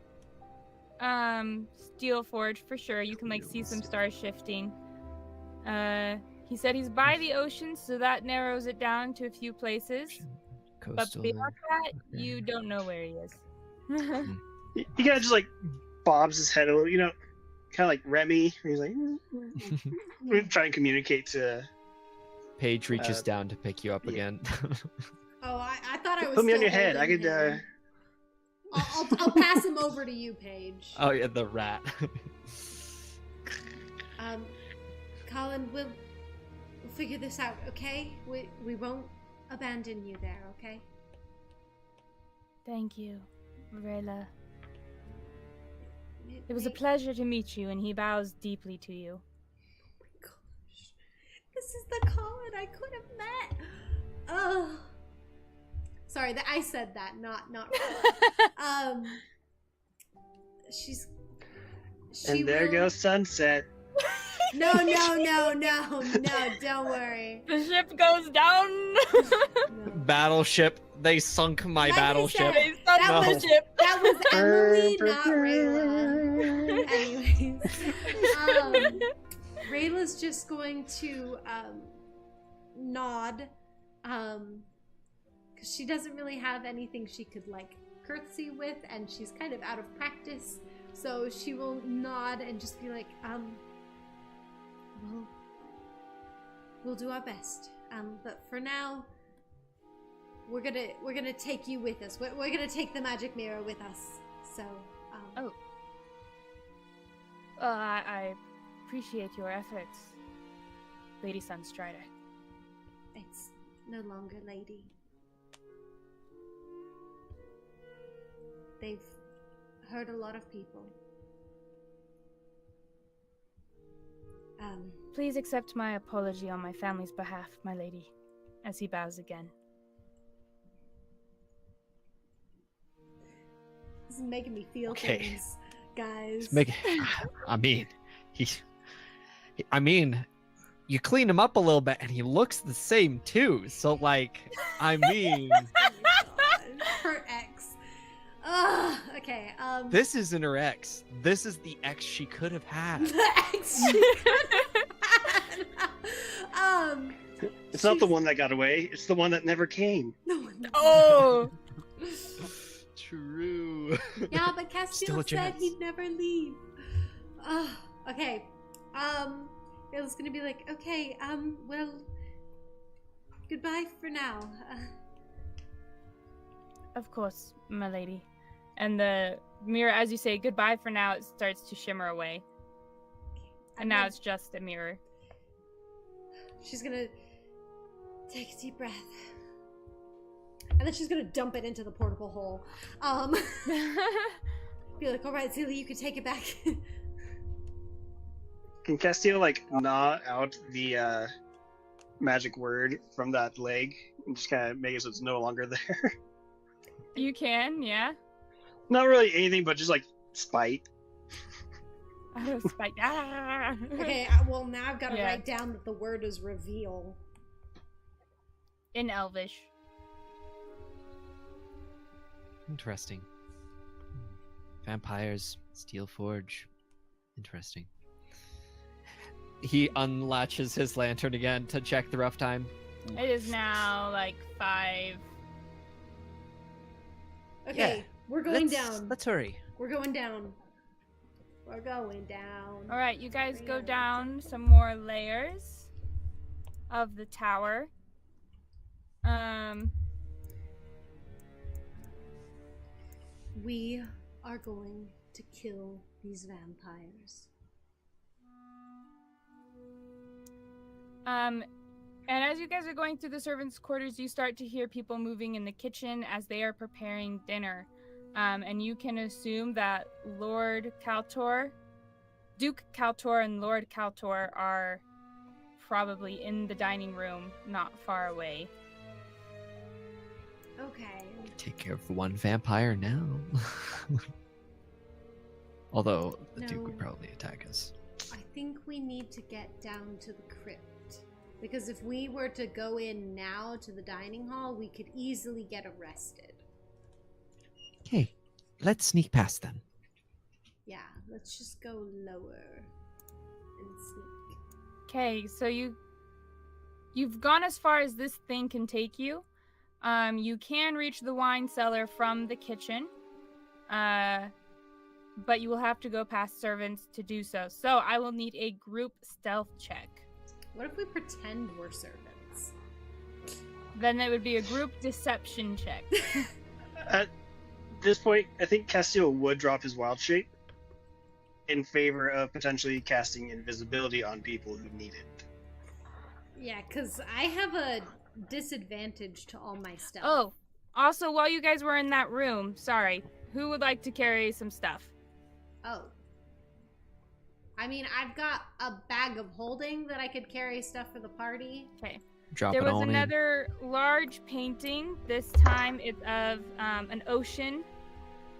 Steel Forge for sure. You can like see some stars shifting. He said he's by the ocean, so that narrows it down to a few places. But Coastal. beyond that, you don't know where he is. He kind of just like bobs his head a little, kind of like Remy. He's like, trying to communicate to. Paige reaches down to pick you up again. Oh, I thought I was. Put me on still your head. I holding could. him. I'll pass him over to you, Paige. Oh yeah, the rat. Colin, we'll figure this out, okay? We won't abandon you there, okay? Thank you, Rayla. It was a pleasure to meet you, and he bows deeply to you. Oh my gosh. This is the Colin I could have met. Oh. Sorry, that I said that, not She And there will... goes sunset. No, don't worry. The ship goes down. No. Battleship. They sunk my Like I battleship. said, That No. was the ship. That was Emily, not Rayla. Anyways, Rayla's just going to nod, because she doesn't really have anything she could like curtsy with, and she's kind of out of practice. So she will nod and just be like, we'll do our best. But for now, we're gonna take you with us. We're gonna take the magic mirror with us. So, I appreciate your efforts, Lady Sunstrider. it's no longer Lady. They've hurt a lot of people. Please accept my apology on my family's behalf, my lady, as he bows again. This is making me feel Okay. things, guys. I mean, you clean him up a little bit, and he looks the same too. So, like, I mean, Oh my God. Her ex. Ugh. Okay. this isn't her ex. This is the ex she could have had. The ex she could have had. It's not the one that got away. It's the one that never came. No. Oh! True. Yeah, but Still Castil a said chance. he'd never leave. Okay. It was gonna be like, okay, well, goodbye for now. Of course, my lady. And the mirror, as you say goodbye for now, it starts to shimmer away. And now it's just a mirror. She's gonna take a deep breath. And then she's gonna dump it into the portable hole. Be like, alright, Zilli, you can take it back. Can Castil like gnaw out the magic word from that leg and just kind of make it so it's no longer there? You can, yeah. Not really anything, but just like spite. Out of spite. Ah! Okay, well, now I've got to Yeah. write down that the word is reveal. In Elvish. Interesting. Vampires, Steel Forge. Interesting. He unlatches his lantern again to check the rough time. It is now like 5. Okay, we're going down. Let's hurry. We're going down. We're going down. All right, you guys go down some more layers of the tower. We are going to kill these vampires. And as you guys are going through the servants' quarters, you start to hear people moving in the kitchen as they are preparing dinner. And you can assume that Duke Kaltor and Lord Kaltor are probably in the dining room, not far away. Okay. Take care of one vampire now. Although the Duke would No. probably attack us. I think we need to get down to the crypt. Because if we were to go in now to the dining hall, we could easily get arrested. Okay, let's sneak past them. Yeah, let's just go lower and sneak. Okay, so you've gone as far as this thing can take you. You can reach the wine cellar from the kitchen, but you will have to go past servants to do so. So I will need a group stealth check. What if we pretend we're servants? Then it would be a group deception check. At this point, I think Castil would drop his wild shape in favor of potentially casting invisibility on people who need it. Yeah, because I have a disadvantage to all my stuff. Oh, also, while you guys were in that room, sorry, who would like to carry some stuff? Oh. I mean, I've got a bag of holding that I could carry stuff for the party. Okay. Drop There it was all in. another large painting. This time it's of an ocean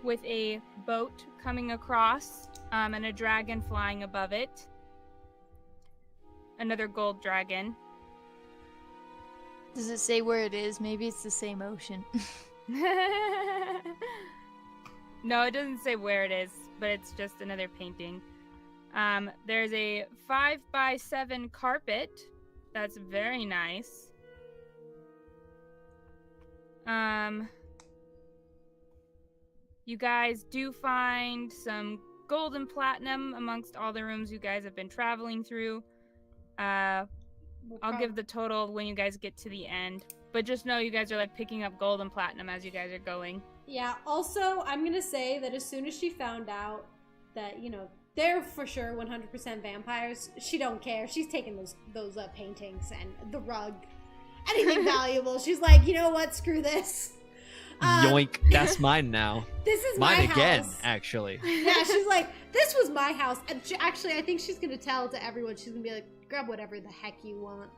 with a boat coming across and a dragon flying above it. Another gold dragon. Does it say where it is? Maybe it's the same ocean. No, it doesn't say where it is, but it's just another painting. There's a 5x7 carpet. That's very nice. You guys do find some gold and platinum amongst all the rooms you guys have been traveling through. I'll give the total when you guys get to the end. But just know you guys are like picking up gold and platinum as you guys are going. Yeah, also, I'm gonna say that as soon as she found out that, you know, they're for sure 100% vampires, she don't care. She's taking those paintings and the rug. Anything valuable. She's like, you know what, screw this. Yoink, that's mine now. This is mine my again, house. actually. Yeah, she's like, this was my house. And actually, I think she's gonna tell to everyone, she's gonna be like, grab whatever the heck you want.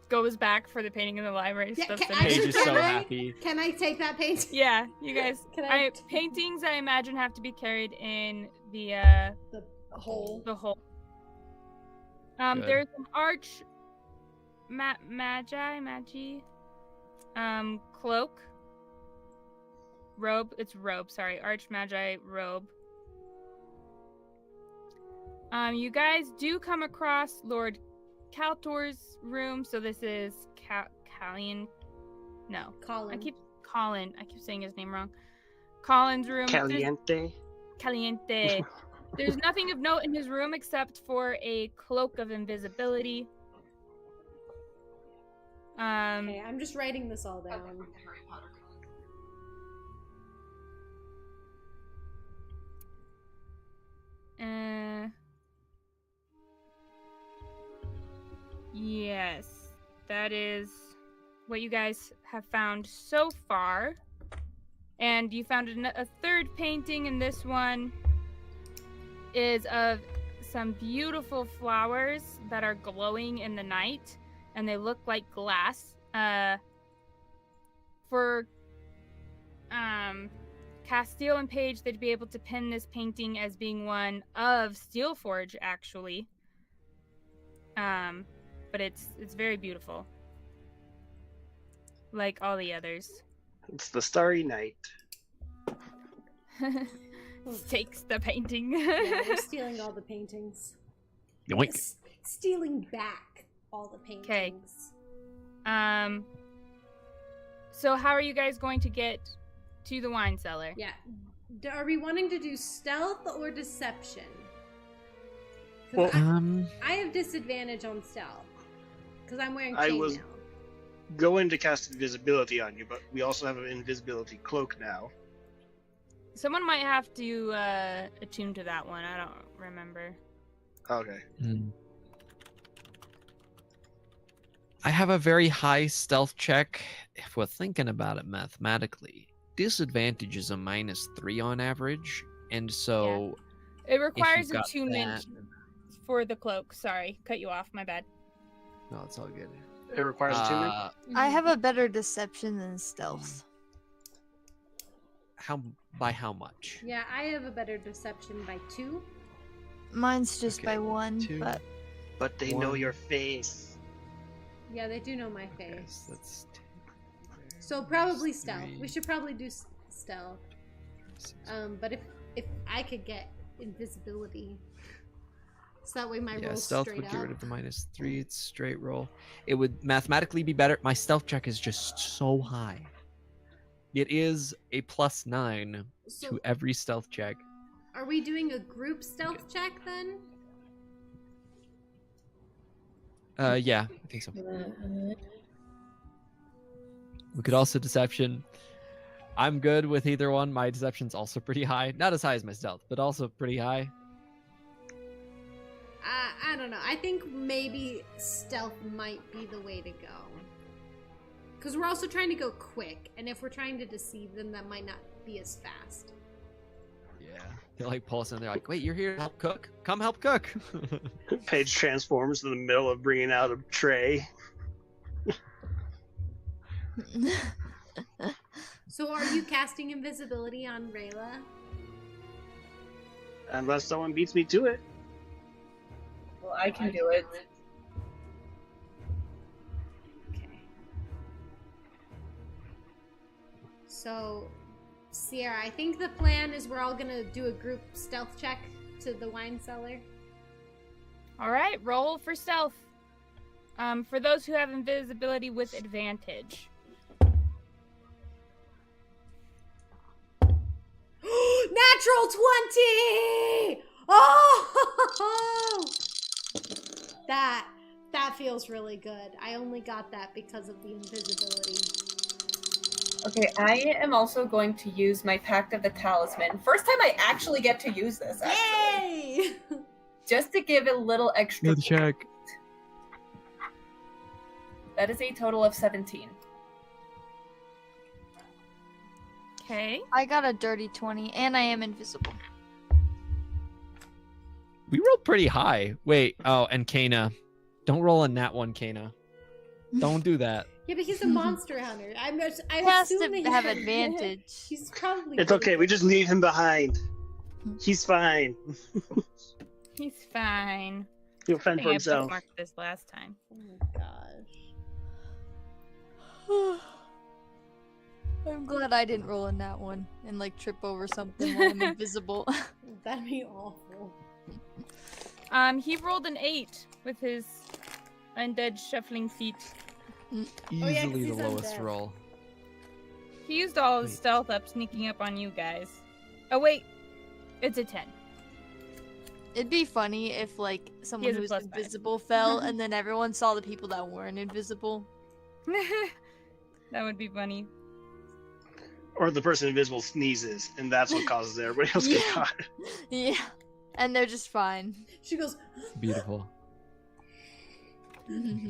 Goes back for the painting in the library. Yeah, Stuff's can- in actually, it. Paige is so happy. Can I take that painting? Yeah, you guys. Can I- Paintings I imagine have to be carried in the hole. The hole. Good. There's an arch magi cloak. Robe. It's robe, sorry. Arch magi robe. You guys do come across Lord Kaltor's room, so this is Callian. No. Colin. I keep saying his name wrong. Colin's room. Caliente. Caliente. There's nothing of note in his room except for a cloak of invisibility. Okay, I'm just writing this all down. Yes, that is what you guys have found so far. And you found a third painting, and this one is of some beautiful flowers that are glowing in the night, and they look like glass. For Castil and Paige, they'd be able to pin this painting as being one of Steelforge, actually. But it's very beautiful, like all the others. It's the Starry Night. Takes the painting. Yeah, we're stealing all the paintings. Yoink. Stealing back all the paintings. So how are you guys going to get to the wine cellar? Yeah. Are we wanting to do stealth or deception? 'Cause Well, I have disadvantage on stealth because I'm wearing I chainmail. was going to cast invisibility on you, but we also have an invisibility cloak now. Someone might have to attune to that one. I don't remember. Okay. I have a very high stealth check. If we're thinking about it mathematically, disadvantage is a -3 on average, and so It requires got attunement for the cloak. Sorry, cut you off. My bad. no, it's all good. It requires attunement. I have a better deception than stealth. By how much? Yeah, I have a better deception by 2. Mine's just Okay, by 1, 2. but But they know your face. Yeah, they do know my Okay, face. so that's So probably stealth. 3, We should probably do stealth. 6. But if I could get invisibility, so that way my Yeah, roll's stealth straight would up. get rid of the -3. It's straight roll. It would mathematically be better. My stealth check is just so high. It is a +9 So to every stealth check. are we doing a group stealth check then? Yeah, I think so. We could also deception. I'm good with either one. My deception's also pretty high. Not as high as my stealth, but also pretty high. I don't know. I think maybe stealth might be the way to go. Because we're also trying to go quick, and if we're trying to deceive them, that might not be as fast. Yeah. They like pull us in. They're like, wait, you're here to help cook? Come help cook. Paige transforms in the middle of bringing out a tray. So are you casting invisibility on Rayla? Unless someone beats me to it. Well, I can do it. Okay. So, Sierra, I think the plan is we're all gonna do a group stealth check to the wine cellar. All right, roll for stealth. For those who have invisibility with advantage. Natural 20! Oh! That feels really good. I only got that because of the invisibility. Okay, I am also going to use my Pact of the Talisman. First time I actually get to use this, actually. Yay! Just to give it a little extra. Good check. That is a total of 17. Okay. I got a dirty 20, and I am invisible. We rolled pretty high. Wait. Oh, and Kana. Don't roll a nat 1, Kana. Don't do that. Yeah, but he's a monster hunter. I He has assume to that have he's- advantage. He's probably. It's really okay, we good. just leave him behind. He's fine. He's fine. He'll I fend think for I himself. bookmarked this last time. Oh my gosh. I'm glad I didn't roll in that one and like trip over something while I'm invisible. That'd be awful. He rolled an 8 with his undead shuffling feet. Easily yeah, 'cause the he's lowest undead. roll. He used all his Wait. stealth up sneaking up on you guys. Oh wait, it's a 10. It'd be funny if like someone has a who's +5. invisible fell and then everyone saw the people that weren't invisible. That would be funny. Or the person invisible sneezes, and that's what causes everybody else to get Yeah. caught. Yeah. And they're just fine. She goes. Beautiful.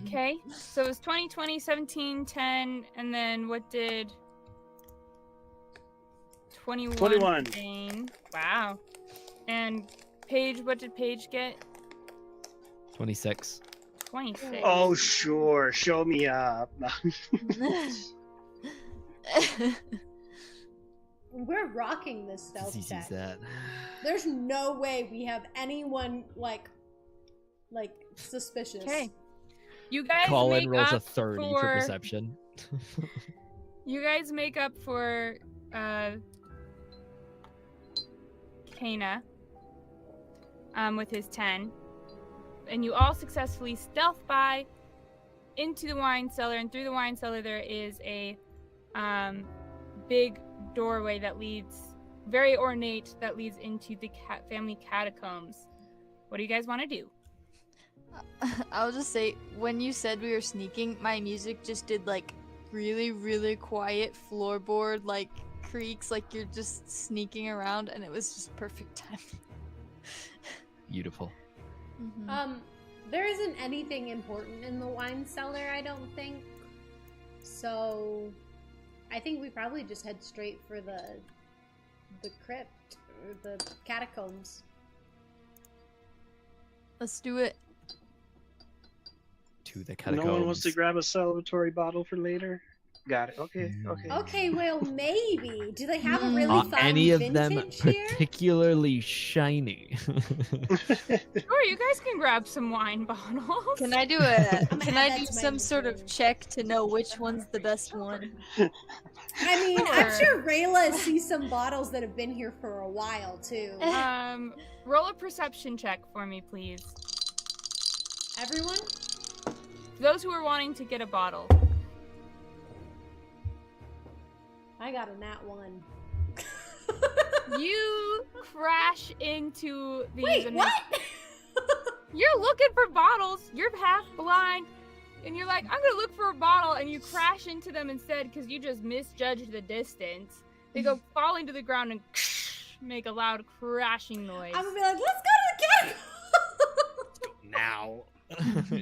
Okay, so it was 20, 20, 17, 10, and then what did 21 gain? Wow. And Paige, what did Paige get? 26. 26. Oh, sure. Show me up. We're rocking this stealth Easy check. as that. There's no way we have anyone like suspicious. Okay. You guys Colin make rolls a up 30 for for perception. You guys make up for Kana with his 10. And you all successfully stealth by into the wine cellar, and through the wine cellar there is a big doorway that leads, very ornate, that leads into the family catacombs. What do you guys want to do? I'll just say, when you said we were sneaking, my music just did like really, really quiet floorboard like creaks, like you're just sneaking around, and it was just perfect time. Beautiful. There isn't anything important in the wine cellar, I don't think. So, I think we probably just head straight for the crypt or the catacombs. Let's do it. To the catacombs. No one wants to grab a celebratory bottle for later? Got it. Okay. Okay. Okay, well, maybe. Do they have a Mm. really Are fun any of them vintage here? particularly shiny? Sure, you guys can grab some wine bottles. Can I do gonna can add I that do to my some sort of inventory. check to know which one's the best one? I mean, I'm Sure. sure Rayla sees some bottles that have been here for a while, too. Roll a perception check for me, please. Everyone? Those who are wanting to get a bottle. I got a nat 1. You crash into these. Wait, what? You're looking for bottles. You're half blind. And you're like, I'm going to look for a bottle. And you crash into them instead because you just misjudged the distance. They go falling to the ground and make a loud crashing noise. I'm gonna be like, let's go to the catacomb! Now.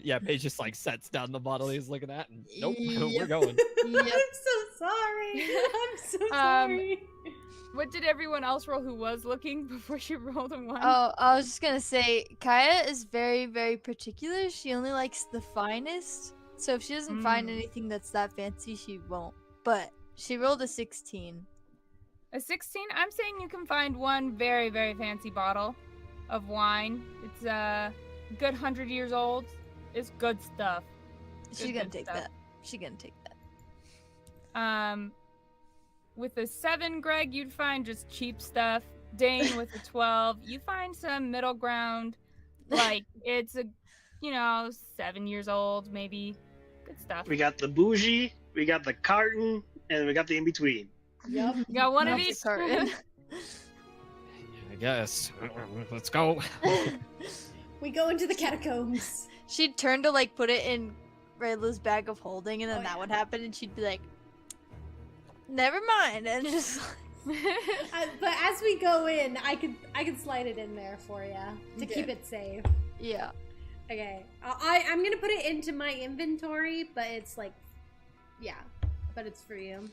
Yeah, Paige just like sets down the bottle he's looking at and nope, we're Yep. going. I'm so sorry. I'm so sorry. What did everyone else roll who was looking before she rolled a 1? Oh, I was just gonna say, Kaya is very, very particular. She only likes the finest. So if she doesn't find anything that's that fancy, she won't. But she rolled a 16. A 16? I'm saying you can find one very, very fancy bottle of wine. It's a good 100 years old. It's good stuff. She's gonna take that. She's gonna take that. With a 7, Greg, you'd find just cheap stuff. Dane with a 12, you find some middle ground. Like, it's a, 7 years old, maybe. Good stuff. We got the bougie, we got the carton, and we got the in between. Yep. You got one of That's each. a carton. I guess. Let's go. We go into the catacombs. She'd turn to like put it in Rayla's bag of holding, and then Oh, that yeah. would happen, and she'd be like, "Never mind," and just But as we go in, I could slide it in there for you to Okay. keep it safe. yeah. Okay, I'm gonna put it into my inventory, but it's like, yeah, but it's for you.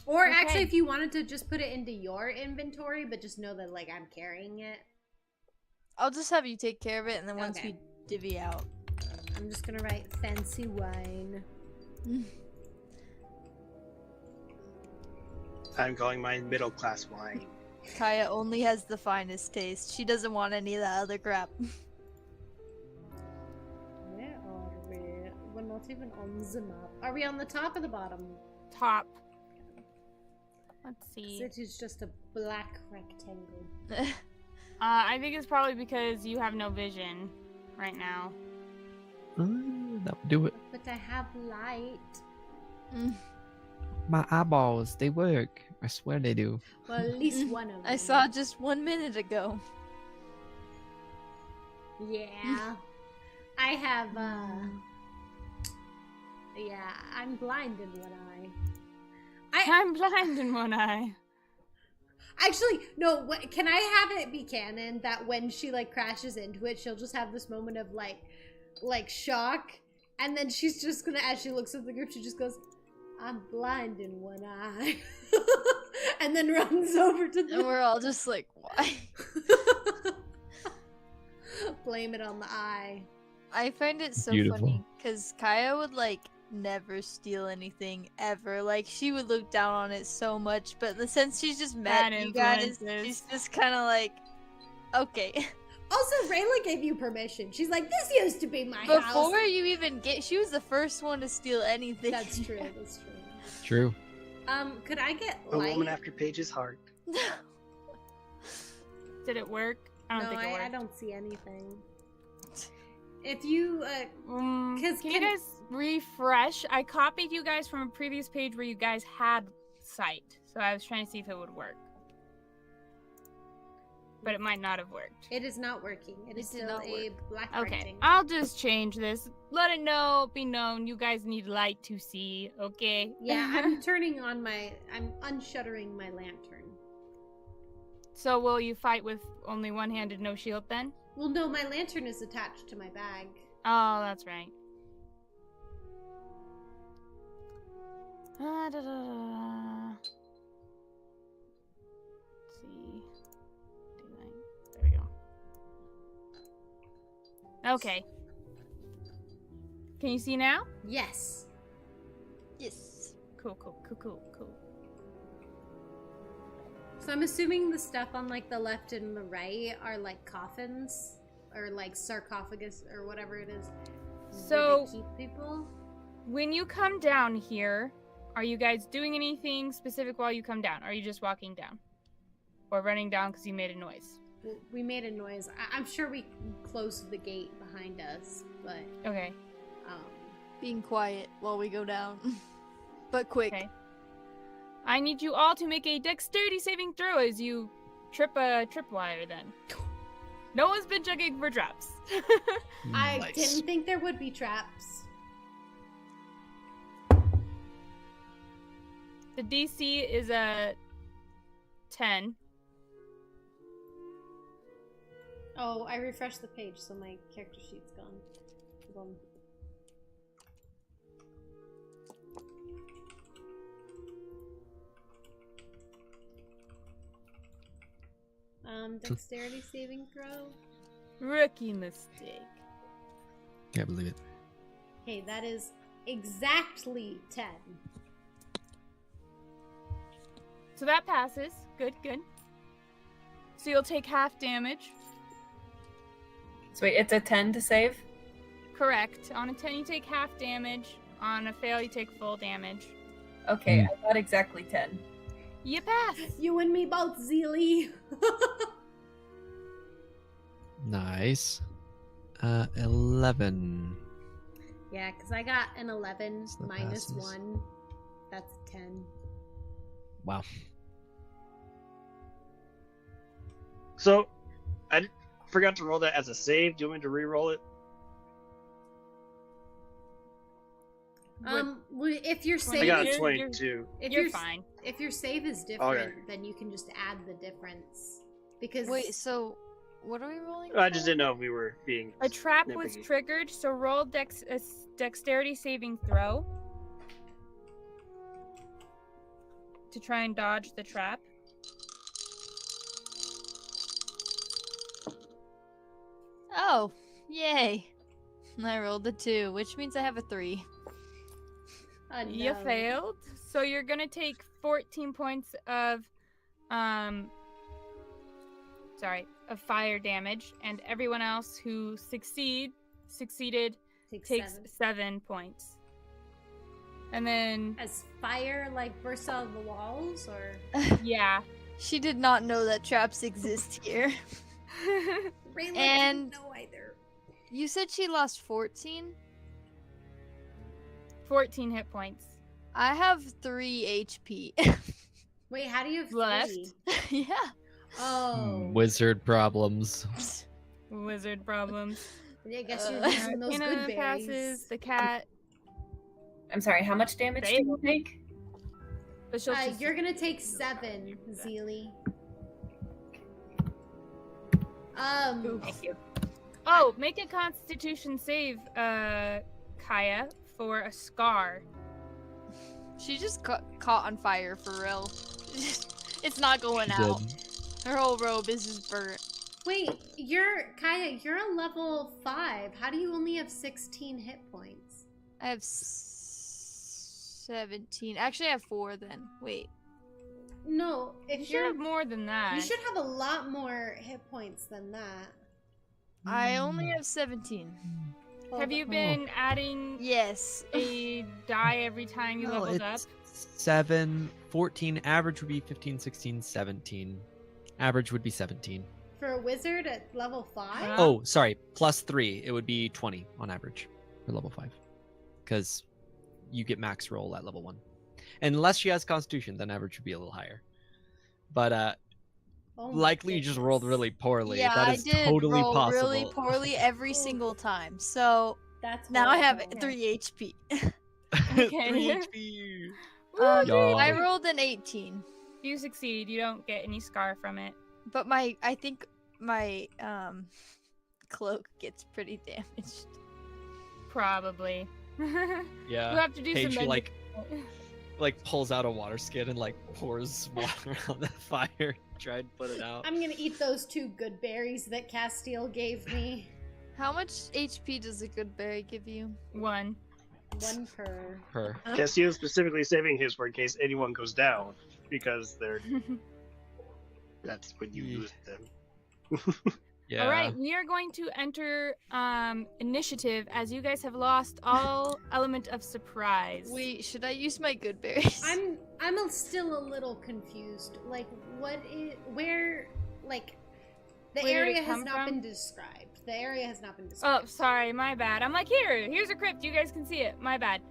Or Okay. actually, if you wanted to just put it into your inventory, but just know that like I'm carrying it. I'll just have you take care of it, and then once Okay. we divvy out. I'm just gonna write fancy wine. I'm calling mine middle class wine. Kaya only has the finest taste. She doesn't want any of that other crap. Where are we? We're not even on the map. Are we on the top or the bottom? Top. Let's see. It is just a black rectangle. I think it's probably because you have no vision right now. That would do it. But I have light. My eyeballs, they work. I swear they do. Well, at least one of them. I saw just 1 minute ago. Yeah. I have, yeah, I'm blind in one eye. I'm blind in one eye. Actually, no, can I have it be canon that when she, like, crashes into it, she'll just have this moment of, like, shock, and then she's just gonna, as she looks at the group, she just goes, I'm blind in one eye. And then runs over to And the... we're all just like, why? Blame it on the eye. I find it so Beautiful. funny because Kaya would like never steal anything ever. Like she would look down on it so much, but since she's just met Bad you guys, influences. she's just kind of like, okay. Also, Rayla gave you permission. She's like, this used to be my house. Before you even get, she was the first one to steal anything. That's true, that's true. True. Could I get A light? woman after Paige's heart. Did it work? I don't think it worked. I don't see anything. If you, Can you can- guys refresh? I copied you guys from a previous page where you guys had sight, so I was trying to see if it would work. But it might not have worked. it is not working. It is It did still not a black Okay, rectangle. I'll just change this. Let it be known. You guys need light to see, okay? Yeah, I'm turning on I'm unshuttering my lantern. So will you fight with only one-handed, no shield then? Well, no, my lantern is attached to my bag. Oh, that's right. Let's see. There we go. Okay. Can you see now? Yes. Yes. Cool. So I'm assuming the stuff on like the left and the right are like coffins or like sarcophagus or whatever it is. So where they keep people. when you come down here, are you guys doing anything specific while you come down? Or are you just walking down? Or running down because you made a noise? We made a noise. I'm sure we closed the gate behind us, but Okay. Being quiet while we go down. But quick. Okay. I need you all to make a dexterity saving throw as you trip a tripwire then. No one's been checking for traps. I didn't think there would be traps. The DC is a 10. Oh, I refreshed the page, so my character sheet's gone. Dexterity saving throw. Rookie mistake. Can't believe it. Okay, that is exactly 10. So that passes. Good. So you'll take half damage. So wait, it's a 10 to save? Correct. On a 10, you take half damage. On a fail, you take full damage. Okay, I got exactly 10. You pass. You and me both, Zilli. Nice. 11. Yeah, because I got an 11 So that minus passes. 1. That's 10. Wow. So, I forgot to roll that as a save. Do you want me to re-roll it? If your I save got is, 22. if You're your fine. If your save is different, then you can just add the difference. Because Wait, so what are we rolling? I just didn't know if we were being. A trap was nitpicky. triggered, so roll a dexterity saving throw to try and dodge the trap. Oh, yay. I rolled a 2, which means I have a 3. You failed, so you're gonna take 14 points of fire damage, and everyone else who succeeded takes 7 points. And then As fire like bursts out of the walls, or yeah. She did not know that traps exist here. Rayla And- didn't know either. You said she lost 14? 14 hit points. I have 3 HP. Wait, how do you have Left. 3? Yeah. Oh, Wizard problems. Wizard problems. I guess you're Uh, using those Anna good berries. passes. The cat. I'm sorry, how much damage did you take? But she'll just- You're gonna take 7, Zilli. Thank you. Oh, make a Constitution save, Kaya, for a scar. She just caught on fire for real. It's not going She out. did. Her whole robe is just burnt. Wait, Kaya, you're a level 5. How do you only have 16 hit points? I have 17. Actually, I have 4 then. Wait. No, You if should you're have more than that. you should have a lot more hit points than that. I only have 17. Have you been adding Yes. a die every time you No, leveled up? it's 7, 14. Average would be 15, 16, 17. Average would be 17. For a wizard at level 5? Oh, sorry. Plus 3. It would be 20 on average for level 5. Because you get max roll at level 1. And unless she has Constitution, then average would be a little higher. But Oh my likely you just rolled goodness. really poorly. Yeah, that I is did totally roll possible. really poorly every single time. So That's now I have horrible. 3 HP. Okay. 3 HP. I Yay. rolled an 18. You succeed. You don't get any scar from it. But I think my cloak gets pretty damaged. Probably. You Yeah. have to do Paige, some she, magic. like pulls out a water skin and like pours water on the fire, try and put it out. I'm gonna eat those 2 good berries that Castil gave me. How much HP does a good berry give you? 1. One per. Per. Castil's specifically saving his for in case anyone goes down, because that's when you lose them. Yeah. All right, we are going to enter initiative as you guys have lost all element of surprise. Wait, should I use my good berries? I'm still a little confused. Like, where, like, the Where did it area has come not from? been described. The area has not been Oh, described. sorry, my bad. I'm like, here's a crypt. You guys can see it. My bad.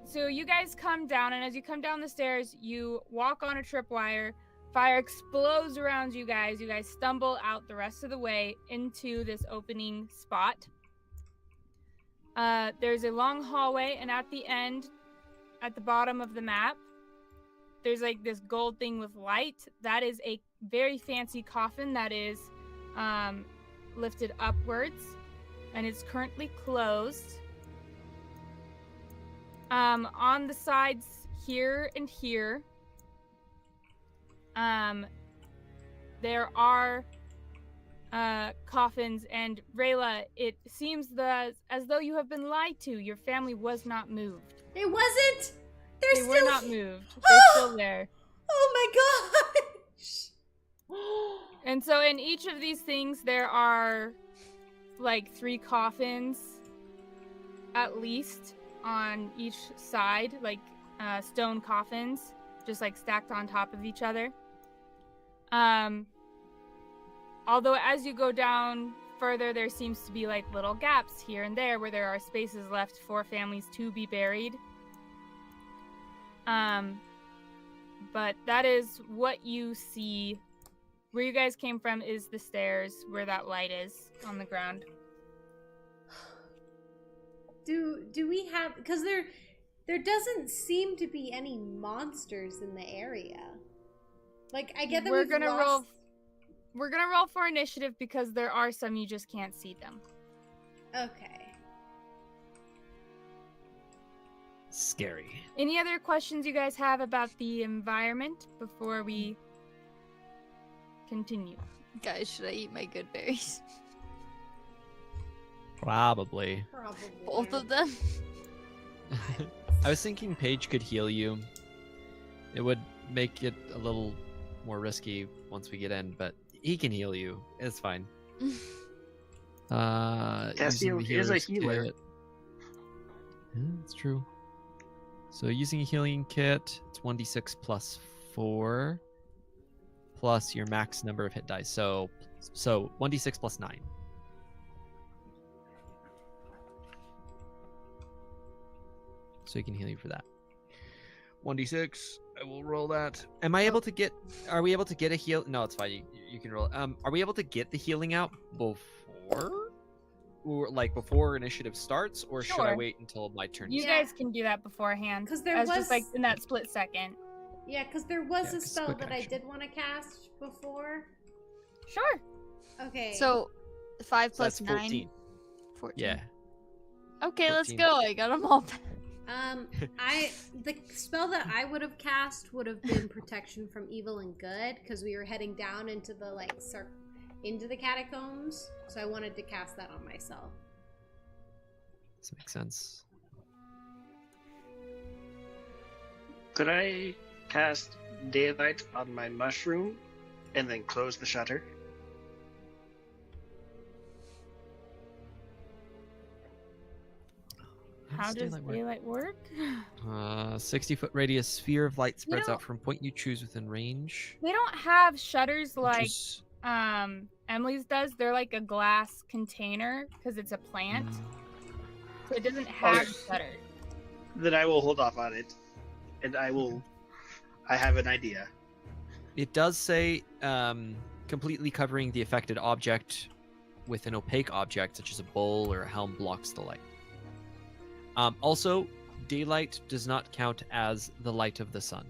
So you guys come down, and as you come down the stairs, you walk on a tripwire. Fire explodes around you guys. You guys stumble out the rest of the way into this opening spot. There's a long hallway, and at the end, at the bottom of the map, there's like this gold thing with light. That is a very fancy coffin that is lifted upwards, and it's currently closed. On the sides here and here, there are coffins, and Rayla, it seems as though you have been lied to. Your family was not moved. It wasn't. They Still... were not moved. They're still there. Oh my gosh! And so in each of these things, there are like 3 coffins, at least, on each side, like stone coffins, just like stacked on top of each other. Although as you go down further, there seems to be like little gaps here and there where there are spaces left for families to be buried. But that is what you see. Where you guys came from is the stairs where that light is on the ground. Do we have, because there doesn't seem to be any monsters in the area. Like, I get that We're we've gonna lost... We're gonna roll for initiative because there are some you just can't see them. Okay. Scary. Any other questions you guys have about the environment before we continue? Guys, should I eat my good berries? Probably. Both of them? I was thinking Paige could heal you. It would make it a little more risky once we get in, but he can heal you. It's fine. Castil is a healer. Kit. Yeah, that's true. So using a healing kit, it's 1d6 plus 4 plus your max number of hit dice. So 1d6 plus 9. So he can heal you for that. 1d6. I will roll that. Am I able to get? Are we able to get a heal? No, it's fine. You can roll. Are we able to get the healing out before, or like before initiative starts, or should I Sure. wait until my turn? You guys can do that beforehand. Because there as was just like in that split second. Yeah, because there was Yeah, a 'cause spell quick that action. I did want to cast before. Sure. Okay. So, 5 So plus that's 9? 14. 14. Yeah. Okay, let's 14. go. I got them all back. The spell that I would have cast would have been protection from evil and good, because we were heading down into the into the catacombs. So I wanted to cast that on myself. This makes sense. Could I cast daylight on my mushroom and then close the shutter? How does daylight work? 60-foot radius sphere of light spreads know- out from point you choose within range. They don't have shutters like Just- Emily's does. They're like a glass container because it's a plant. So it doesn't have Okay. a shutter. Then I will hold off on it, and I have an idea. It does say completely covering the affected object with an opaque object such as a bowl or a helm blocks the light. Also, daylight does not count as the light of the sun.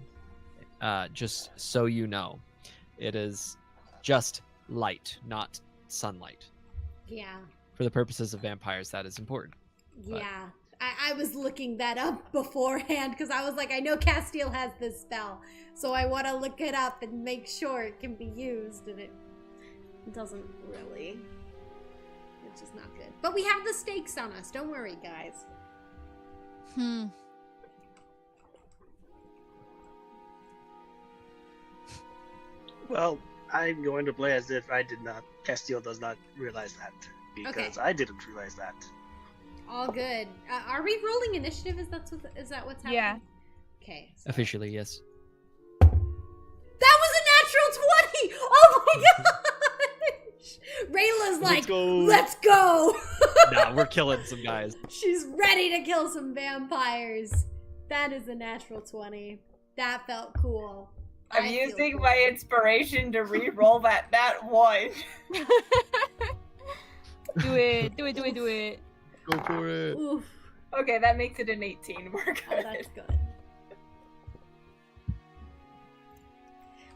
Just so you know, it is just light, not sunlight. Yeah. For the purposes of vampires, that is important. But- Yeah. I was looking that up beforehand because I was like, I know Castil has this spell, so I want to look it up and make sure it can be used, and it doesn't really. It which is not good. But we have the stakes on us. Don't worry, guys. Well, I'm going to play as if I did not. Castil does not realize that because I didn't realize that. All good. Are we rolling initiative? Is that what's happening? Yeah. Okay. So. Officially, yes. That was a natural 20! Oh my gosh! Rayla's like, let's go! Nah, we're killing some guys. She's ready to kill some vampires. That is a natural 20. That felt cool. I'm using my inspiration to re-roll that one. Do it. Go for it. Oof. Okay, that makes it an 18. We're good. Oh, that's good.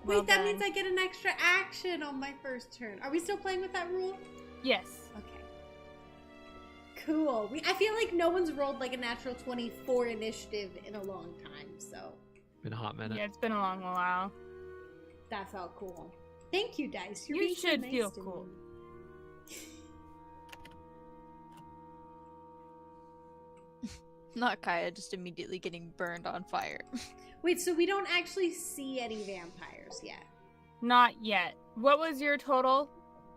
Well Wait, that done. means I get an extra action on my first turn. Are we still playing with that rule? Yes. Okay. Cool. I feel like no one's rolled like a natural 20 for initiative in a long time, so Been a hot minute. Yeah, it's been a long while. that felt cool. Thank you, Dice. You're You being so should nice feel to cool. me. Not Kaya just immediately getting burned on fire. Wait, so we don't actually see any vampires yet? Not yet. What was your total?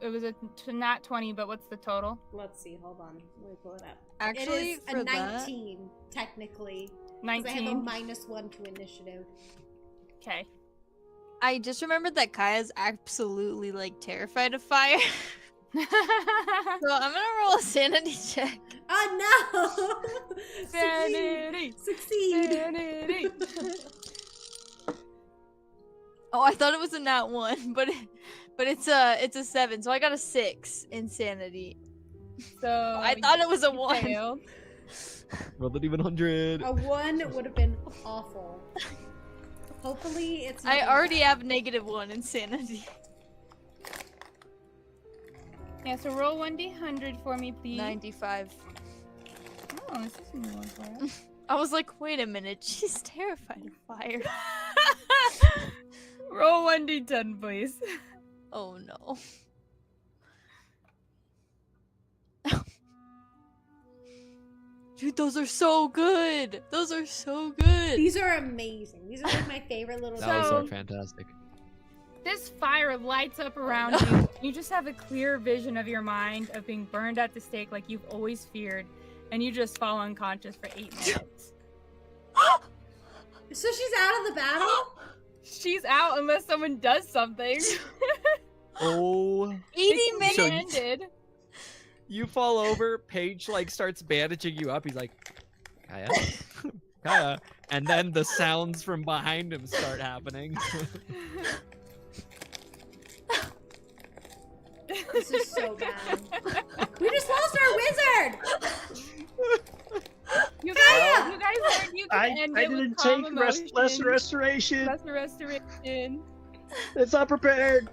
It was not 20, but what's the total? Let's see. Hold on. Let me pull it up. Actually, it is for a that, 19, technically. 'Cause I have a 19. -1 to initiative. Okay. I just remembered that Kaya's absolutely like terrified of fire. So I'm gonna roll a sanity check. Oh no! Sanity. Succeed! Sanity. Oh, I thought it was a nat 1, but it's a 7, so I got a 6 in sanity. So I thought it was a you 1. failed. Rolled an even 100. A 1 would have been awful. Hopefully it's I not already bad. have -1 in sanity. Yeah, so roll 1d100 for me, please. 95. Oh, this is a new one for us. I was like, wait a minute, she's terrified of fire. Roll 1d10, please. Oh no. Dude, those are so good. Those are so good. These are amazing. These are like my favorite little Those So- are fantastic. This fire lights up around you. You just have a clear vision of your mind of being burned at the stake like you've always feared, and you just fall unconscious for 8 minutes. So she's out of the battle? She's out unless someone does something. Oh. 80 It minutes. So- ended. You fall over, Paige like starts bandaging you up. He's like, Kaya, Kaya, and then the sounds from behind him start happening. This is so bad. We just lost our wizard! You guys learned you I can end it didn't with calm take lesser emotions. restoration. Lesser restoration. It's not prepared.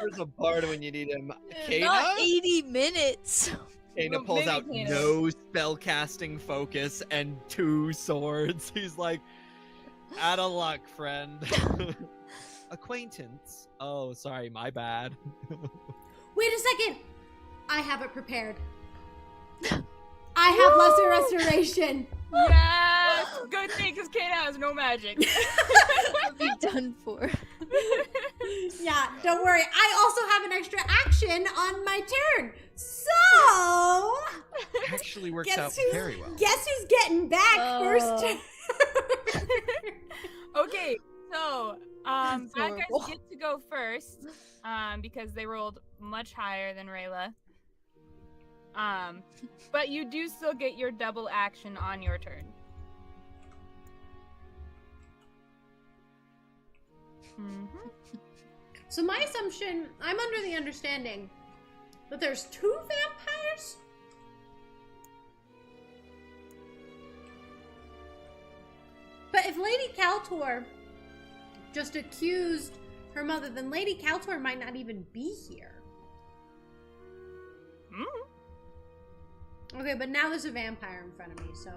There's a part when you need him. Not Kana? 80 minutes. Kana Well, pulls maybe out Kana. no spellcasting focus and 2 swords. He's like, out of luck, friend. Acquaintance. Oh, sorry, my bad. Wait a second! I have it prepared. I have lesser restoration. Yes! Good thing, because Kate has no magic. What be done for? Yeah, don't worry. I also have an extra action on my turn. So, Actually works Guess out who's- very well. guess who's getting back first turn? Okay, so bad guys horrible. get to go first, because they rolled much higher than Rayla. But you do still get your double action on your turn. So my assumption, I'm under the understanding that there's 2 vampires? But if Lady Kaltor just accused her mother, then Lady Kaltor might not even be here. Okay, but now there's a vampire in front of me, so...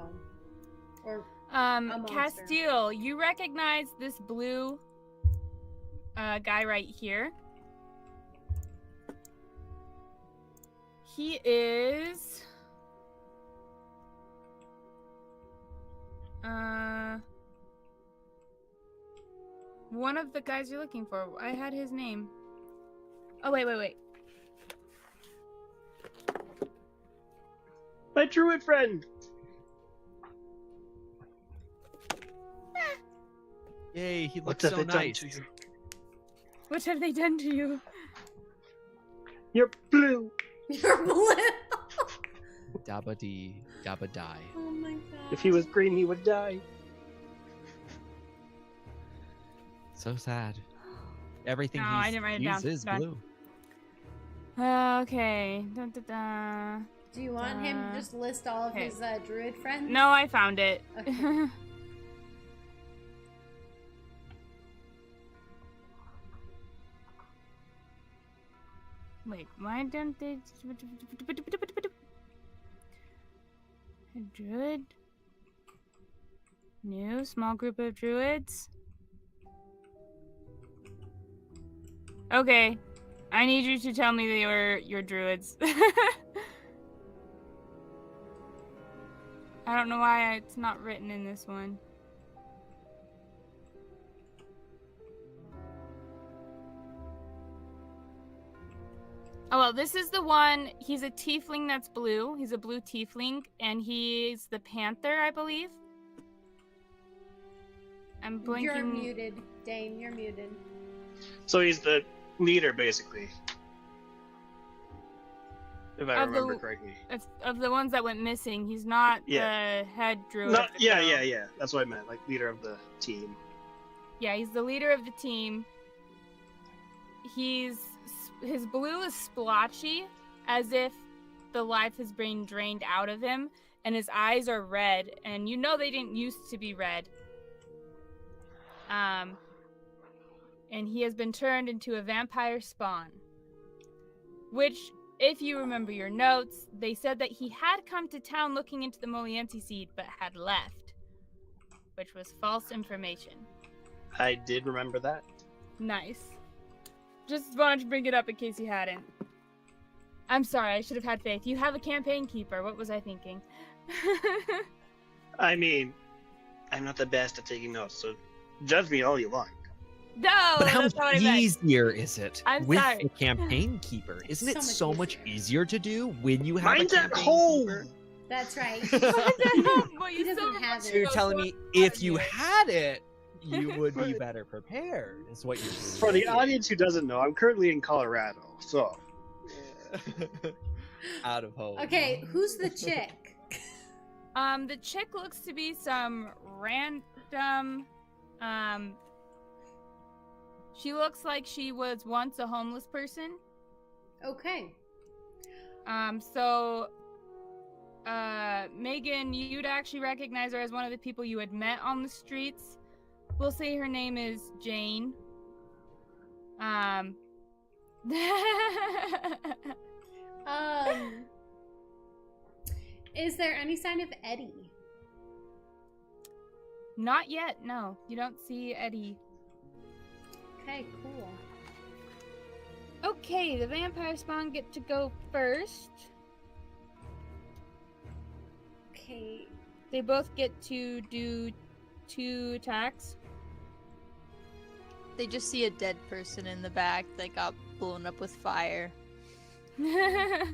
Or... monster. Castil, you recognize this blue guy right here. He is... one of the guys you're looking for. I had his name. Oh, wait. My druid friend! Yay, he What looks have so they done nice. to you? What have they done to you? You're blue! You're blue. Dabba dee, dabba die. Oh my god. If he was green, he would die. So sad. Everything No, he's, I didn't write it down. is Sorry. blue. Okay. Dun, dun, dun. Do you want him to just list all of okay. his druid friends? No, I found it. Okay. Wait, why don't they... A druid? New small group of druids? Okay. I need you to tell me they were your druids. I don't know why it's not written in this one. Oh, well, this is the one. He's a tiefling that's blue. He's a blue tiefling, and he's the panther, I believe. I'm blinking. You're muted, Dane. You're muted. So he's the leader, basically. If I Of the- remember correctly. Of the ones that went missing, he's not Yeah. the head druid. Not, of the yeah, girl. yeah. That's what I meant. Like, leader of the team. Yeah, he's the leader of the team. His blue is splotchy, as if the life has been drained out of him, and his eyes are red, and you know they didn't used to be red. And he has been turned into a vampire spawn. Which, if you remember your notes, they said that he had come to town looking into the Moliensi seed, but had left. Which was false information. I did remember that. Nice. Just wanted to bring it up in case you hadn't. I'm sorry, I should have had faith. You have a campaign keeper. What was I thinking? I mean, I'm not the best at taking notes, so judge me all you want. No, But how that's not what I much meant. easier is it I'm with sorry. the campaign keeper? Isn't it So so much much easier to do when you have Mine's a at campaign home! keeper? That's right. Well, He you doesn't still have So it. you're go telling so me hard if you here. had it, you would be better prepared, is what you're For the audience who doesn't know, I'm currently in Colorado, so. out of home. Okay, who's the chick? The chick looks to be some random, she looks like she was once a homeless person. Okay. So, Megan, you'd actually recognize her as one of the people you had met on the streets. We'll say her name is Jane. Is there any sign of Eddie? Not yet, no. You don't see Eddie. Okay, cool. Okay, the vampire spawn get to go first. Okay. They both get to do 2 attacks. They just see a dead person in the back that got blown up with fire.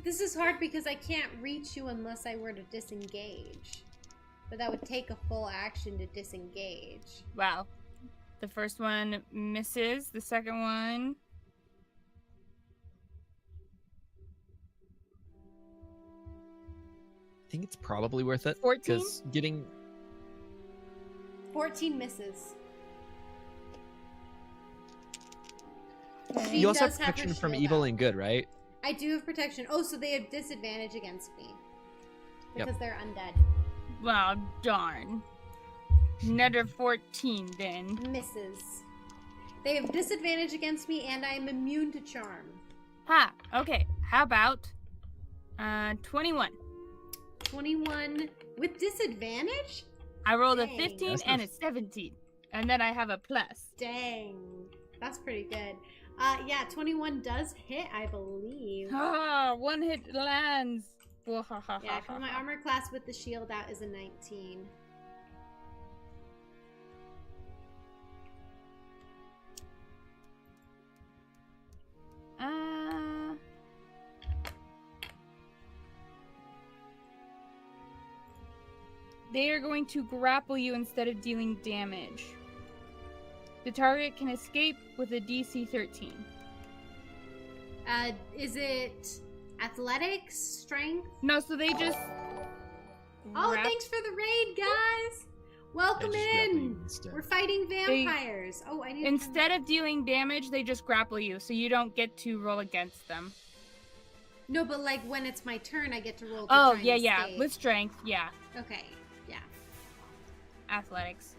This is hard because I can't reach you unless I were to disengage. But that would take a full action to disengage. Wow. The first one misses. The second one... I think it's probably worth it. 14? Because getting 14 misses. Okay. She you also have does her protection from shield evil out. and good, right? I do have protection. Oh, so they have disadvantage against me. Yep. Because they're undead. Well, darn. Another 14 then. Misses. They have disadvantage against me and I am immune to charm. Ha! Okay, how about 21? 21 with disadvantage? I rolled a Dang. 15 That's and a- a 17. And then I have a plus. Dang. That's pretty good. Yeah, 21 does hit, I believe. Ah, one hit lands. Yeah, because my armor class with the shield out is a 19. They are going to grapple you instead of dealing damage. The target can escape with a DC 13. Is it athletics, strength? No, so they just. Oh, thanks for the raid, guys! Welcome in! We're fighting vampires. I need Instead of dealing damage, they just grapple you, so you don't get to roll against them. No, but like when it's my turn, I get to roll. Yeah. With strength, yeah. Okay, yeah. Athletics.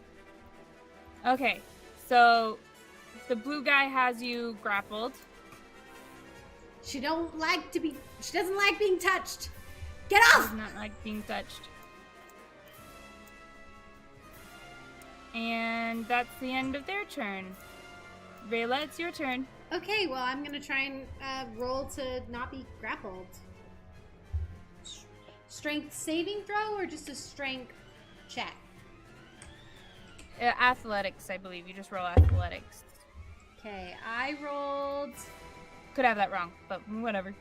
Okay, so the blue guy has you grappled. She doesn't like being touched. Get off! She does not like being touched. And that's the end of their turn. Rayla, it's your turn. Okay, well, I'm gonna try and roll to not be grappled. Strength saving throw or just a strength check? Athletics, I believe. You just roll athletics. Okay, I rolled... Could have that wrong, but whatever.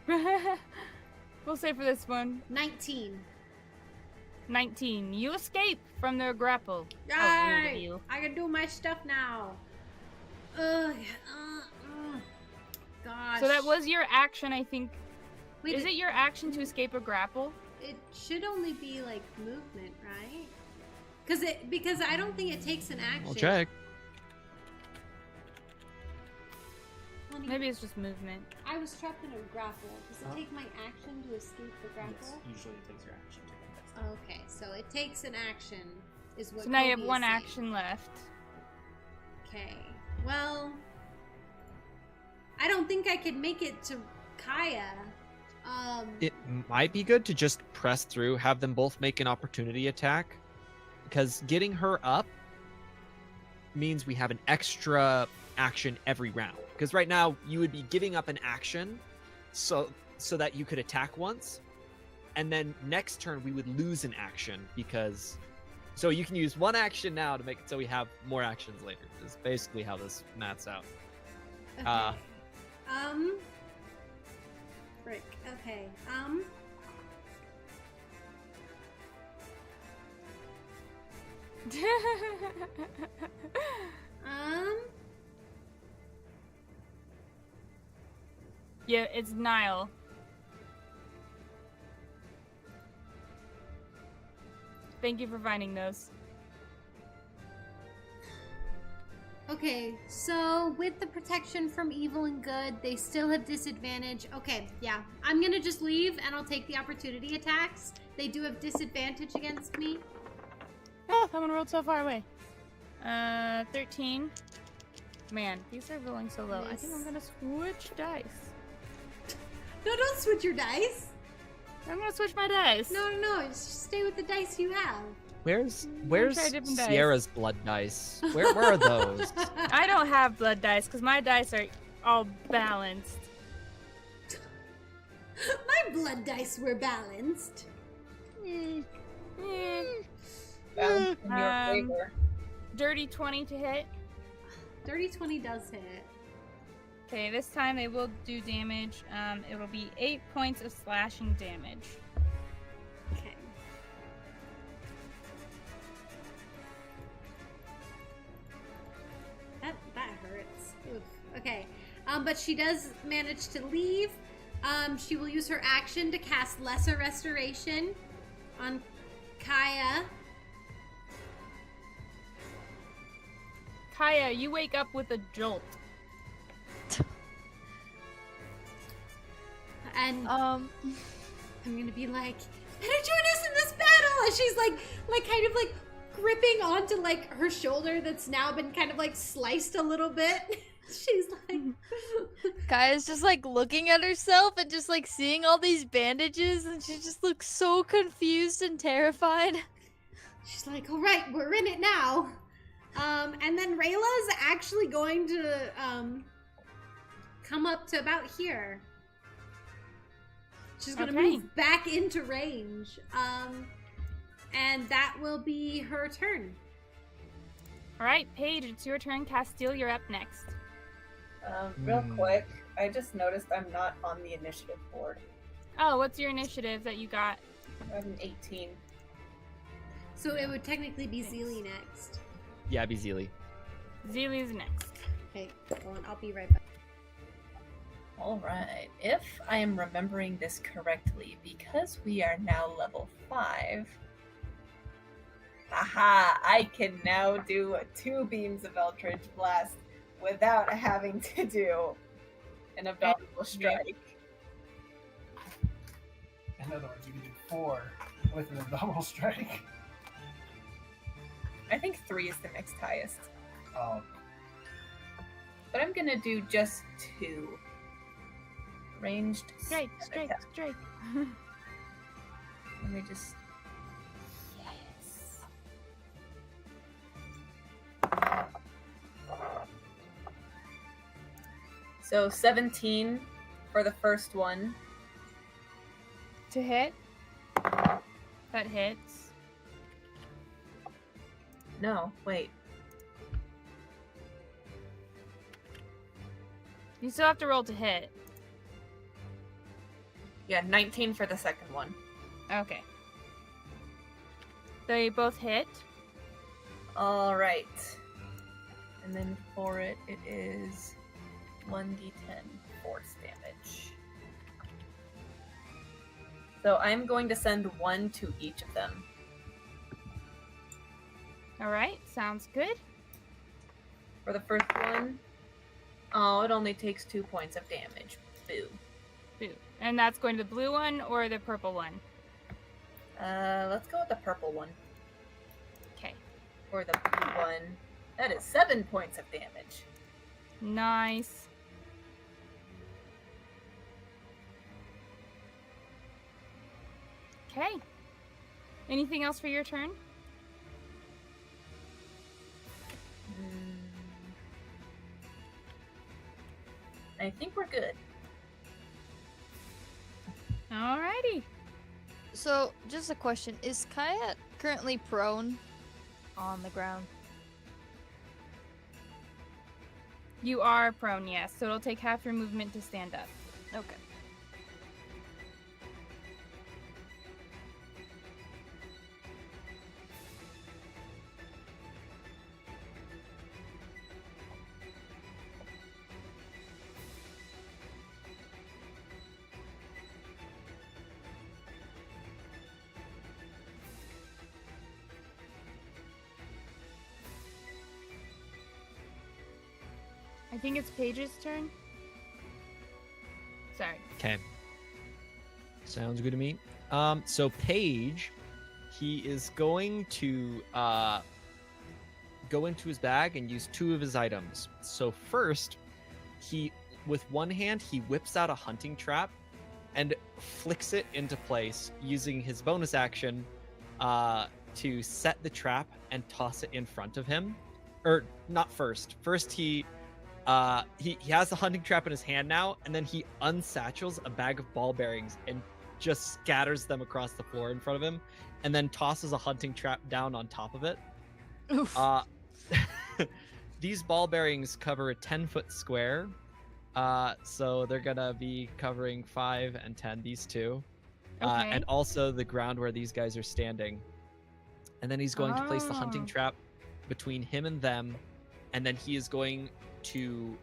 We'll say for this one. 19. 19. You escape from their grapple. Yay! I can do my stuff now. Gosh. So that was your action, I think. Wait, is it your action to escape a grapple? It should only be like movement, right? Because I don't think it takes an action. I'll check. Maybe it's just movement. I was trapped in a grapple. Does it take my action to escape the grapple? Yes, usually it takes your action to contest. Okay, so it takes an action, is what. So now you Kobe have one is saying. action left. Okay. Well, I don't think I could make it to Kaya. It might be good to just press through, have them both make an opportunity attack, because getting her up means we have an extra action every round. Because right now you would be giving up an action so that you could attack once, and then next turn we would lose an action because so you can use one action now to make it so we have more actions later. Is basically how this maths out. Okay. Frick. Okay. Yeah, it's Nile. Thank you for finding those. Okay, so with the protection from evil and good, they still have disadvantage. Okay, yeah. I'm gonna just leave and I'll take the opportunity attacks. They do have disadvantage against me. Oh, that one rolled so far away. 13. Man, these are rolling so low. Nice. I think I'm gonna switch dice. No, don't switch your dice. I'm gonna switch my dice. No, just stay with the dice you have. Where's try different dice. Sierra's blood dice? Where are those? I don't have blood dice because my dice are all balanced. My blood dice were balanced. Balanced in your favor. Dirty 20 to hit. Dirty 20 does hit. Okay, this time they will do damage. It will be 8 points of slashing damage. Okay. That hurts. Oof. Okay. But she does manage to leave. She will use her action to cast Lesser Restoration on Kaya. Kaya, you wake up with a jolt. And I'm gonna be like, better join us in this battle! And she's like kind of like gripping onto like her shoulder that's now been kind of like sliced a little bit. She's like Kaya's just like looking at herself and just like seeing all these bandages, and she just looks so confused and terrified. She's like, alright, we're in it now. And then Rayla's actually going to come up to about here. She's going to Okay. move back into range. And that will be her turn. All right, Paige, it's your turn. Castil, you're up next. Real quick, I just noticed I'm not on the initiative board. Oh, what's your initiative that you got? I'm 18. So it would technically be Zilli next. Yeah, it'd be Zilli. Zilli's next. Okay, hold on, I'll be right back. Alright, if I am remembering this correctly, because we are now level 5, aha, I can now do 2 beams of Eldritch Blast without having to do an abominable strike. In other words, you can do 4 with an abdominal strike. I think 3 is the next highest. Oh, But I'm gonna do just 2. Ranged Strike. attack. Let me just... Yes. So 17 for the first one. To hit. That hits. No, wait. You still have to roll to hit. Yeah, 19 for the second one. Okay. They both hit. Alright. And then for it, it is 1d10 force damage. So I'm going to send 1 to each of them. All right, sounds good. For the first one, oh, it only takes 2 points of damage. Boo. Boo. And that's going to the blue one or the purple one? Let's go with the purple one. Okay. For the blue one, that is 7 points of damage. Nice. Okay. Anything else for your turn? I think we're good. Alrighty. So, just a question. Is Kaya currently prone on the ground? You are prone, yes. So it'll take half your movement to stand up. Okay. I think it's Paige's turn. Sorry. Okay. Sounds good to me. So Paige, he is going to go into his bag and use 2 of his items. So first, he with one hand he whips out a hunting trap and flicks it into place using his bonus action to set the trap and toss it in front of him. Or not first. First he has the hunting trap in his hand now, and then he unsatchels a bag of ball bearings and just scatters them across the floor in front of him, and then tosses a hunting trap down on top of it. Oof. These ball bearings cover a 10-foot square, so they're gonna be covering 5 and 10, these two, Okay. and also the ground where these guys are standing. And then he's going to place the hunting Oh. trap between him and them, and then he is going to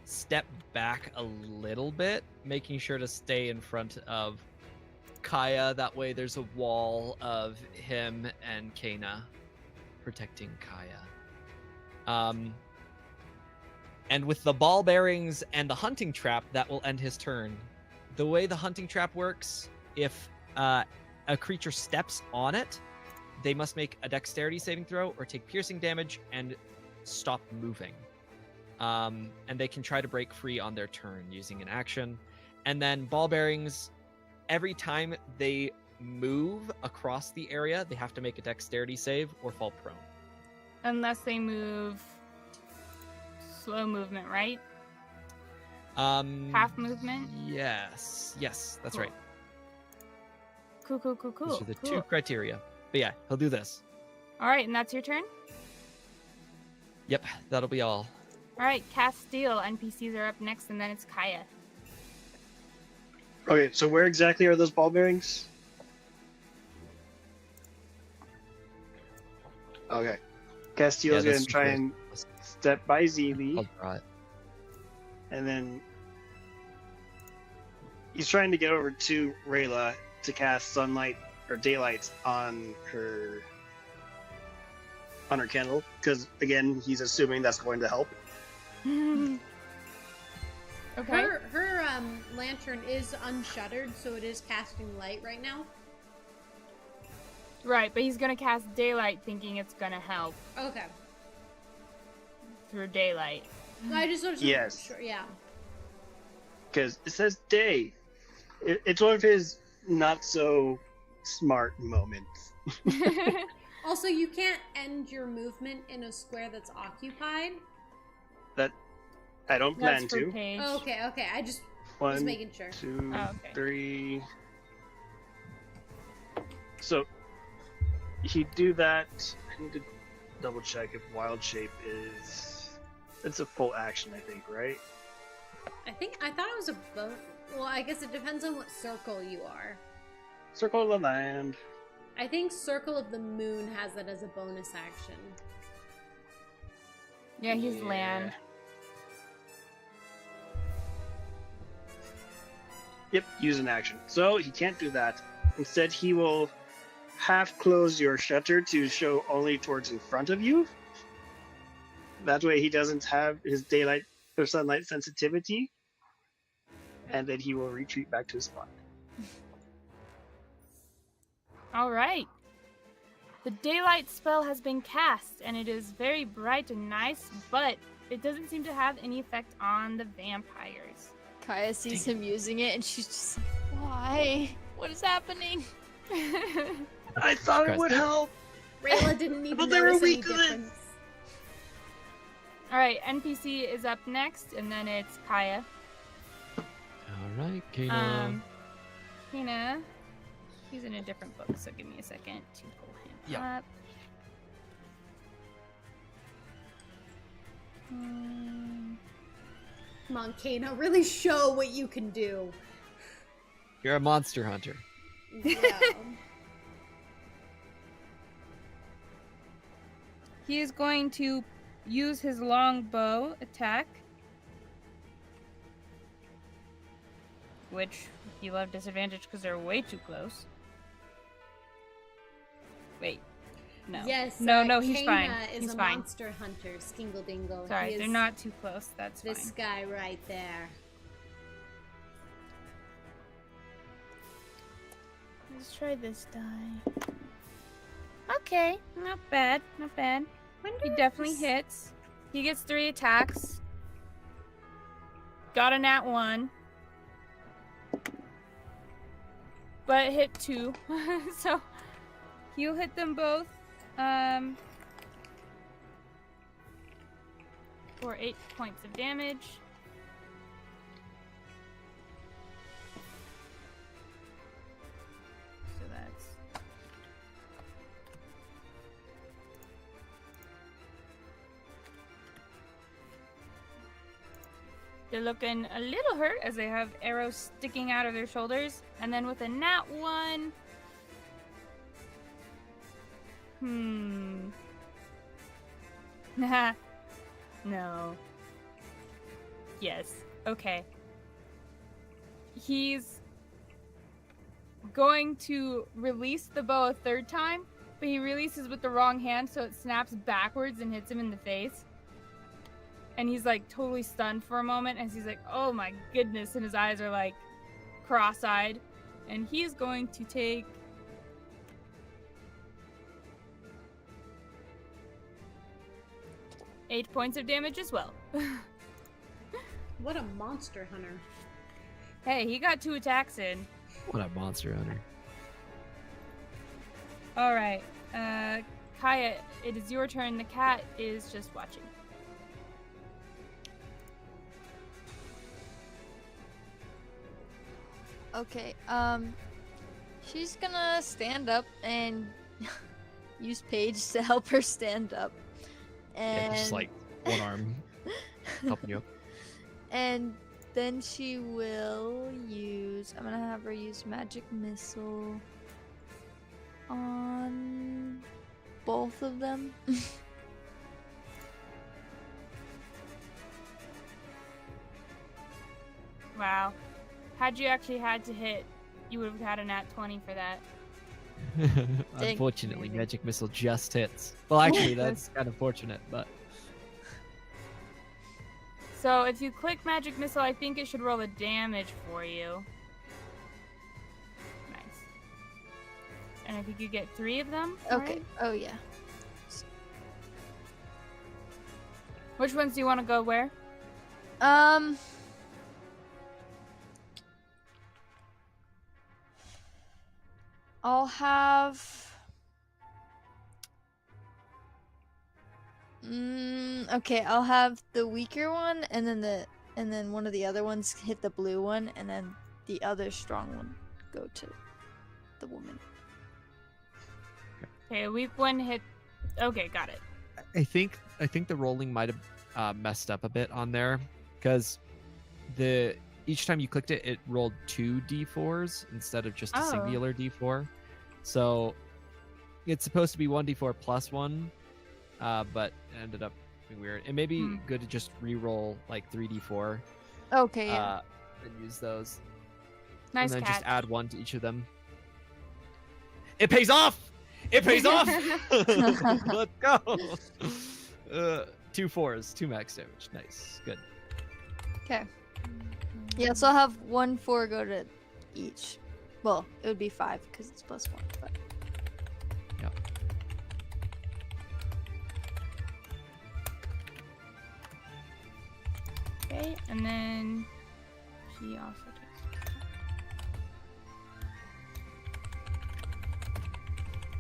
step back a little bit, making sure to stay in front of Kaya. That way there's a wall of him and Kana protecting Kaya. And with the ball bearings and the hunting trap, that will end his turn. The way the hunting trap works, if a creature steps on it, they must make a dexterity saving throw or take piercing damage and stop moving. And they can try to break free on their turn using an action. And then ball bearings, every time they move across the area, they have to make a dexterity save or fall prone. Unless they move slow movement, right? Half movement? Yes, that's Cool. right. Cool. Those are the cool. two criteria. But yeah, he'll do this. All right, and that's your turn? Yep, that'll be all. All right, Castil. NPCs are up next, and then it's Kaya. Okay, so where exactly are those ball bearings? Okay. Castil's Yeah, gonna that's try okay. and step by Zilli, I'll draw it. and then he's trying to get over to Rayla to cast sunlight or daylight on her candle, because again, he's assuming that's going to help. Okay. Her lantern is unshuttered, so it is casting light right now. Right, but he's gonna cast daylight thinking it's gonna help Okay. through daylight. I just wanted to Yes. sure, yeah. Because it says day. It's one of his not so smart moments. Also, you can't end your movement in a square that's occupied. That I don't That's plan for to. Paige. Oh, okay. I just was One, making sure. 2, Oh, okay. 3. So he'd do that. I need to double check if wild shape is. It's a full action, I think, right? I thought it was a well, I guess it depends on what circle you are. Circle of the land. I think Circle of the Moon has it as a bonus action. Yeah, he's land. Yep, use an action. So he can't do that. Instead, he will half close your shutter to show only towards in front of you. That way he doesn't have his daylight or sunlight sensitivity. And then he will retreat back to his spot. All right. The daylight spell has been cast, and it is very bright and nice, but it doesn't seem to have any effect on the vampires. Kaya sees him using it, and she's just like, why? What is happening? I thought it would Christ. help. Rayla didn't even But they were notice any weak to it. difference. All right, NPC is up next, and then it's Kaya. All right, Kano. Kina. He's in a different book, so give me a second to pull him up. Come on, Kano, really show what you can do. You're a monster hunter. Yeah. He is going to use his longbow attack, which he'll have disadvantage because they're way too close. Wait, no. Yes. No, he's Kana fine. is He's a fine. monster hunter, Skingle Dingle. Sorry, He they're is not too close. That's this fine. guy right there. Let's try this die. Okay, not bad, not bad. He definitely hits. He gets 3 attacks. Got a nat 1. But hit 2. So he'll hit them both. For 8 points of damage. So that's they're looking a little hurt as they have arrows sticking out of their shoulders. And then with a nat 1. Nah. No. Yes. Okay. He's going to release the bow a 3rd time, but he releases with the wrong hand, so it snaps backwards and hits him in the face. And he's like totally stunned for a moment as he's like, oh my goodness, and his eyes are like cross-eyed. And he is going to take 8 points of damage as well. What a monster hunter. Hey, he got 2 attacks in. What a monster hunter. All right. Kaya, it is your turn. The cat is just watching. Okay, she's gonna stand up and use Paige to help her stand up. And Yeah, just like one arm helping you. And then she will use, I'm gonna have her use magic missile on both of them. Wow. Had you actually had to hit, you would have had a nat 20 for that. Unfortunately, magic missile just hits. Well, actually, that's kind of fortunate, but So if you click magic missile, I think it should roll the damage for you. Nice. And I think you get 3 of them. Okay, right? oh yeah. Which ones do you want to go where? I'll have. Okay, I'll have the weaker one, and then one of the other ones hit the blue one, and then the other strong one go to the woman. Okay, weak one hit. Okay, got it. I think the rolling might have messed up a bit on there because each time you clicked it, it rolled 2 d4s instead of just a singular d4. So it's supposed to be 1d4 plus 1, but it ended up being weird. It may be good to just re-roll like 3d4. Okay, yeah. And use those. Nice and then catch. just add 1 to each of them. It pays off! It pays off! Let's go! 2 4s, 2 max damage. Nice. Good. Okay. Yeah, so I'll have 1 4 go to each. Well, it would be 5 because it's +1. But... Yep. Okay, and then she also takes.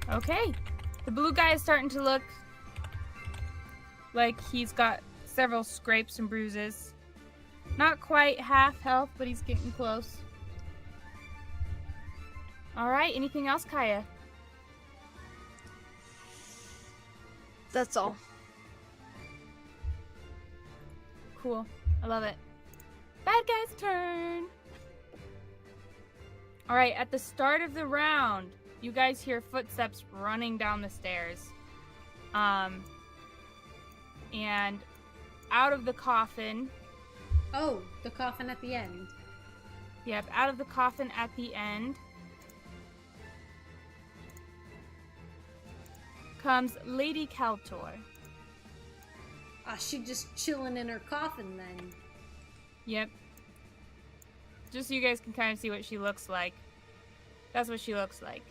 Okay, the blue guy is starting to look like he's got several scrapes and bruises. Not quite half health, but he's getting close. All right, anything else, Kaya? That's all. Cool. I love it. Bad guy's turn. All right, at the start of the round, you guys hear footsteps running down the stairs. And out of the coffin. Oh, the coffin at the end. Yep, out of the coffin at the end comes Lady Kaltor. She just chilling in her coffin then. Yep. Just so you guys can kind of see what she looks like. That's what she looks like.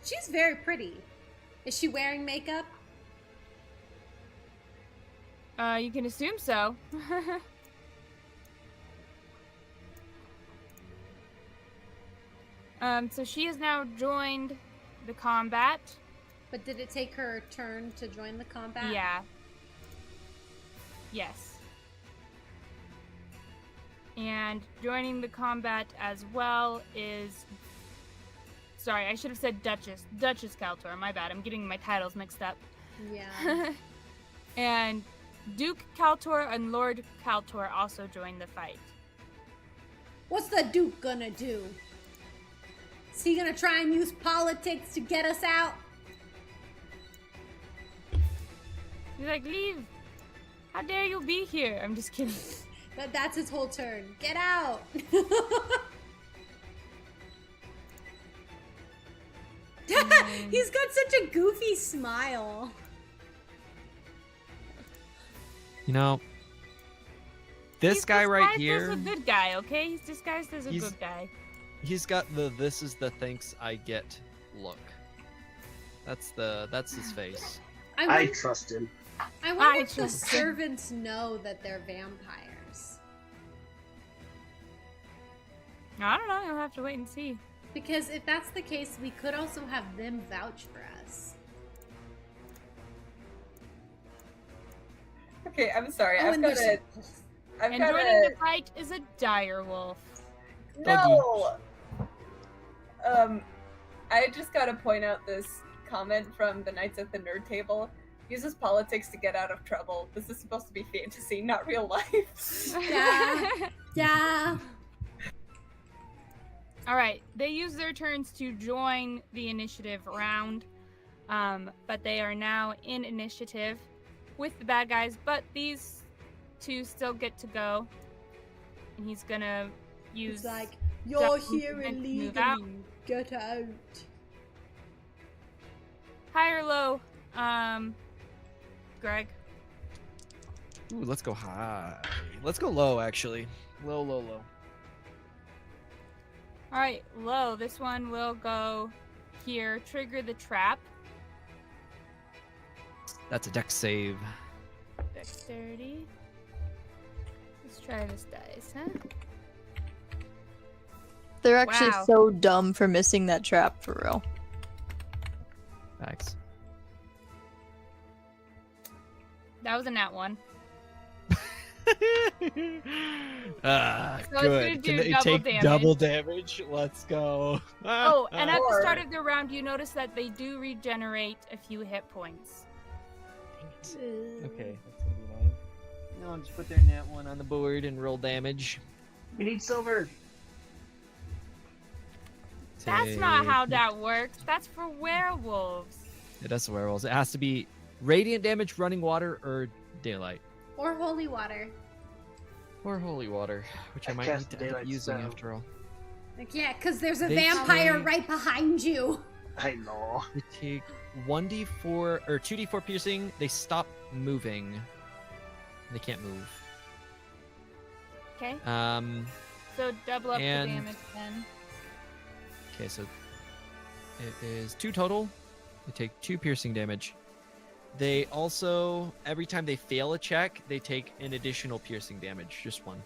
She's very pretty. Is she wearing makeup? You can assume so. So she has now joined the combat. But did it take her a turn to join the combat? Yeah. Yes. And joining the combat as well is... Sorry, I should have said Duchess. Duchess Kaltor, my bad. I'm getting my titles mixed up. Yeah. And Duke Kaltor and Lord Kaltor also joined the fight. What's the Duke gonna do? Is he gonna try and use politics to get us out? He's like, leave! How dare you be here? I'm just kidding. That's his whole turn. Get out! He's got such a goofy smile. You know, this guy right He's here. disguised as a good guy, okay? He's disguised as a good guy. He's got the "this is the thanks I get" look. That's his face. I trust him. I wonder if the servants know that they're vampires. I don't know. You'll have to wait and see. Because if that's the case, we could also have them vouch for us. Okay, I'm sorry. Oh, I've and got there's to. some- I've And got joining to. the fight is a dire wolf. No. I just got to point out this comment from the Knights at the Nerd Table. Uses politics to get out of trouble. This is supposed to be fantasy, not real life. Yeah. Yeah. All right, they use their turns to join the initiative round, but they are now in initiative with the bad guys. But these two still get to go, and he's gonna use. It's like, you're Duck here movement to move illegally. Get out. High or low, Greg. Ooh, let's go high. Let's go low, actually. Low, low, low. All right, low. This one will go here. Trigger the trap. That's a dex save. Dexterity. Let's try this dice, huh? They're actually Wow. so dumb for missing that trap for real. Thanks. That was a nat one. Ah, So it's good. gonna do Can they double take damage. double damage? Let's go. Oh, and at the Or- start of the round, you notice that they do regenerate a few hit points. Okay, that's gonna be 9. No, I'll just put their nat 1 on the board and roll damage. We need silver. That's not Take- how that works. That's for werewolves. It does werewolves. It has to be radiant damage, running water, or daylight. Or holy water. Or holy water, which I I might cast need to end up daylight using spell. after all. Like, yeah, because there's a They vampire take- right behind you. I know. They take 1d4 or 2d4 piercing. They stop moving. They can't move. Okay, So double up and- the damage then. okay, so it is 2 total. They take 2 piercing damage. They also, every time they fail a check, they take an additional piercing damage, just 1.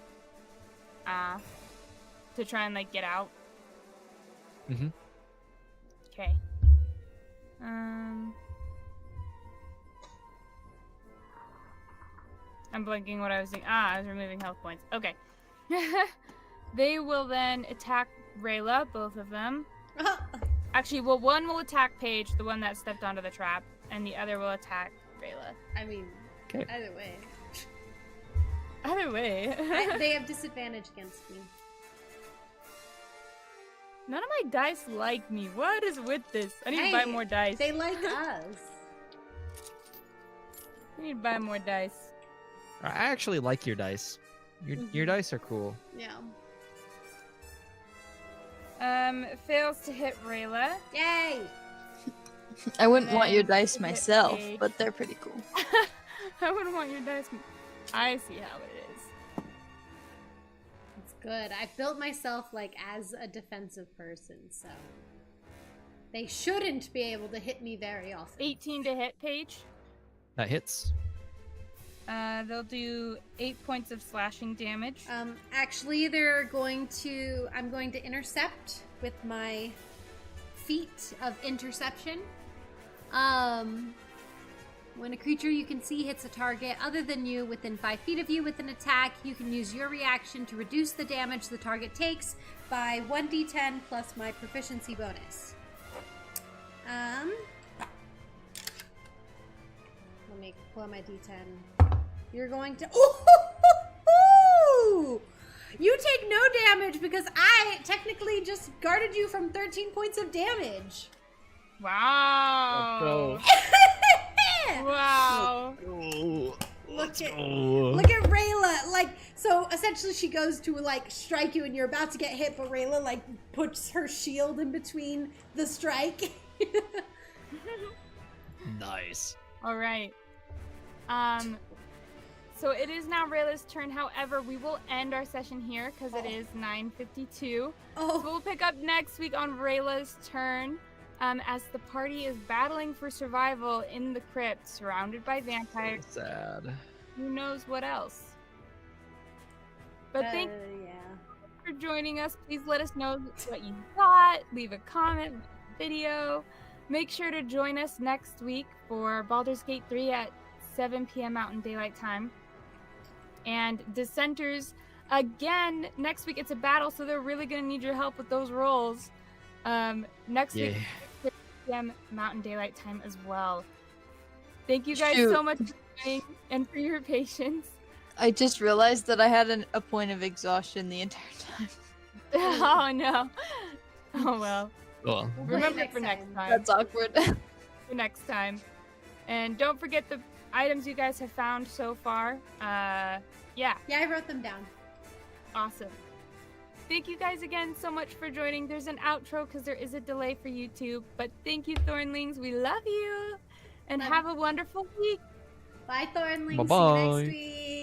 To try and like get out. Mhm. Okay. I'm blanking what I was doing. I was removing health points. Okay. They will then attack Rayla, both of them. Actually, well, one will attack Paige, the one that stepped onto the trap, and the other will attack Rayla. I mean, Okay. either way. Either way. They have disadvantage against me. None of my dice like me. What is with this? I need to Hey, buy more dice. They like us. I need to buy more dice. I actually like your dice. Your dice are cool. Yeah. Fails to hit Rayla. Yay! I wouldn't want your Then dice hit myself, Paige. but they're pretty cool. I wouldn't want your dice. I see how it is. It's good. I built myself like as a defensive person, so they shouldn't be able to hit me very often. 18 to hit Paige. That hits. They'll do 8 points of slashing damage. Actually, I'm going to intercept with my feat of interception. When a creature you can see hits a target other than you within 5 feet of you with an attack, you can use your reaction to reduce the damage the target takes by 1d10 plus my proficiency bonus. Let me pull out my d10. You're going to... Ooh! You take no damage because I technically just guarded you from 13 points of damage. Wow. Wow. Look at Rayla. Like, so essentially she goes to like strike you and you're about to get hit, but Rayla like puts her shield in between the strike. Nice. All right. So it is now Rayla's turn. However, we will end our session here because it is 9:52. Oh. So we'll pick up next week on Rayla's turn as the party is battling for survival in the crypt, surrounded by vampires. Sad. Who knows what else? But thank yeah. you for for joining us. Please let us know what you thought. Leave a comment, video. Make sure to join us next week for Baldur's Gate 3 at 7 p.m. Mountain Daylight Time. And Dissenters, again, next week it's a battle, so they're really going to need your help with those rolls. Next week, 6 p.m. Mountain Daylight Time as well. Thank you guys so much for joining and for your patience. I just realized that I had a point of exhaustion the entire time. Oh no. Oh well. Well, Remember for next time. That's awkward. For next time. And don't forget the items you guys have found so far. Yeah, I wrote them down. awesome. Thank you guys again so much for joining. There's an outro because there is a delay for YouTube. But thank you, Thornlings. We love you. And have a wonderful week. Bye, Thornlings. Bye-bye. See you next week.